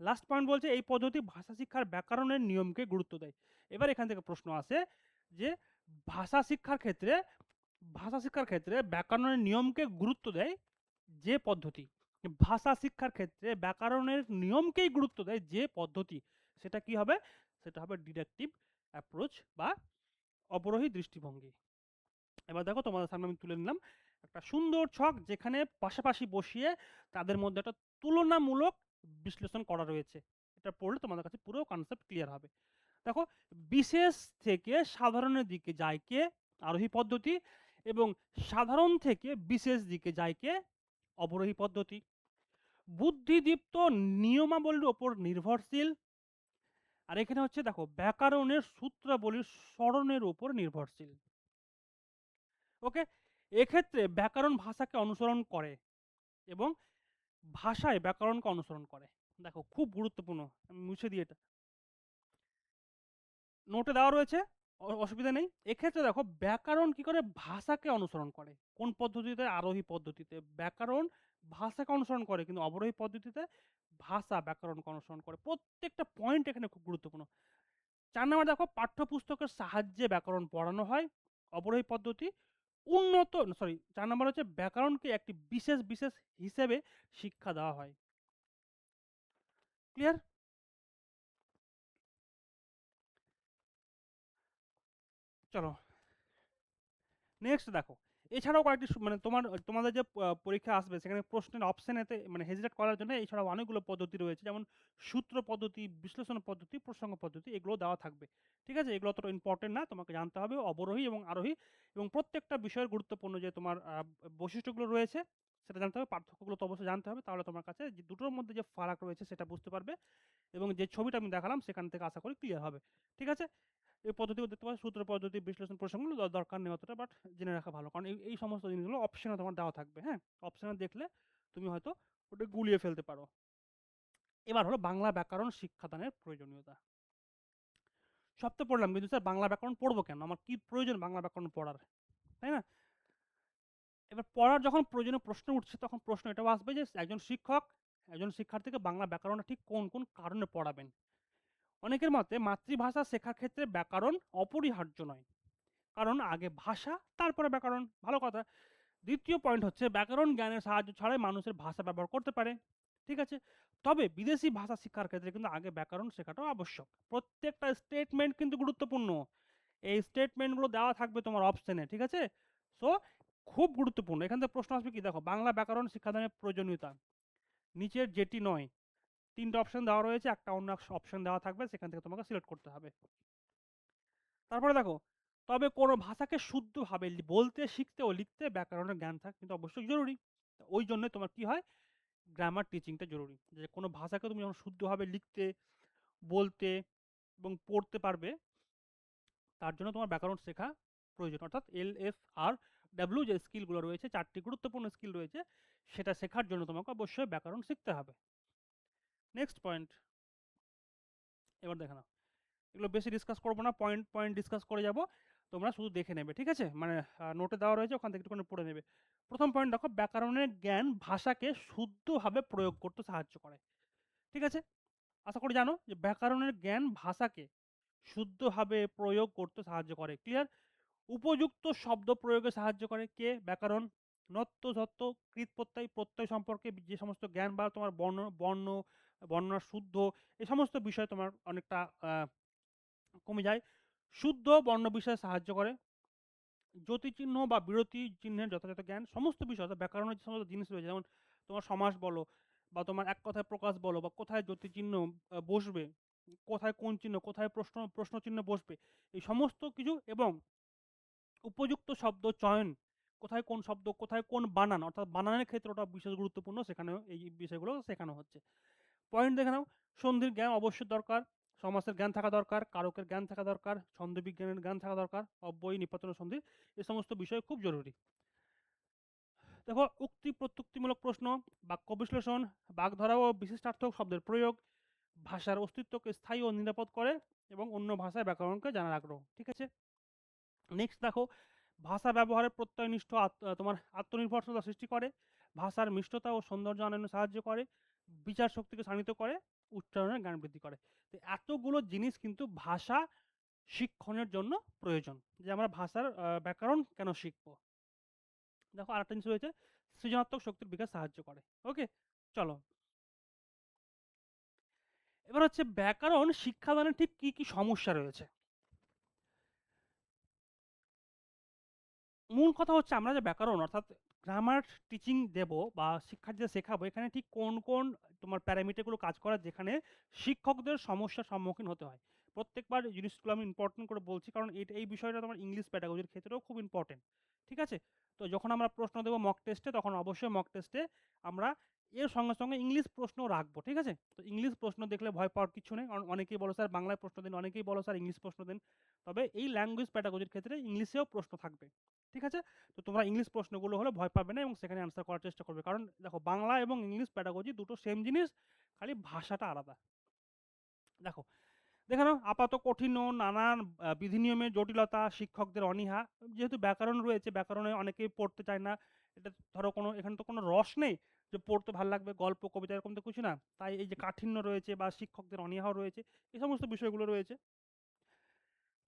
A: লাস্ট পয়েন্ট বলছে এই পদ্ধতি ভাষা শিক্ষার ব্যাকরণের নিয়মকে গুরুত্ব দেয়। এবার এখান থেকে প্রশ্ন আসে যে ভাষা শিক্ষার ক্ষেত্রে, ব্যাকরণের নিয়মকে গুরুত্ব দেয় যে পদ্ধতি, ভাষা শিক্ষার ক্ষেত্রে ব্যাকরণের নিয়মকেই গুরুত্ব দেয় যে পদ্ধতি, সেটা কি হবে? সেটা হবে ডিডাকটিভ অ্যাপ্রোচ বা অবরোহী দৃষ্টিভঙ্গি। এবার দেখো, তোমাদের সামনে আমি তুলে নিলাম একটা সুন্দর ছক, যেখানে পাশাপাশি বসিয়ে তাদের মধ্যে একটা তুলনামূলক বিশ্লেষণ করা রয়েছে। এটা পড়লে তোমাদের কাছে পুরো কনসেপ্ট ক্লিয়ার হবে। দেখো, বিশেষ থেকে সাধারণের দিকে যায় কে? আরোহী পদ্ধতি। এবং সাধারণ থেকে বিশেষ দিকে যায় কে? অবরোহী পদ্ধতি। বুদ্ধিদীপ্ত নিয়মাবলীর ওপর নির্ভরশীল। আর এখানে হচ্ছে দেখো, ব্যাকরণের সূত্রাবলীর স্মরণের উপর নির্ভরশীল। ওকে, এক্ষেত্রে ব্যাকরণ ভাষাকে অনুসরণ করে এবং ভাষায় ব্যাকরণকে অনুসরণ করে। দেখো, খুব গুরুত্বপূর্ণ, আমি মুছে দিই এটা, নোটে দেওয়া রয়েছে, অসুবিধা নেই। এক্ষেত্রে দেখো, ব্যাকরণ কি করে ভাষাকে অনুসরণ করে। কোন পদ্ধতিতে? আরোহী পদ্ধতিতে ব্যাকরণ ভাষাকে অনুসরণ করে, কিন্তু অবরোহী পদ্ধতিতে ভাষা ব্যাকরণকে অনুসরণ করে। প্রত্যেকটা পয়েন্ট এখানে খুব গুরুত্বপূর্ণ। 4 নাম্বার দেখো, পাঠ্যপুস্তকের সাহায্যে ব্যাকরণ পড়ানো হয়, অবরোহী পদ্ধতি। 4 নাম্বার হচ্ছে ব্যাকরণকে একটি বিশেষ বিশেষ হিসেবে শিক্ষা দেওয়া হয়। ক্লিয়ার? চলো নেক্সট দেখো, এছাড়াও কয়েকটি মানে তোমাদের যে পরীক্ষা আসবে সেখানে প্রশ্নের অপশনেতে মানে হেজিটেট করার জন্য এছাড়াও অনেকগুলো পদ্ধতি রয়েছে, যেমন সূত্র পদ্ধতি, বিশ্লেষণ পদ্ধতি, প্রসঙ্গ পদ্ধতি, এগুলো দেওয়া থাকবে, ঠিক আছে। এগুলো অতটা ইম্পর্টেন্ট না, তোমাকে জানতে হবে অবরোহী এবং আরোহী, এবং প্রত্যেকটা বিষয়ের গুরুত্বপূর্ণ যে তোমার বৈশিষ্ট্যগুলো রয়েছে সেটা জানতে হবে, পার্থক্যগুলো তো অবশ্যই জানতে হবে, তাহলে তোমার কাছে যে দুটোর মধ্যে যে ফারাক রয়েছে সেটা বুঝতে পারবে, এবং যে ছবিটা আমি দেখালাম সেখান থেকে আশা করি ক্লিয়ার হবে, ঠিক আছে। এই পদ্ধতিও দেখতে পাচ্ছ, সূত্র পদ্ধতি, বিশ্লেষণ, প্রসঙ্গগুলো দরকার নেই অতটা, বাট জেনে রাখা ভালো, কারণ এই সমস্ত জিনিসগুলো অপশনে তোমার দেওয়া থাকবে। হ্যাঁ, অপশনে দেখলে তুমি হয়তো ওটা গুলিয়ে ফেলতে পারো। এবার হলো বাংলা ব্যাকরণ শিক্ষাদানের প্রয়োজনীয়তা। সব তো পড়লাম, কিন্তু স্যার বাংলা ব্যাকরণ পড়বো কেন, আমার কি প্রয়োজন বাংলা ব্যাকরণ পড়ার, তাই না? এবার পড়ার যখন প্রয়োজনীয় প্রশ্ন উঠছে, তখন প্রশ্ন এটাও আসবে যে একজন শিক্ষক একজন শিক্ষার্থীকে বাংলা ব্যাকরণটা ঠিক কোন কোন কারণে পড়াবেন। অনেকের মতে মাতৃভাষা শেখার ক্ষেত্রে ব্যাকরণ অপরিহার্য নয়, কারণ আগে ভাষা তারপরে ব্যাকরণ, ভালো কথা। দ্বিতীয় পয়েন্ট হচ্ছে ব্যাকরণ জ্ঞানের সাহায্য ছাড়াই মানুষের ভাষা ব্যবহার করতে পারে, ঠিক আছে। তবে বিদেশি ভাষা শিক্ষার ক্ষেত্রে কিন্তু আগে ব্যাকরণ শেখাটাও আবশ্যক। প্রত্যেকটা স্টেটমেন্ট কিন্তু গুরুত্বপূর্ণ, এই স্টেটমেন্টগুলো দেওয়া থাকবে তোমার অপশনে, ঠিক আছে। সো খুব গুরুত্বপূর্ণ। এখান থেকে প্রশ্ন আসবে কি, দেখো, বাংলা ব্যাকরণ শিক্ষাদানের প্রয়োজনীয়তা, নিচের যেটি নয়। 3টে অপশন দেওয়া রয়েছে, একটা অন্য অপশন দেওয়া থাকবে, সেখান থেকে তোমাকে সিলেক্ট করতে হবে। তারপরে দেখো, তবে কোনো ভাষাকে শুদ্ধভাবে বলতে, শিখতে ও লিখতে ব্যাকরণের জ্ঞান থাকা কিন্তু অবশ্যই জরুরি। ওই জন্যই তোমার কি হয়, গ্রামার টিচিংটা জরুরি। যে কোনো ভাষাকে তুমি যখন শুদ্ধভাবে লিখতে, বলতে এবং পড়তে পারবে, তার জন্য তোমার ব্যাকরণ শেখা প্রয়োজন। অর্থাৎ LFR, যে স্কিলগুলো রয়েছে, 4টি গুরুত্বপূর্ণ স্কিল রয়েছে, সেটা শেখার জন্য তোমাকে অবশ্যই ব্যাকরণ শিখতে হবে। নেক্সট পয়েন্ট, এবার দেখে নাও। এগুলো বেশি ডিসকাস করবো না, পয়েন্ট পয়েন্ট ডিসকাস করে যাব, তোমরা শুধু দেখে নেবে, ঠিক আছে? মানে নোটে দেওয়া রয়েছে, ওখান থেকে একটুখানি পড়ে নেবে। প্রথম পয়েন্ট দেখো, ব্যাকরণের জ্ঞান ভাষাকে শুদ্ধভাবে প্রয়োগ করতে সাহায্য করে, ঠিক আছে? আশা করি জানো যে ব্যাকরণের জ্ঞান ভাষাকে শুদ্ধভাবে প্রয়োগ করতে সাহায্য করে। ক্লিয়ার? উপযুক্ত শব্দ প্রয়োগে সাহায্য করে কে? ব্যাকরণ। নত্য সত্য কৃত প্রত্যয়, প্রত্যয় সম্পর্কে যে সমস্ত জ্ঞান বা তোমার বর্ণ বর্ণ বর্ণনা শুদ্ধ, এই সমস্ত বিষয় তোমার অনেকটা কমে যায়। শুদ্ধ বর্ণ বিষয়ে সাহায্য করে। জ্যোতিচিহ্ন বা বিরতি চিহ্নের যথাযথ জ্ঞান, সমস্ত বিষয় অর্থাৎ ব্যাকরণের যে সমস্ত জিনিস রয়েছে, যেমন তোমার সমাস বলো বা তোমার এক কথায় প্রকাশ বলো, বা কোথায় জ্যোতিচিহ্ন বসবে, কোথায় কোন চিহ্ন, কোথায় প্রশ্ন চিহ্ন বসবে, এই সমস্ত কিছু, এবং উপযুক্ত শব্দ চয়ন, কোথায় কোন শব্দ, কোথায় কোন বানান, অর্থাৎ বানানের ক্ষেত্রে ওটা বিশেষ গুরুত্বপূর্ণ, সেখানেও এই বিষয়গুলো শেখানো হচ্ছে। পয়েন্ট দেখে নাও, সন্ধির জ্ঞান অবশ্যই দরকার, সমাসের জ্ঞান থাকা দরকার, কারকের জ্ঞান থাকা দরকার, ছন্দ বিজ্ঞানের জ্ঞান থাকা দরকার, অব্যয় নিপাতন সন্ধির, এই সমস্ত বিষয় খুব জরুরি। দেখো, উক্তি প্রত্যুক্তিমূলক প্রশ্ন, বাক্য বিশ্লেষণ, বাগধারা ও বিশিষ্টার্থক শব্দের প্রয়োগ ভাষার অস্তিত্বকে স্থায়ী ও নিরাপদ করে, এবং অন্য ভাষায় ব্যাকরণকে জানার আগ্রহ, ঠিক আছে? নেক্সট দেখো, ভাষা ব্যবহারের প্রত্যয়নিষ্ঠ তোমার আত্মনির্ভরশীলতা সৃষ্টি করে, ভাষার মিষ্টতা ও সৌন্দর্য আনয়নে সাহায্য করে, বিচার শক্তিকে শানিত করে, উচ্চারণের জ্ঞান বৃদ্ধি করে। তো এতগুলো জিনিস কিন্তু ভাষা শিক্ষণের জন্য প্রয়োজন, যে আমরা ভাষার ব্যাকরণ কেন শিখবো। দেখো, আরেকটা জিনিস রয়েছে, সৃজনাত্মক শক্তির বিকাশ সাহায্য করে। ওকে, চলো এবার হচ্ছে ব্যাকরণ শিক্ষাদানে ঠিক কি কি সমস্যা রয়েছে। মূল কথা হচ্ছে, আমরা যে ব্যাকরণ অর্থাৎ গ্রামার টিচিং দেব বা শিক্ষার্থীদের শেখাবো, এখানে ঠিক কোন কোন তোমার প্যারামিটারগুলো কাজ করে, যেখানে শিক্ষকদের সমস্যার সম্মুখীন হতে হয়। প্রত্যেকবার জিনিসগুলো আমি ইম্পর্টেন্ট করে বলছি, কারণ এই বিষয়টা তোমার ইংলিশ প্যাডাগজির ক্ষেত্রেও খুব ইম্পর্টেন্ট, ঠিক আছে? তো যখন আমরা প্রশ্ন দেবো মক টেস্টে, তখন অবশ্যই মক টেস্টে আমরা এর সঙ্গে সঙ্গে ইংলিশ প্রশ্নও রাখবো, ঠিক আছে? তো ইংলিশ প্রশ্ন দেখলে ভয় পাওয়ার কিছু নেই, কারণ অনেকেই বলো স্যার বাংলায় প্রশ্ন দিন, অনেকেই বলো স্যার ইংলিশ প্রশ্ন দিন। তবে এই ল্যাঙ্গুয়েজ প্যাডাগজির ক্ষেত্রে ইংলিশেও প্রশ্ন থাকবে, ঠিক আছে? তো তোমরা ইংলিশ প্রশ্নগুলো হলে ভয় পাবে না, এবং সেখানে অ্যান্সার করার চেষ্টা করবে, কারণ দেখো, বাংলা এবং ইংলিশ প্যাডাগজি দুটো সেম জিনিস, খালি ভাষাটা আলাদা। দেখো, দেখে নাও, আপাত কঠিন ও নানান বিধি নিয়মের জটিলতা, শিক্ষকদের অনীহা। যেহেতু ব্যাকরণ রয়েছে, ব্যাকরণে অনেকেই পড়তে চায় না। এটা ধরো কোনো, এখানে তো কোনো রস নেই যে পড়তে ভালো লাগবে, গল্প কবিতা এরকম তো কিছু না। তাই এই যে কাঠিন্য রয়েছে বা শিক্ষকদের অনীহাও রয়েছে, এই সমস্ত বিষয়গুলো রয়েছে।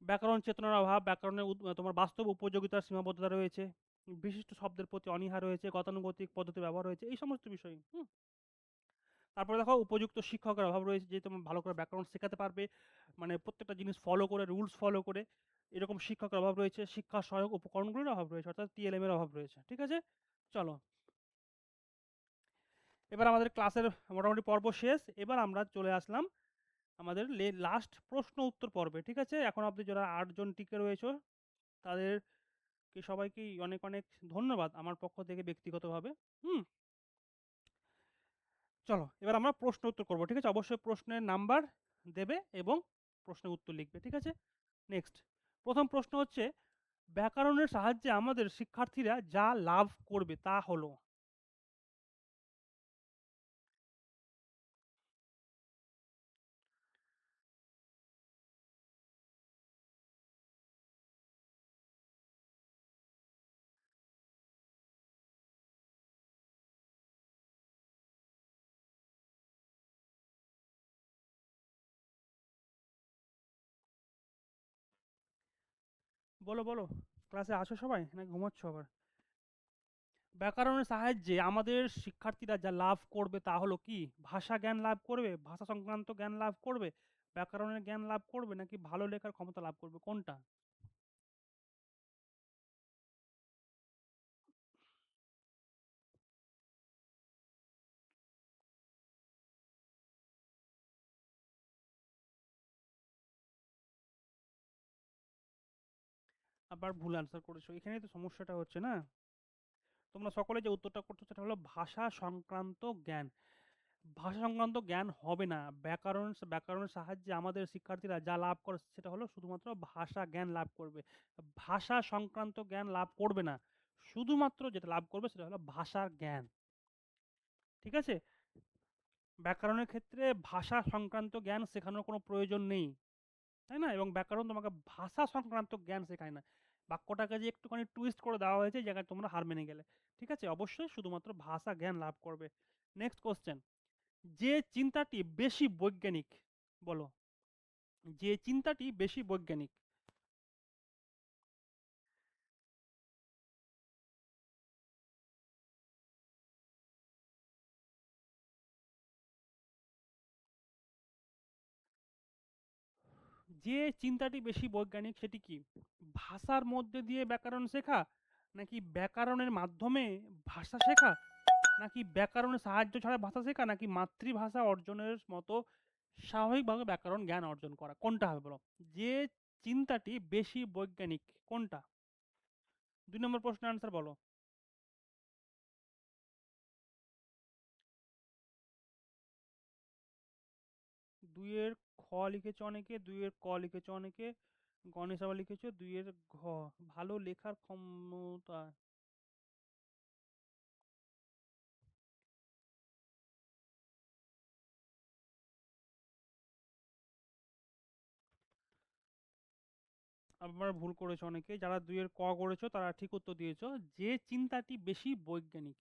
A: ব্যাকরণ চেতনার অভাব, ব্যাকরণের তোমার বাস্তব উপযোগিতার সীমাবদ্ধতা রয়েছে, বিশিষ্ট শব্দের প্রতি অনীহা রয়েছে, গতানুগতিক পদ্ধতি ব্যবহার রয়েছে, এই সমস্ত বিষয়। তারপরে দেখো, উপযুক্ত শিক্ষকের অভাব রয়েছে, যে তোমার ভালো করে ব্যাকরণ শেখাতে পারবে, মানে প্রত্যেকটা জিনিস ফলো করে, রুলস ফলো করে, এরকম শিক্ষকের অভাব রয়েছে। শিক্ষা সহায়ক উপকরণগুলোর অভাব রয়েছে, অর্থাৎ TLM এর অভাব রয়েছে, ঠিক আছে? চলো, এবার আমাদের ক্লাসের মোটামুটি পর্ব শেষ, এবার আমরা চলে আসলাম আমাদের লাস্ট প্রশ্ন উত্তর পর্বে, ঠিক আছে? এখন অব্দি যারা 8 জন টিকে রয়েছে, তাদেরকে সবাইকেই অনেক অনেক ধন্যবাদ আমার পক্ষ থেকে ব্যক্তিগতভাবে। হুম চলো, এবার আমরা প্রশ্ন উত্তর করবো, ঠিক আছে? অবশ্যই প্রশ্নের নাম্বার দেবে এবং প্রশ্নের উত্তর লিখবে, ঠিক আছে? নেক্সট, প্রথম প্রশ্ন হচ্ছে, ব্যাকরণের সাহায্যে আমাদের শিক্ষার্থীরা যা লাভ করবে তা হলো। বলো বলো, ক্লাসে আসো সবাই না ঘুমাচ্ছ আবার? ব্যাকরণের সাহায্যে আমাদের শিক্ষার্থীরা যা লাভ করবে তা হলো কি? ভাষা জ্ঞান লাভ করবে, ভাষা সংক্রান্ত জ্ঞান লাভ করবে, ব্যাকরণের জ্ঞান লাভ করবে, নাকি ভালো লেখার ক্ষমতা লাভ করবে, কোনটা? আবার ভুল অ্যান্সার করেছো, এখানেই তো সমস্যাটা হচ্ছে না। তোমরা সকলে যে উত্তরটা করছো সেটা হলো ভাষা সংক্রান্ত জ্ঞান। ভাষা সংক্রান্ত জ্ঞান হবে না। ব্যাকরণের সাহায্যে আমাদের শিক্ষার্থীরা যা লাভ করে সেটা হলো শুধুমাত্র ভাষা জ্ঞান লাভ করবে। ভাষা সংক্রান্ত জ্ঞান লাভ করবে না। শুধুমাত্র যেটা লাভ করবে সেটা হলো ভাষার জ্ঞান। ঠিক আছে? ব্যাকরণের ক্ষেত্রে ভাষা সংক্রান্ত জ্ঞান শেখানোর কোনো প্রয়োজন নেই। তাই না? এবং ব্যাকরণ তোমাকে ভাষা সংক্রান্ত জ্ঞান শেখায় না। বাক্যটাকে যে একটুখানি টুইস্ট করে দেওয়া হয়েছে, এই জায়গায় তোমরা হার মেনে গেলে। ঠিক আছে? অবশ্যই শুধুমাত্র ভাষা জ্ঞান লাভ করবে। Next question. যে চিন্তাটি বেশি বৈজ্ঞানিক, বলো। যে চিন্তাটি বেশি বৈজ্ঞানিক। যে চিন্তাটি বেশি বৈজ্ঞানিক সেটি কি? ভাষার মধ্যে দিয়ে ব্যাকরণ শেখা, নাকি ব্যাকরণের মাধ্যমে ভাষা শেখা, নাকি ব্যাকরণের সাহায্য ছাড়া ভাষা শেখা, নাকি মাতৃভাষা অর্জনের মতো স্বাভাবিকভাবে ব্যাকরণ জ্ঞান অর্জন করা? কোনটা হবে বলো? যে চিন্তাটি বেশি বৈজ্ঞানিক কোনটা? 2 নম্বর প্রশ্নের আনসার বলো। 2-এর খ লিখেছো অনেকে, 2-এর ক লিখেছো অনেকে, গণেশ আবার লিখেছো 2-এর ঘ। ভালো লেখার ক্ষমতা। আবার ভুল করেছো অনেকে। যারা 2-এর ক করেছো তারা ঠিক উত্তর দিয়েছো। যে চিন্তাটি বেশি বৈজ্ঞানিক।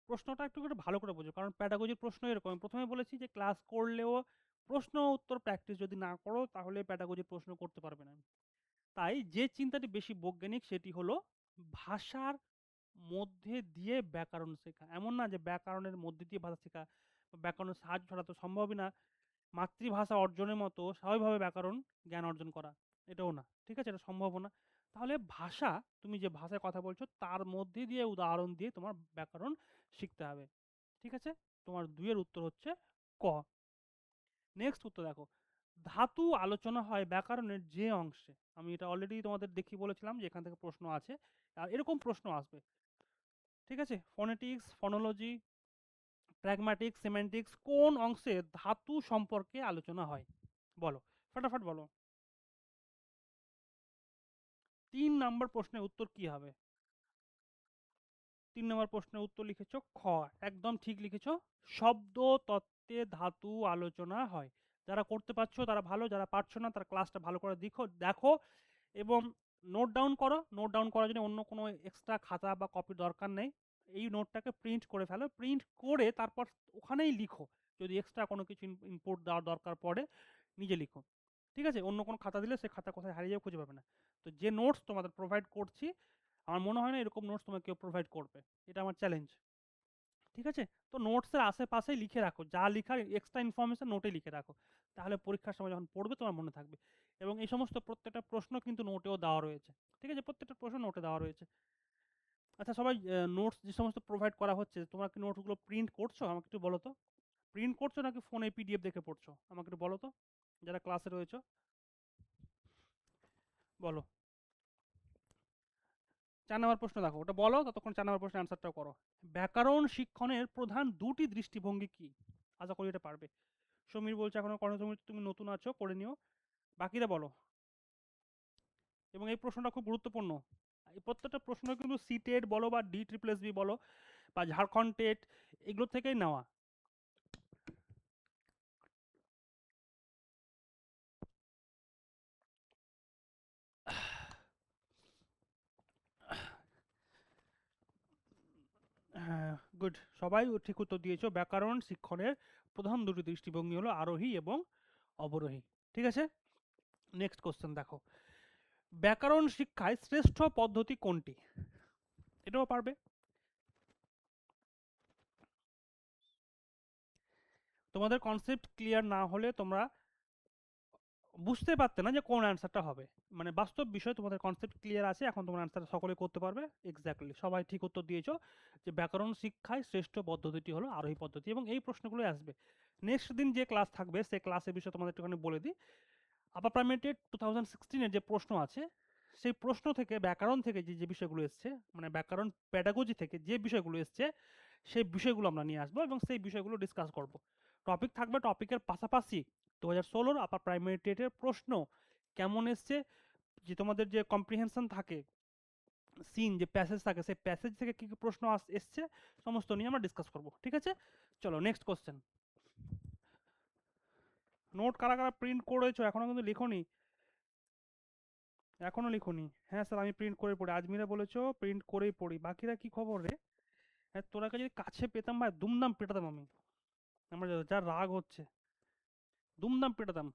A: প্রশ্নটা একটু করে ভালো করে বোঝো, কারণ প্যাডাগজির প্রশ্ন এরকম। আমি প্রথমে বলেছি যে ক্লাস করলেও প্রশ্ন উত্তর প্র্যাকটিস যদি না করো তাহলে প্যাডাগজির প্রশ্ন করতে পারবে না। তাই যে চিন্তাটি বেশি বৈজ্ঞানিক সেটি হলো ভাষার মধ্যে দিয়ে ব্যাকরণ শেখা। এমন না যে ব্যাকরণের মধ্যে দিয়ে ভাষা শেখা, ব্যাকরণের সাহায্য ছাড়া তো সম্ভবই না মাতৃভাষা অর্জনের মতো স্বাভাবিকভাবে ব্যাকরণ জ্ঞান অর্জন করা। এটাও না। ঠিক আছে? এটা সম্ভবও না। তাহলে ভাষা, তুমি যে ভাষায় কথা বলছো তার মধ্যে দিয়ে উদাহরণ দিয়ে তোমার ব্যাকরণ শিখতে হবে। ঠিক আছে? তোমার 2-এর উত্তর হচ্ছে ক। নেক্সট উত্তর দেখো। ধাতু আলোচনা হয় ব্যাকরণের যে অংশে। আমি এটা অলরেডি তোমাদের দেখিয়ে বলেছিলাম যে এখান থেকে প্রশ্ন আছে। আর এরকম প্রশ্ন আসবে। ঠিক আছে? ফনেটিক্স, ফনোলজি, প্র্যাগম্যাটিক্স, সেমেন্টিক্স কোন অংশে ধাতু সম্পর্কে আলোচনা হয়? বলো। ফটাফট বলো। 3 নম্বর প্রশ্নের উত্তর কি হবে? 3 নম্বর প্রশ্নের উত্তর লিখেছো খ। একদম ঠিক লিখেছো। শব্দ তত্ত্বে ধাতু আলোচনা হয়। যারা করতে পারছো তারা ভালো, যারা পারছো না তারা ক্লাসটা ভালো করে দেখো এবং নোট ডাউন করো। নোট ডাউন করার জন্য অন্য কোনো এক্সট্রা খাতা বা কপির দরকার নেই। এই নোটটাকে প্রিন্ট করে ফেলো। প্রিন্ট করে তারপর ওখানেই লিখো। যদি এক্সট্রা কোনো কিছু ইনপুট দেওয়ার দরকার পড়ে নিজে লিখো। ঠিক আছে? অন্য কোনো খাতা দিলে সে খাতা কোথায় হারিয়ে যাবে খুঁজে পাবে না। তো যে নোটস তোমাদের প্রোভাইড করছি, আমার মনে হয় না এরকম নোটস তোমাকে কেউ প্রোভাইড করবে। এটা আমার চ্যালেঞ্জ। ঠিক আছে? তো নোটসের আশেপাশেই লিখে রাখো। যা লিখার এক্সট্রা ইনফরমেশন নোটে লিখে রাখো। তাহলে পরীক্ষার সময় যখন পড়বে তোমার মনে থাকবে। এবং এই সমস্ত প্রত্যেকটা প্রশ্ন কিন্তু নোটেও দেওয়া রয়েছে। ঠিক আছে? প্রত্যেকটা প্রশ্ন নোটে দেওয়া রয়েছে। আচ্ছা সবাই, নোটস যে সমস্ত প্রোভাইড করা হচ্ছে তোমরা কি নোটসগুলো প্রিন্ট করছো? আমাকে একটু বলো তো। প্রিন্ট করছো নাকি ফোনে পিডিএফ দেখে পড়ছো? আমাকে একটু বলো তো। যারা ক্লাসে রয়েছো বলো। 4 নম্বর প্রশ্ন দেখো, ওটা বলো ততক্ষণ 4 নম্বর প্রশ্নের অ্যান্সারটাও করো। ব্যাকরণ শিক্ষণের প্রধান 2টি দৃষ্টিভঙ্গি কি? আশা করি এটা পারবে। সমীর বলছে এখনো কর্ণসমীর তুমি নতুন আছো, করে নিও। বাকিরা বলো। এবং এই প্রশ্নটা খুব গুরুত্বপূর্ণ। এই প্রত্যেকটা প্রশ্ন কিন্তু সিটেট বলো বা DSSB বলো বা ঝাড়খণ্ড টেট, এগুলো থেকেই নেওয়া। হ্যাঁ, গুড। সবাই ঠিক উত্তর দিয়েছো। ব্যাকরণ শিক্ষণের প্রধান 2টি দৃষ্টিভঙ্গি হলো আরোহী এবং অবরোহী। ঠিক আছে? নেক্সট কোশ্চেন দেখো। ব্যাকরণ শিক্ষায় শ্রেষ্ঠ পদ্ধতি কোনটি? এটাও পারবে। তোমাদের কনসেপ্ট ক্লিয়ার না হলে তোমরা বুঝতে পারতে না যে কোন অ্যান্সারটা হবে। মানে বাস্তব বিষয় তোমাদের কনসেপ্ট ক্লিয়ার আছে, এখন তোমার অ্যান্সার সকলে করতে পারবে। এক্স্যাক্টলি সবাই ঠিক উত্তর দিয়েছো যে ব্যাকরণ শিক্ষায় শ্রেষ্ঠ পদ্ধতিটি হলো আরোহী পদ্ধতি, এবং এই প্রশ্নগুলোই আসবে। নেক্সট দিন যে ক্লাস থাকবে সেই ক্লাসের বিষয়ে তোমাদের একটুখানি বলে দিই। আপার প্রাইমারি 2016-এর যে প্রশ্ন আছে সেই প্রশ্ন থেকে ব্যাকরণ থেকে যে বিষয়গুলো এসছে, মানে ব্যাকরণ প্যাডাগজি থেকে যে বিষয়গুলো এসছে, সেই বিষয়গুলো আমরা নিয়ে আসবো এবং সেই বিষয়গুলো ডিসকাস করব। টপিক থাকবে, টপিকের পাশাপাশি 2016 আপার প্রাইমারি টেটের প্রশ্ন কেমন এসছে, যে তোমাদের যে কম্প্রিহেনশন থাকে, সিন যে প্যাসেজ থাকে, সেই প্যাসেজ থেকে কি কি প্রশ্ন এসছে, সমস্ত নিয়ে আমরা ডিসকাস করব। ঠিক আছে, চলো নেক্সট কোশ্চেন। নোট কারা কারা প্রিন্ট করেছো? এখনো কিন্তু লিখোনি, এখনো লিখোনি। হ্যাঁ স্যার আমি প্রিন্ট করে পড়ি, আজমিরা বলেছো প্রিন্ট করেই পড়ি। বাকিরা কি খবর রে? হ্যাঁ তোরাকে যদি কাছে পেতাম ভাই দুমদাম পেটাতাম আমি, আমার যা রাগ হচ্ছে, দুমদাম পেটাতাম।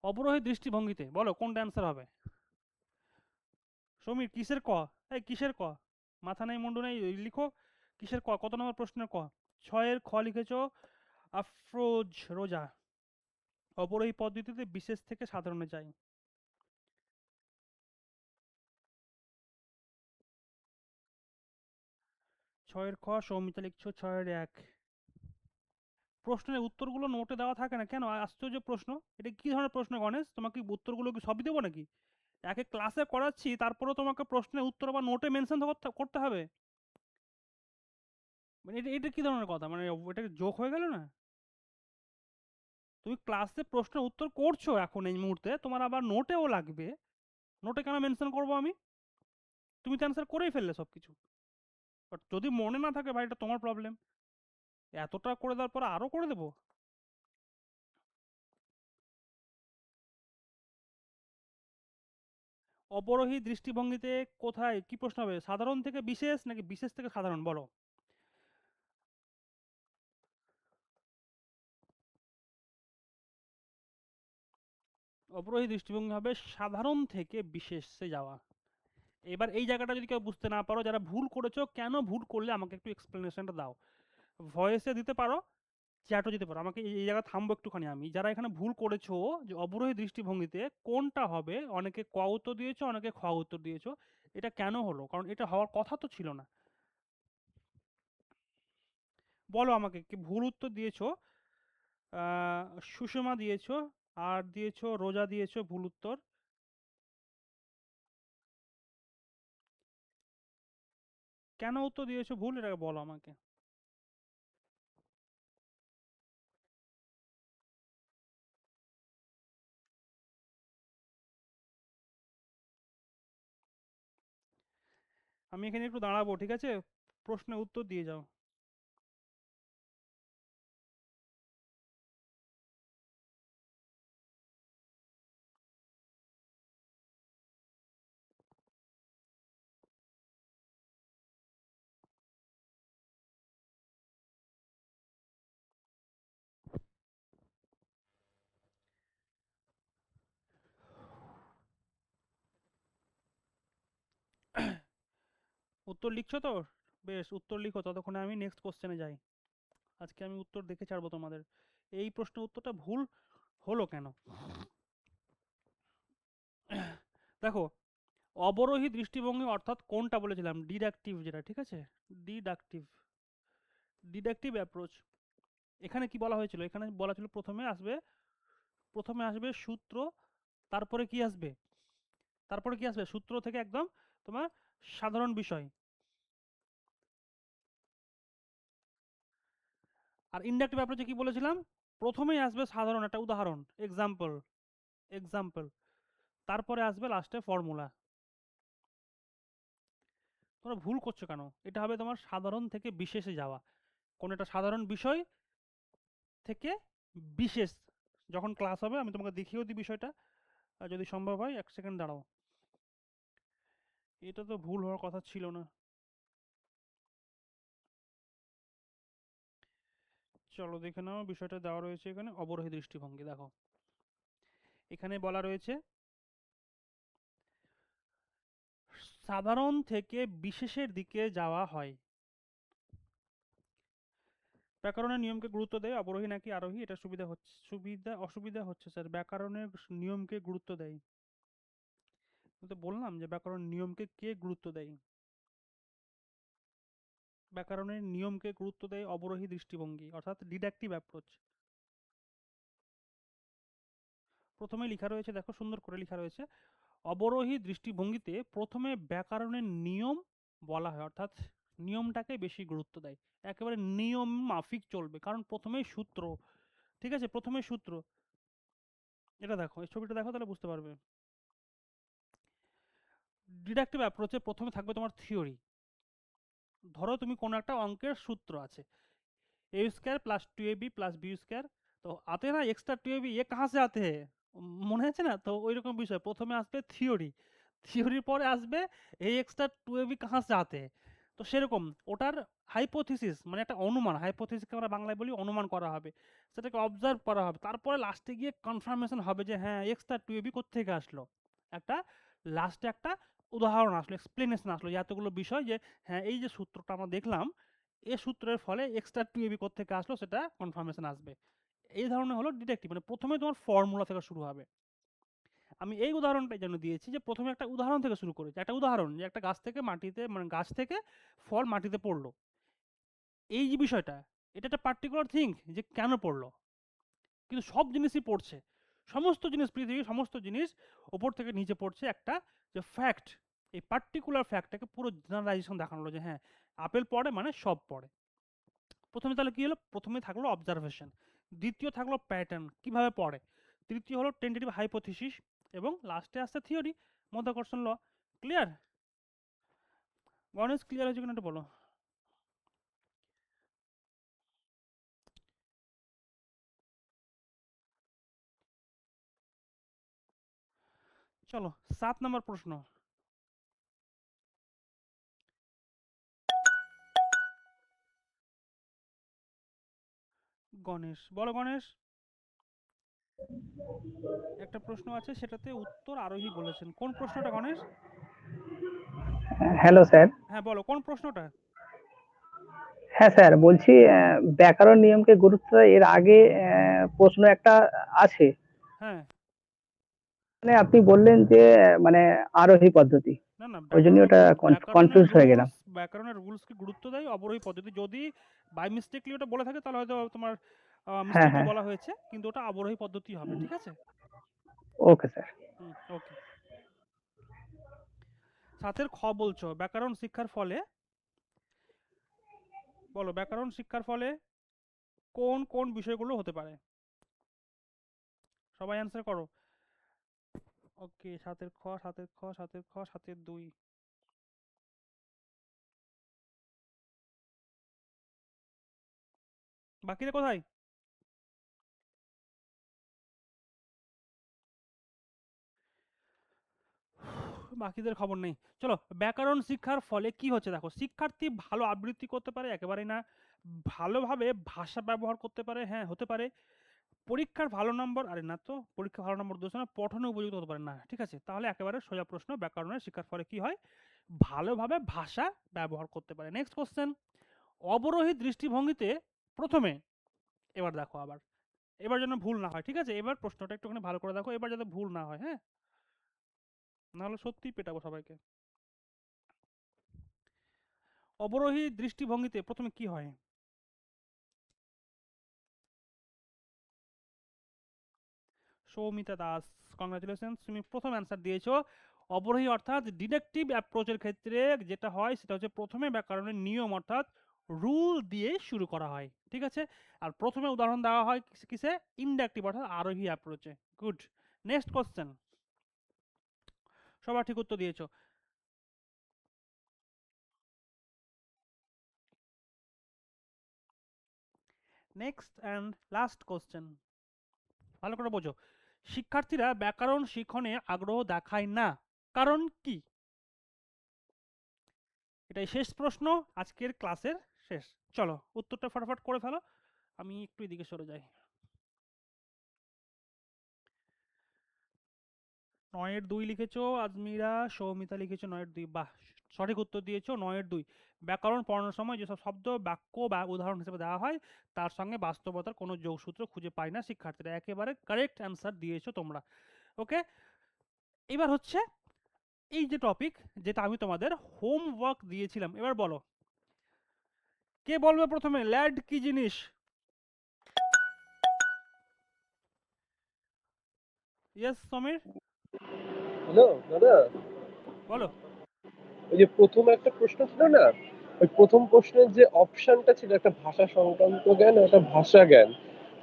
A: অবরোহী দৃষ্টিভঙ্গিতে বলো কোনটা অ্যান্সার হবে? সমীর কিসের ক? এই কিসের ক? মাথা নেই মুন্ডু নেই, লিখো কিসের ক, কত নম্বর প্রশ্নের ক? 6-এর খ লিখেছো, আফরোজ রোজা। অবরোহী পদ্ধতিতে বিশেষ থেকে সাধারণে যাই। 6-এর খ, সৌমিতা লিখছো 6-এর 1। প্রশ্নের উত্তরগুলো নোটে দেওয়া থাকে না কেন? আশ্চর্য প্রশ্ন। এটা কি ধরনের প্রশ্ন গণেশ? তোমাকে উত্তরগুলো কি সবই দেবো নাকি? একে ক্লাসে করাচ্ছি, তারপরেও তোমাকে প্রশ্নের উত্তর আবার নোটে মেনশন করতে হবে? মানে এটা এটা কি ধরনের কথা? মানে এটা জোক হয়ে গেল না? তুমি ক্লাসে প্রশ্নের উত্তর করছো এখন এই মুহূর্তে, তোমার আবার নোটেও লাগবে। নোটে কেন মেনশন করবো আমি? তুমি তো অ্যান্সার করেই ফেললে সব কিছু। বাট যদি মনে না থাকে ভাই, এটা তোমার প্রবলেম। এতটা করে দেওয়ার পর আরও করে দেবো? অপরোহী দৃষ্টিভঙ্গিতে কোথায় কি প্রশ্ন হবে? সাধারণ থেকে বিশেষ নাকি বিশেষ থেকে সাধারণ বলো? অপরোহী দৃষ্টিভঙ্গি হবে সাধারণ থেকে বিশেষে যাওয়া। এবার এই জায়গাটা যদি কেউ বুঝতে না পারো, যারা ভুল করেছো, কেন ভুল করলে আমাকে একটু এক্সপ্লেনেশনটা দাও। ভয়েসে দিতে পারো, চ্যাটও দিতে পারো, আমাকে এই জায়গায় থামবো একটুখানি আমি। যারা এখানে ভুল করেছো যে অবরোহী দৃষ্টিভঙ্গিতে কোনটা হবে, অনেকে ক উত্তর দিয়েছো, অনেকে খ উত্তর দিয়েছো, এটা কেন হলো? কারণ এটা হওয়ার কথা তো ছিল না। বলো আমাকে কি ভুল উত্তর দিয়েছো। সুষমা দিয়েছো, আর দিয়েছো রোজা দিয়েছো ভুল উত্তর। কেন উত্তর দিয়েছো ভুল, এটা বলো আমাকে। আমি এখানে একটু দাঁড়াবো, ঠিক আছে? প্রশ্নের উত্তর দিয়ে যাও। উত্তর লিখছো তো? বেশ, উত্তর লিখো, ততক্ষণে আমি নেক্সট কোশ্চেনে যাই। আজকে আমি উত্তর দেখে ছাড়বো তোমাদের। এই প্রশ্নের উত্তরটা ভুল হলো কেন? দেখো, অবরোহী দৃষ্টিভঙ্গি অর্থাৎ কোনটা বলেছিলাম, ডিডাকটিভ যেটা, ঠিক আছে? Deductive, deductive approach. এখানে কি বলা হয়েছিল? এখানে বলা ছিল প্রথমে আসবে সূত্র, তারপরে কি আসবে? তারপরে কি আসবে? সূত্র থেকে একদম তোমার সাধারণ বিষয়। আর ইন্ডাকটিভ অ্যাপ্রোচে কি বলেছিলাম? প্রথমেই আসবে সাধারণ একটা উদাহরণ, এক্সাম্পল, এক্সাম্পল, তারপরে আসবে লাস্টে ফর্মুলা। তোমরা ভুল করছো কেন? এটা হবে তোমার সাধারণ থেকে বিশেষে যাওয়া। কোন একটা সাধারণ বিষয় থেকে বিশেষ। যখন ক্লাস হবে আমি তোমাকে দেখিয়েও দিই বিষয়টা, আর যদি সম্ভব হয় 1 সেকেন্ড দাঁড়াও। এটা তো ভুল হওয়ার কথা ছিল না। চলো দেখে নাও, বিষয়টা দেওয়া রয়েছে এখানে, অবরোহী দৃষ্টিভঙ্গি। দেখো এখানে বলা রয়েছে সাধারণ থেকে বিশেষের দিকে যাওয়া হয়। ব্যাকরণের নিয়মকে গুরুত্ব দেয় অবরোহী নাকি আরোহী? এটা অসুবিধা হচ্ছে স্যার, ব্যাকরণের নিয়মকে গুরুত্ব দেয়। আমি তো বললাম যে ব্যাকরণ নিয়মকে কে গুরুত্ব দেয়। ব্যাকরণের নিয়মকে গুরুত্ব দেয় অবরোহী দৃষ্টিভঙ্গি অর্থাৎ ডিডাকটিভ অ্যাপ্রোচ। প্রথমে লেখা রয়েছে, দেখো সুন্দর করে লেখা রয়েছে, অবরোহী দৃষ্টিভঙ্গিতে প্রথমে ব্যাকরণের নিয়ম বলা হয়, অর্থাৎ নিয়মটাকে বেশি গুরুত্ব দেয়, একেবারে নিয়ম মাফিক চলবে, কারণ প্রথমেই সূত্র। ঠিক আছে, প্রথমে সূত্র। এটা দেখো, এই ছবিটা দেখো, তাহলে বুঝতে পারবে। ডিডাকটিভ অ্যাপ্রোচে প্রথমে থাকবে তোমার থিওরি। ধরো তুমি কোনো একটা অঙ্কের সূত্র আছে, a square plus 2ab plus b square, তো আতে না এক্সট্রা 2ab এ কাহা সে আতে হে, মনে আছে না? তো ওই রকম বিষয়, প্রথমে আসবে থিওরি, থিওরির পরে আসবে এই এক্সট্রা 2ab কাহা সে আতে হে। তো সেরকম ওটার হাইপোথিসিস, মানে একটা অনুমান, হাইপোথিসিসকে আমরা বাংলায় বলি অনুমান করা হবে, সেটাকে অবজার্ভ করা হবে, তারপরে লাস্টে গিয়ে কনফার্মেশন হবে যে হ্যাঁ এক্সট্রা 2ab কোত্থেকে আসলো। একটা লাস্টে একটা উদাহরণ আসলো, এক্সপ্লেনেশন আসলো, যে এতগুলো বিষয়, যে হ্যাঁ এই যে সূত্রটা আমরা দেখলাম, এ সূত্রের ফলে এক্সট্রা 2ab কোত্থেকে আসলো সেটা কনফার্মেশন আসবে। এই ধরনের হলো ডিটেকটিভ, মানে প্রথমে তোমার ফর্মুলা থেকে শুরু হবে। আমি এই উদাহরণটাই জন্য দিয়েছি যে প্রথমে একটা উদাহরণ থেকে শুরু করেছি, একটা উদাহরণ যে একটা গাছ থেকে মাটিতে, মানে গাছ থেকে ফল মাটিতে পড়লো, এই যে বিষয়টা, এটা একটা পার্টিকুলার থিং যে কেন পড়লো, কিন্তু সব জিনিসই পড়ছে, সমস্ত জিনিস, পৃথিবীর সমস্ত জিনিস ওপর থেকে নিচে পড়ছে, একটা যে ফ্যাক্ট, এই পার্টিকুলার ফ্যাক্টটাকে পুরো জেনারেলাইজেশন দেখানো হলো যে হ্যাঁ আপেল পড়ে মানে সব পড়ে। প্রথমে তাহলে কি হলো, প্রথমে থাকলো অবজারভেশন, দ্বিতীয় থাকলো প্যাটার্ন কিভাবে পড়ে, তৃতীয় হলো টেন্টেটিভ হাইপোথিসিস, এবং লাস্টে আসছে থিওরি, মাধ্যাকর্ষণ ল। ক্লিয়ার? গণেশ ক্লিয়ার হয়েছে কিনা একটু বলো। চলো 7 নম্বর প্রশ্ন। গণেশ বলো, গণেশ। একটা প্রশ্ন আছে, সেটাতে উত্তর আরোহী বলেছেন, কোন প্রশ্নটা গণেশ?
C: Hello sir.
A: হ্যাঁ বলো, কোন প্রশ্নটা?
C: হ্যাঁ স্যার, বলছি ব্যাকরণ নিয়মকে গুরুত্ব দেয়, এর আগে প্রশ্ন একটা আছে,
A: হ্যাঁ,
C: মানে আপনি বললেন যে মানে আরোহী পদ্ধতি,
A: না না,
C: ওই জন্য ওটা
A: ব্যাকরণের
C: কনফিউজ হয়ে গেলাম।
A: রুলস, ব্যাকরণের রুলসকে গুরুত্ব দেয় অবরোহী পদ্ধতি। যদি বাই মিস্টেকলি ওটা বলে থাকে তাহলে হয়তো তোমার
C: হ্যাঁ
A: মিস্টেকলি
C: হ্যাঁ,
A: বলা হয়েছে, কিন্তু ওটা অবরোহী পদ্ধতি হবে, ঠিক আছে।
C: Okay sir.
A: হুম, ওকে। সাথের খ বলছো ব্যাকরণ শিক্ষার ফলে, বলো ব্যাকরণ শিক্ষার ফলে কোন কোন বিষয়গুলো হতে পারে, সবাই অ্যান্সার করো। ওকে, সাতের খ, সাতের খ, সাতের খ, সাতের দুই। বাকিরা কোথায়? বাকিদের খবর নেই। চলো, ব্যাকরণ শিক্ষার ফলে কি হচ্ছে দেখো, শিক্ষার্থী ভালো আবৃত্তি করতে পারে, একেবারেই না। ভালোভাবে ভাষা ব্যবহার করতে পারে, হ্যাঁ হতে পারে। পরীক্ষার ভালো নম্বর, আরে না তো, পরীক্ষা ভালো নম্বর দোষ না, পঠনে উপযুক্ত হতে পারে না, ঠিক আছে। তাহলে একেবারে সোজা প্রশ্ন, ব্যাকরণের শিক্ষার ফলে কি হয়, ভালোভাবে ভাষা ব্যবহার করতে পারে। নেক্সট কোশ্চেন, অবরোহী দৃষ্টিভঙ্গিতে প্রথমে, এবার দেখো আবার, এবার যেন ভুল না হয়, ঠিক আছে, এবার প্রশ্নটা একটুখানি ভালো করে দেখো, এবার যাতে ভুল না হয়, হ্যাঁ, নাহলে সত্যিই পেটাবো সবাইকে। অবরোহী দৃষ্টিভঙ্গিতে প্রথমে কি হয়? সৌমিতা দাস, কংগ্রাচুলেশন, তুমি প্রথম অ্যান্সার দিয়েছো। অবরোহী অর্থাৎ ডিডাকটিভ অ্যাপ্রোচের ক্ষেত্রে যেটা হয় সেটা হচ্ছে প্রথমে ব্যাকরণের নিয়ম অর্থাৎ রুল দিয়ে শুরু করা হয়, ঠিক আছে। আর প্রথমে উদাহরণ দেওয়া হয় কিসে, ইনডাকটিভ অর্থাৎ আরোহী অ্যাপ্রোচে। গুড। নেক্সট কোশ্চেন, সবার ঠিক উত্তর দিয়েছো। নেক্সট অ্যান্ড লাস্ট কোশ্চেন, ভালো করে বোঝো। শিক্ষার্থীরা ব্যাকরণ শিখনে আগ্রহ দেখায় না, কারণ কি? এটাই শেষ প্রশ্ন আজকের ক্লাসের শেষ। চলো উত্তরটা ফটাফট করে ফেলো, আমি একটু এদিকে সরে যাই। 9-2 লিখেছো আজমিরা, সৌমিতা লিখেছো 9-2, বাহ, সঠিক উত্তর দিয়েছো 9-2। ব্যাকরণ পড়ানোর সময় যেসব শব্দ বাক্য বা উদাহরণ হিসেবে দেওয়া হয় তার সঙ্গে বাস্তবতার কোনো যোগসূত্র খুঁজে পায় না শিক্ষার্থীরা, একেবারে কারেক্ট অ্যান্সার দিয়েছো তোমরা। ওকে, এবার হচ্ছে এই যে টপিক, যেটা আমি তোমাদের হোমওয়ার্ক দিয়েছিলাম, এবার বলো কে বলবে প্রথমে ল্যাড কি জিনিস? ইয়েস সমীর।
B: হ্যালো দাদা,
A: বলো।
B: ওই যে প্রথম একটা প্রশ্ন ছিল না, ওই প্রথম প্রশ্নের যে অপশনটা ছিল একটা ভাষা সংক্রান্ত জ্ঞান আর একটা ভাষা জ্ঞান,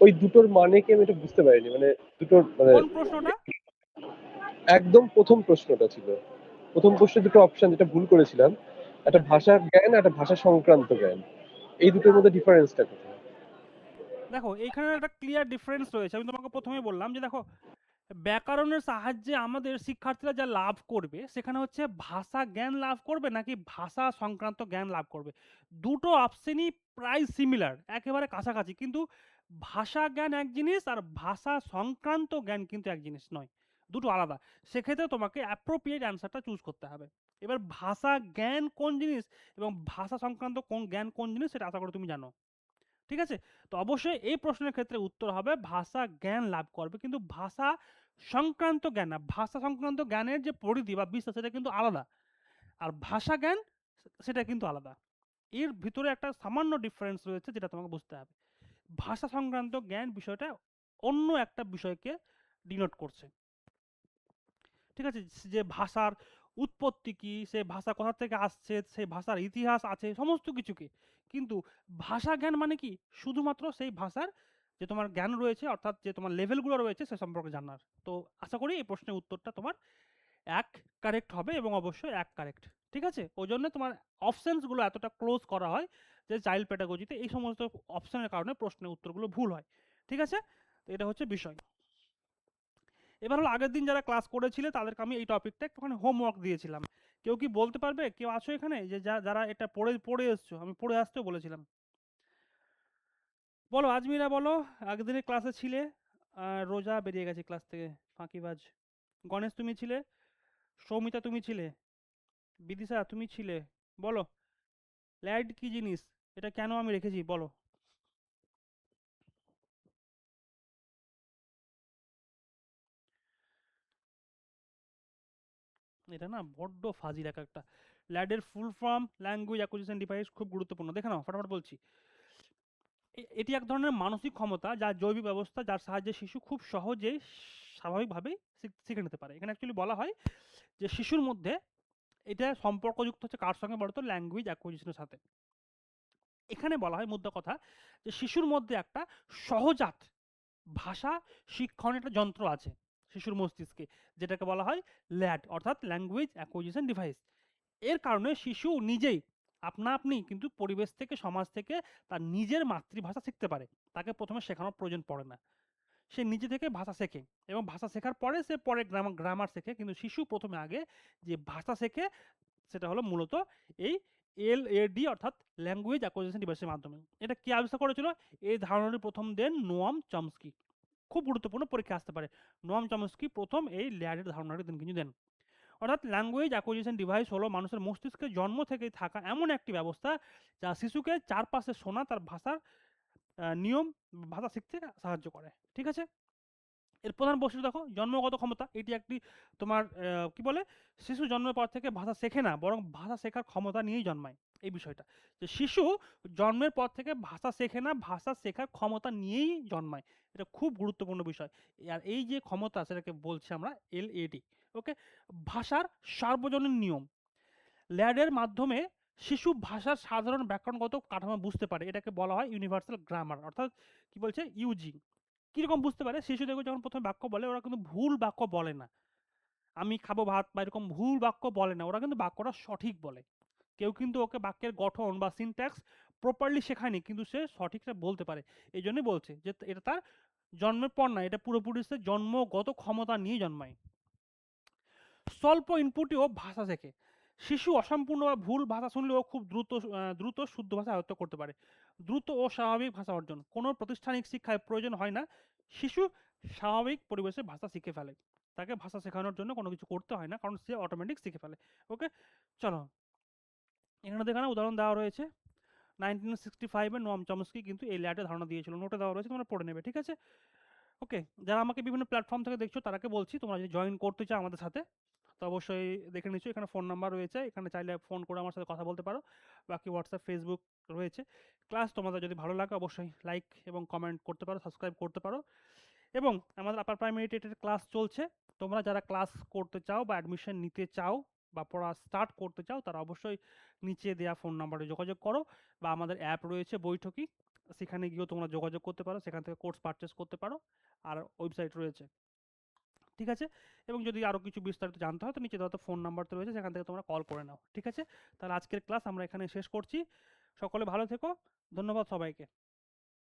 B: ওই দুটোর মানে কি আমি এটা বুঝতে পারিনি, মানে দুটোর মানে
A: কোন প্রশ্নটা?
B: একদম প্রথম প্রশ্নটা ছিল, প্রথম প্রশ্নে দুটো অপশন যেটা ভুল করেছিলাম, একটা
A: আচ্ছা,
B: ভাষা জ্ঞান আর একটা ভাষা সংক্রান্ত জ্ঞান, এই দুটোর মধ্যে ডিফারেন্সটা কোথায়?
A: দেখো এইখানে একটা ক্লিয়ার ডিফারেন্স রয়েছে। আমি তোমাকে প্রথমেই বললাম যে দেখো, ব্যাকরণের সাহায্যে আমাদের শিক্ষার্থীরা যা লাভ করবে সেখানে হচ্ছে ভাষা জ্ঞান লাভ করবে নাকি ভাষা সংক্রান্ত জ্ঞান লাভ করবে। দুটো অপশনই প্রায় সিমিলার, একেবারে কাছাকাছি, কিন্তু ভাষা জ্ঞান এক জিনিস আর ভাষা সংক্রান্ত জ্ঞান কিন্তু এক জিনিস নয়, দুটো আলাদা। সেক্ষেত্রে তোমাকে অ্যাপ্রোপ্রিয়েট অ্যান্সারটা চুজ করতে হবে। এবার ভাষা জ্ঞান কোন জিনিস এবং ভাষা সংক্রান্ত কোন জ্ঞান কোন জিনিস সেটা আশা করি তুমি জানো। ঠিক আছে? তো অবশ্যই এই প্রশ্নের ক্ষেত্রে উত্তর হবে ভাষা জ্ঞান লাভ করবে, কিন্তু ভাষা সংক্রান্ত জ্ঞান না। ভাষা সংক্রান্ত জ্ঞানের যে পরিধি বা বিস্তার সেটা কিন্তু আলাদা। আর ভাষা জ্ঞান সেটা কিন্তু আলাদা। এর ভিতরে একটা সামান্য ডিফারেন্স রয়েছে যেটা তোমাকে বুঝতে হবে। ভাষা সংক্রান্ত জ্ঞান বিষয়টা অন্য একটা বিষয়কে ডিনোট করছে। ঠিক আছে? যে ভাষার উৎপত্তি কি, সে ভাষা কোথা থেকে আসছে, সেই ভাষার ইতিহাস আছে, সমস্ত কিছুকে। কিন্তু ভাষা জ্ঞান মানে কি? শুধুমাত্র সেই ভাষার যে তোমার জ্ঞান রয়েছে, অর্থাৎ যে তোমার লেভেলগুলো রয়েছে সে সম্পর্কে জানার। তো আশা করি এই প্রশ্নের উত্তরটা তোমার ১ কারেক্ট হবে এবং অবশ্যই ১ কারেক্ট। ঠিক আছে? ওইজন্য তোমার অপশনস গুলো এতটা ক্লোজ করা হয় যে চাইল্ড পেডাগজিতে এই সমস্ত অপশনের কারণে প্রশ্নের উত্তরগুলো ভুল হয়। ঠিক আছে? তো এটা হচ্ছে বিষয়। এবার হলো আগের দিন যারা ক্লাস করেছিলে তাদেরকে আমি এই টপিকটা একটুখানি হোমওয়ার্ক দিয়েছিলাম। কেউ কি বলতে পারবে? কেউ আছো এখানে যে যারা এটা পড়ে পড়ে এসছো? আমি পড়ে আসতেও বলেছিলাম। বলো আজমিরা বলো, আগের দিনের ক্লাসে ছিলে। রোজা বেরিয়ে গেছে ক্লাস থেকে, ফাঁকিবাজ। গণেশ তুমি ছিলে, সৌমিতা তুমি ছিলে, বিদিশা তুমি ছিলে। বলো, ল্যাড কি জিনিস? এটা কেন আমি রেখেছি বলো। এটা না বড্ড ফাজিল এক একটা। ল্যাডের full form language acquisition device, খুব গুরুত্বপূর্ণ, দেখে নাও ফটাফট বলছি। এটি এক ধরনের মানসিক ক্ষমতা যা জৈবিক ব্যবস্থা যার সাহায্যে শিশু খুব সহজেই স্বাভাবিকভাবেই শিখে নিতে পারে। এখানে অ্যাকচুয়ালি বলা হয় যে শিশুর মধ্যে এটা সম্পর্কযুক্ত হচ্ছে কার সঙ্গে বলতো? ল্যাঙ্গুয়েজ অ্যাকুইজিশনের সাথে। এখানে বলা হয় মুদ্রা কথা যে শিশুর মধ্যে একটা সহজাত ভাষা শিক্ষণের একটা যন্ত্র আছে শিশুর মস্তিষ্কে, যেটাকে বলা হয় ল্যাড অর্থাৎ ল্যাঙ্গুয়েজ অ্যাকুইজিশন ডিভাইস। এর কারণে শিশু নিজেই আপনা আপনি কিন্তু পরিবেশ থেকে, সমাজ থেকে তার নিজের মাতৃভাষা শিখতে পারে। তাকে প্রথমে শেখানোর প্রয়োজন পড়ে না। সে নিজে থেকে ভাষা শেখে এবং ভাষা শেখার পরে সে পরে গ্রামার শেখে, কিন্তু শিশু প্রথমে আগে যে ভাষা শেখে সেটা হলো মূলত এই LAD অর্থাৎ ল্যাঙ্গুয়েজ অ্যাকুইজিশন ডিভাইসের মাধ্যমে। এটা কে আবিষ্কার করেছিল? এই ধারণাটি প্রথম দেন নোয়াম চমস্কি। খুব গুরুত্বপূর্ণ, পরীক্ষা আসতে পারে। নোয়াম চমস্কি প্রথম এই ল্যাডের ধারণাটি কিন্তু দেন। অর্থাৎ ল্যাঙ্গুয়েজ অ্যাকুইজিশন ডিভাইস হলো মানুষের মস্তিষ্কে জন্ম থেকেই থাকা এমন একটি ব্যবস্থা যা শিশুকে চারপাশে শোনা তার ভাষার নিয়ম, ভাষা শিখতে সাহায্য করে। ঠিক আছে? এর প্রধান বৈশিষ্ট্য দেখো, জন্মগত ক্ষমতা। এটি একটি তোমার কি বলে, শিশু জন্মের পর থেকে ভাষা শেখে না, বরং ভাষা শেখার ক্ষমতা নিয়েই জন্মায়। এই বিষয়টা যে শিশু জন্মের পর থেকে ভাষা শেখে না, ভাষা শেখার ক্ষমতা নিয়েই জন্মায়। এটা খুব গুরুত্বপূর্ণ বিষয়। আর এই যে ক্ষমতা সেটাকে বলছি আমরা LAD। ওকে? ভাষার সার্বজনীন নিয়ম, ল্যাডের মাধ্যমে শিশু ভাষার সাধারণ ব্যাকরণগত কাঠামো বুঝতে পারে। এটাকে বলা হয় ইউনিভার্সাল গ্রামার, অর্থাৎ কি বলছে, ইউজি। কিরকম বুঝতে পারে? শিশু দেখবে যখন প্রথমে বাক্য বলে ওরা কিন্তু ভুল বাক্য বলে না। আমি খাবো ভাত বা এরকম ভুল বাক্য বলে না, ওরা কিন্তু বাক্যটা সঠিক বলে। কেউ কিন্তু ওকে বাক্যের গঠন বা সিনট্যাক্স প্রপারলি শেখায়নি, কিন্তু সে সঠিকটা বলতে পারে। এই জন্যই বলছে যে এটা তার জন্মের পর না, এটা পুরোপুরি সে জন্মগত ক্ষমতা নিয়ে জন্মায়। স্বল্প ইনপুটেও ভাষা শেখে। শিশু অসম্পূর্ণ বা ভুল ভাষা শুনলেও খুব দ্রুত শুদ্ধ ভাষা আয়ত্ত করতে পারে। দ্রুত ও স্বাভাবিক ভাষা অর্জন, কোনো প্রাতিষ্ঠানিক শিক্ষায় প্রয়োজন হয় না। শিশু স্বাভাবিক পরিবেশে ভাষা শিখে ফেলে। তাকে ভাষা শেখানোর জন্য কোনো কিছু করতে হয় না, কারণ সে অটোমেটিক শিখে ফেলে। ওকে? চলো, এখানে দেখানো উদাহরণ দেওয়া রয়েছে। 1965 নোয়াম চমস্কি কিন্তু এই ল্যাডের ধারণা দিয়েছিল, নোটে দেওয়া রয়েছে, তোমরা পড়ে নেবে। ঠিক আছে? ওকে, যারা আমাকে বিভিন্ন প্ল্যাটফর্ম থেকে দেখছো তারাকে বলছি তোমরা যদি জয়েন করতে চাও আমাদের সাথে, তো অবশ্যই দেখে নিচ্ছ, এখানে ফোন নাম্বার রয়েছে, এখানে চাইলে ফোন করে আমার সাথে কথা বলতে পারো। বাকি হোয়াটসঅ্যাপ, ফেসবুক রয়েছে। ক্লাস তোমাদের যদি ভালো লাগে অবশ্যই লাইক এবং কমেন্ট করতে পারো, সাবস্ক্রাইব করতে পারো। এবং আমাদের আপার প্রাইমারি টেটের ক্লাস চলছে, তোমরা যারা ক্লাস করতে চাও বা অ্যাডমিশন নিতে চাও বা পড়া স্টার্ট করতে চাও তারা অবশ্যই নিচে দেওয়া ফোন নাম্বারে যোগাযোগ করো, বা আমাদের অ্যাপ রয়েছে বৈঠকি, সেখানে গিয়েও তোমরা যোগাযোগ করতে পারো, সেখান থেকে কোর্স পারচেস করতে পারো, আর ওয়েবসাইট রয়েছে। ঠিক আছে, এবং যদি আরও কিছু বিস্তারিত জানতে হয় তো নিচে দেওয়া তো ফোন নাম্বার তো রয়েছে, সেখান থেকে তোমরা কল করে নাও। ঠিক আছে, তাহলে আজকের ক্লাস আমরা এখানে শেষ করছি। সকলে ভালো থেকো, ধন্যবাদ সবাইকে।